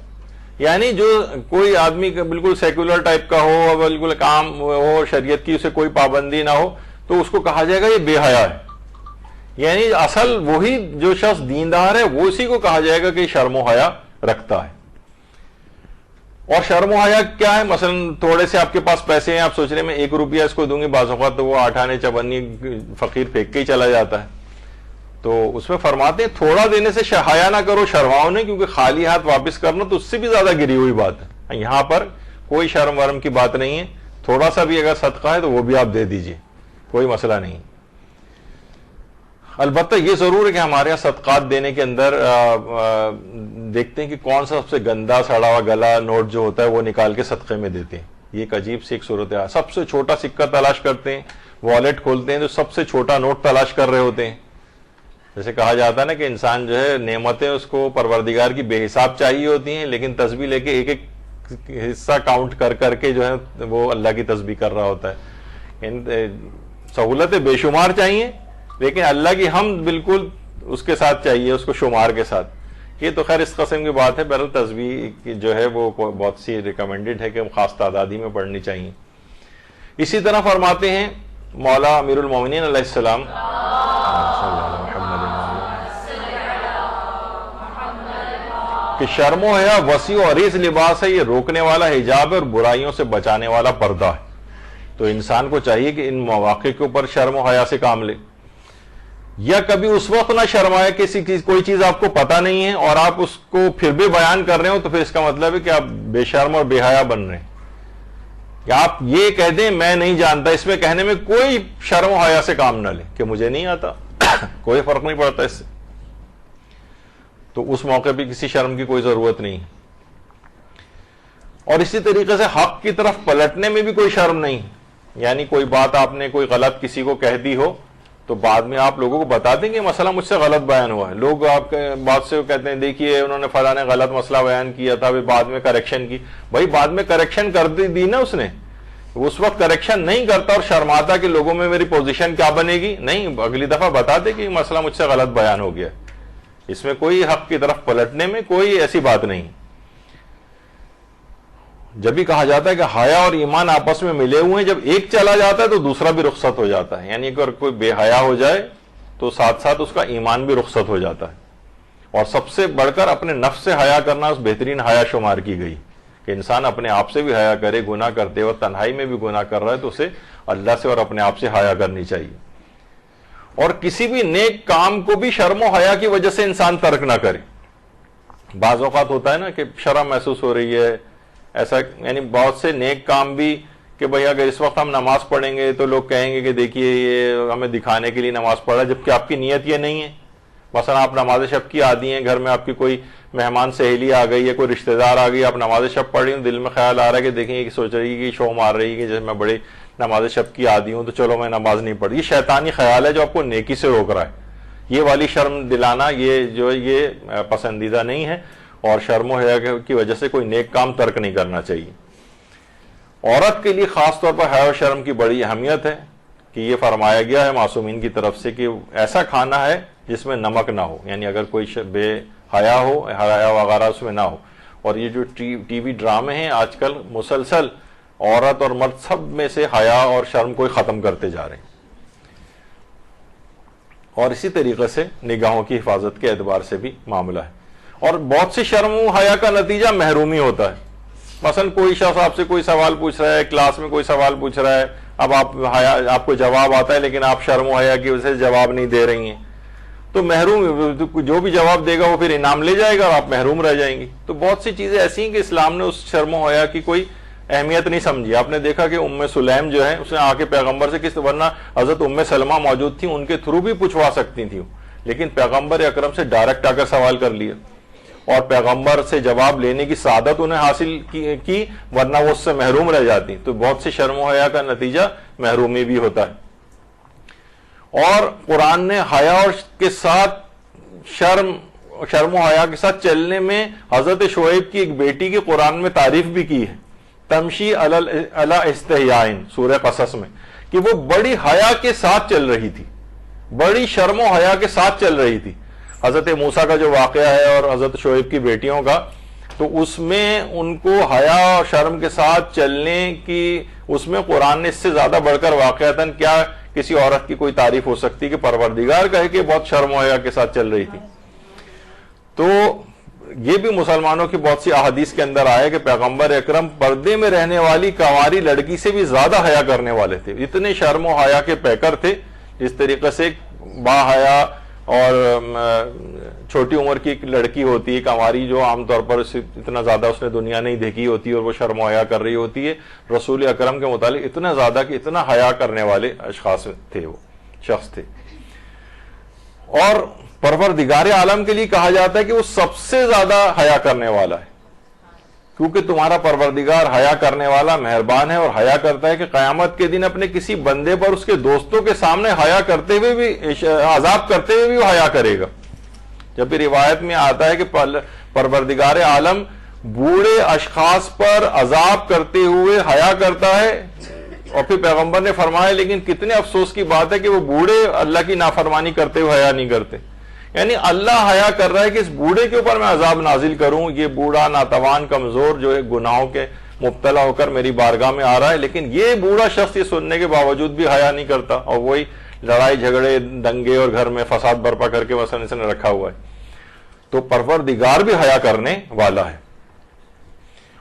یعنی جو کوئی آدمی بالکل سیکولر ٹائپ کا ہو، بالکل کام ہو، شریعت کی اسے کوئی پابندی نہ ہو، تو اس کو کہا جائے گا یہ بے حیا ہے، یعنی اصل وہی جو شخص دیندار ہے وہ اسی کو کہا جائے گا کہ شرم و حیا رکھتا ہے۔ اور شرم و حیا کیا ہے؟ مثلا تھوڑے سے آپ کے پاس پیسے ہیں، آپ سوچ رہے ہیں میں 1 روپیہ اس کو دوں گی، بعض اوقات تو وہ 8 آنے چبنی فقیر پھینک کے ہی چلا جاتا ہے، تو اس میں فرماتے ہیں تھوڑا دینے سے حیا نہ کرو، شرماؤ نہیں، کیونکہ خالی ہاتھ واپس کرنا تو اس سے بھی زیادہ گری ہوئی بات ہے۔ یہاں پر کوئی شرم ورم کی بات نہیں ہے، تھوڑا سا بھی اگر صدقہ ہے تو وہ بھی آپ دے دیجئے، کوئی مسئلہ نہیں۔ البتہ یہ ضرور ہے کہ ہمارے یہاں صدقات دینے کے اندر دیکھتے ہیں کہ کون سا سب سے گندا سڑا ہوا گلا نوٹ جو ہوتا ہے وہ نکال کے صدقے میں دیتے ہیں، یہ ایک عجیب سی ایک صورت ہے۔ سب سے چھوٹا سکہ تلاش کرتے ہیں، والیٹ کھولتے ہیں تو سب سے چھوٹا نوٹ تلاش کر رہے ہوتے ہیں۔ جیسے کہا جاتا ہے نا کہ انسان جو ہے نعمتیں اس کو پروردگار کی بے حساب چاہیے ہوتی ہیں، لیکن تسبیح لے کے ایک ایک حصہ کاؤنٹ کر کر کے جو ہے وہ اللہ کی تسبیح کر رہا ہوتا ہے۔ سہولتیں بے شمار چاہیے، لیکن اللہ کی حمد بالکل اس کے ساتھ چاہیے، اس کو شمار کے ساتھ۔ یہ تو خیر اس قسم کی بات ہے، بہرحال تسبیح جو ہے وہ بہت سی ریکمینڈڈ ہے کہ خاص تعدادی میں پڑھنی چاہیے۔ اسی طرح فرماتے ہیں مولا امیر المومنین علیہ السلام کہ شرم و حیا وسیع و عریض لباس ہے، یہ روکنے والا حجاب ہے اور برائیوں سے بچانے والا پردہ ہے۔ تو انسان کو چاہیے کہ ان مواقع کے اوپر شرم و حیا سے کام لے، یا کبھی اس وقت نہ شرمائے کوئی چیز آپ کو پتہ نہیں ہے اور آپ اس کو پھر بھی بیان کر رہے ہو، تو پھر اس کا مطلب ہے کہ آپ بے شرم اور بے حیا بن رہے ہیں۔ یا آپ یہ کہہ دیں میں نہیں جانتا، اس میں کہنے میں کوئی شرم و حیا سے کام نہ لیں کہ مجھے نہیں آتا، کوئی فرق نہیں پڑتا اس سے، تو اس موقع پہ کسی شرم کی کوئی ضرورت نہیں۔ اور اسی طریقے سے حق کی طرف پلٹنے میں بھی کوئی شرم نہیں، یعنی کوئی بات آپ نے کوئی غلط کسی کو کہہ دی ہو تو بعد میں آپ لوگوں کو بتا دیں کہ مسئلہ مجھ سے غلط بیان ہوا ہے۔ لوگ آپ کے بات سے کہتے ہیں دیکھیے انہوں نے فلاں نے غلط مسئلہ بیان کیا تھا، بعد میں کریکشن کی۔ بھائی بعد میں کریکشن کر دی نا اس نے، اس وقت کریکشن نہیں کرتا اور شرماتا کہ لوگوں میں میری پوزیشن کیا بنے گی، نہیں، اگلی دفعہ بتا دے کہ مسئلہ مجھ سے غلط بیان ہو گیا۔ اس میں کوئی حق کی طرف پلٹنے میں کوئی ایسی بات نہیں۔ جب بھی کہا جاتا ہے کہ حیا اور ایمان آپس میں ملے ہوئے ہیں، جب ایک چلا جاتا ہے تو دوسرا بھی رخصت ہو جاتا ہے، یعنی اگر کوئی بے حیا ہو جائے تو ساتھ ساتھ اس کا ایمان بھی رخصت ہو جاتا ہے۔ اور سب سے بڑھ کر اپنے نفس سے حیا کرنا اس بہترین حیا شمار کی گئی کہ انسان اپنے آپ سے بھی حیا کرے. گناہ کرتے اور تنہائی میں بھی گناہ کر رہا ہے تو اسے اللہ سے اور اپنے آپ سے حیا کرنی چاہیے. اور کسی بھی نیک کام کو بھی شرم و حیا کی وجہ سے انسان ترک نہ کرے. بعض اوقات ہوتا ہے نا کہ شرم محسوس ہو رہی ہے ایسا, یعنی بہت سے نیک کام بھی کہ بھئی اگر اس وقت ہم نماز پڑھیں گے تو لوگ کہیں گے کہ دیکھیے یہ ہمیں دکھانے کے لیے نماز پڑھا, جبکہ آپ کی نیت یہ نہیں ہے. مثلا آپ نماز شب کی عادی ہیں, گھر میں آپ کی کوئی مہمان سہیلی آ گئی ہے, کوئی رشتہ دار آ گئی, آپ نماز شب پڑھ رہی ہوں, دل میں خیال آ رہا ہے کہ دیکھیں یہ سوچ رہی ہے کہ شو مار رہی ہے کہ جیسے میں بڑے نماز شب کی عادی ہوں تو چلو میں نماز نہیں پڑھ. یہ شیطانی خیال ہے جو آپ کو نیکی سے روک رہا ہے. یہ والی شرم دلانا یہ پسندیدہ نہیں ہے, اور شرم و حیا کی وجہ سے کوئی نیک کام ترک نہیں کرنا چاہیے. عورت کے لیے خاص طور پر حیا و شرم کی بڑی اہمیت ہے کہ یہ فرمایا گیا ہے معصومین کی طرف سے کہ ایسا کھانا ہے جس میں نمک نہ ہو, یعنی اگر کوئی بے حیا ہو, حیا وغیرہ اس میں نہ ہو. اور یہ جو ٹی وی ڈرامے ہیں آج کل مسلسل عورت اور مرد سب میں سے حیا اور شرم کو ختم کرتے جا رہے ہیں. اور اسی طریقے سے نگاہوں کی حفاظت کے اعتبار سے بھی معاملہ ہے. اور بہت سی شرم و حیا کا نتیجہ محرومی ہوتا ہے. مثلا کوئی شخص آپ سے کوئی سوال پوچھ رہا ہے, کلاس میں کوئی سوال پوچھ رہا ہے, اب آپ کو جواب آتا ہے لیکن آپ شرم و حیا کی وجہ سے جواب نہیں دے رہی ہیں, تو محروم, جو بھی جواب دے گا وہ پھر انعام لے جائے گا اور آپ محروم رہ جائیں گی. تو بہت سی چیزیں ایسی ہیں کہ اسلام نے اس شرم و حیا کی کوئی اہمیت نہیں سمجھی. آپ نے دیکھا کہ ام سلیم جو ہے اس نے آ کے پیغمبر سے ورنہ حضرت ام سلمہ موجود تھی, ان کے تھرو بھی پوچھوا سکتی تھیں, لیکن پیغمبر اکرم سے ڈائریکٹ آ کر سوال کر لیا اور پیغمبر سے جواب لینے کی سعادت انہیں حاصل کی, ورنہ وہ اس سے محروم رہ جاتی. تو بہت سی شرم و حیا کا نتیجہ محرومی بھی ہوتا ہے. اور قرآن نے حیا کے ساتھ شرم و حیا کے ساتھ چلنے میں حضرت شعیب کی ایک بیٹی کی قرآن میں تعریف بھی کی ہے, تمشی علی استحیاء سورہ قصص میں, کہ وہ بڑی حیا کے ساتھ چل رہی تھی, بڑی شرم و حیا کے ساتھ چل رہی تھی. حضرت موسیٰ کا جو واقعہ ہے اور حضرت شعیب کی بیٹیوں کا, تو اس میں ان کو حیا اور شرم کے ساتھ چلنے کی, اس میں قرآن نے اس سے زیادہ بڑھ کر واقعتاً کیا کسی عورت کی کوئی تعریف ہو سکتی کہ پروردگار کہے کہ بہت شرم و حیا کے ساتھ چل رہی تھی. تو یہ بھی مسلمانوں کی بہت سی احادیث کے اندر آیا کہ پیغمبر اکرم پردے میں رہنے والی کنواری لڑکی سے بھی زیادہ حیا کرنے والے تھے, اتنے شرم و حیا کے پیکر تھے. جس طریقے سے با حیا اور چھوٹی عمر کی ایک لڑکی ہوتی ہے کنواری, جو عام طور پر اتنا زیادہ اس نے دنیا نہیں دیکھی ہوتی اور وہ شرم و حیا کر رہی ہوتی ہے, رسول اکرم کے متعلق اتنا زیادہ کہ اتنا حیا کرنے والے اشخاص تھے, وہ شخص تھے. اور پروردگار عالم کے لیے کہا جاتا ہے کہ وہ سب سے زیادہ حیا کرنے والا ہے, کیونکہ تمہارا پروردگار حیا کرنے والا مہربان ہے, اور حیا کرتا ہے کہ قیامت کے دن اپنے کسی بندے پر اس کے دوستوں کے سامنے حیا کرتے ہوئے بھی, عذاب کرتے ہوئے بھی وہ حیا کرے گا. جب بھی روایت میں آتا ہے کہ پروردگار عالم بوڑھے اشخاص پر عذاب کرتے ہوئے حیا کرتا ہے, اور پھر پیغمبر نے فرمایا لیکن کتنے افسوس کی بات ہے کہ وہ بوڑھے اللہ کی نافرمانی کرتے ہوئے حیا نہیں کرتے. یعنی اللہ حیا کر رہا ہے کہ اس بوڑھے کے اوپر میں عذاب نازل کروں, یہ بوڑھا ناتوان کمزور جو ہے گناہوں کے مبتلا ہو کر میری بارگاہ میں آ رہا ہے, لیکن یہ بوڑھا شخص یہ سننے کے باوجود بھی حیا نہیں کرتا, اور وہی لڑائی جھگڑے دنگے اور گھر میں فساد برپا کر کے مثلا اس نے رکھا ہوا ہے. تو پروردگار بھی حیا کرنے والا ہے.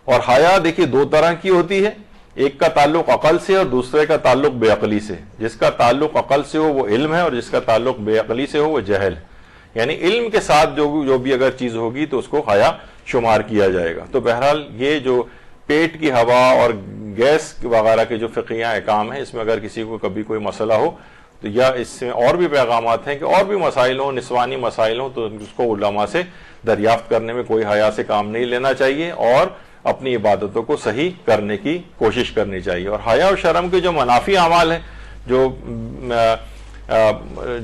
اور حیا دیکھیے دو طرح کی ہوتی ہے, ایک کا تعلق عقل سے اور دوسرے کا تعلق بے عقلی سے. جس کا تعلق عقل سے ہو وہ علم ہے, اور جس کا تعلق بے عقلی سے ہو وہ جہل ہے. یعنی علم کے ساتھ جو بھی اگر چیز ہوگی تو اس کو حیا شمار کیا جائے گا. تو بہرحال یہ جو پیٹ کی ہوا اور گیس وغیرہ کے جو فقہی احکام ہیں, اس میں اگر کسی کو کبھی کوئی مسئلہ ہو تو یا اس سے اور بھی پیغامات ہیں کہ اور بھی مسائل ہوں, نسوانی مسائل ہوں, تو اس کو علماء سے دریافت کرنے میں کوئی حیا سے کام نہیں لینا چاہیے, اور اپنی عبادتوں کو صحیح کرنے کی کوشش کرنی چاہیے. اور حیا اور شرم کے جو منافی اعمال ہیں,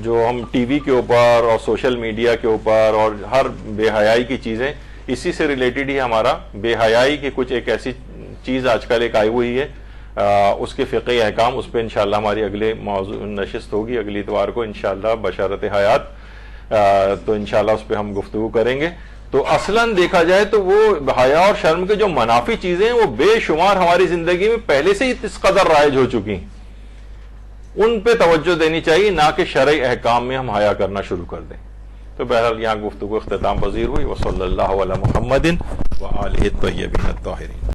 جو ہم ٹی وی کے اوپر اور سوشل میڈیا کے اوپر اور ہر بے حیائی کی چیزیں, اسی سے ریلیٹڈ ہی ہمارا بے حیائی کی کچھ ایک ایسی چیز آج کل ایک آئی ہوئی ہے, اس کے فقہی احکام, اس پہ انشاءاللہ ہماری اگلے موضوع نشست ہوگی اگلی اتوار کو انشاءاللہ بشارت حیات, تو انشاءاللہ اس پہ ہم گفتگو کریں گے. تو اصلاً دیکھا جائے تو وہ حیا اور شرم کے جو منافی چیزیں ہیں وہ بے شمار ہماری زندگی میں پہلے سے ہی اس قدر رائج ہو چکی ہیں, ان پہ توجہ دینی چاہیے, نہ کہ شرعی احکام میں ہم حیا کرنا شروع کر دیں. تو بہرحال یہاں گفتگو اختتام پذیر ہوئی. وصلی اللہ علی محمد وآلہ الطیبین الطاہرین.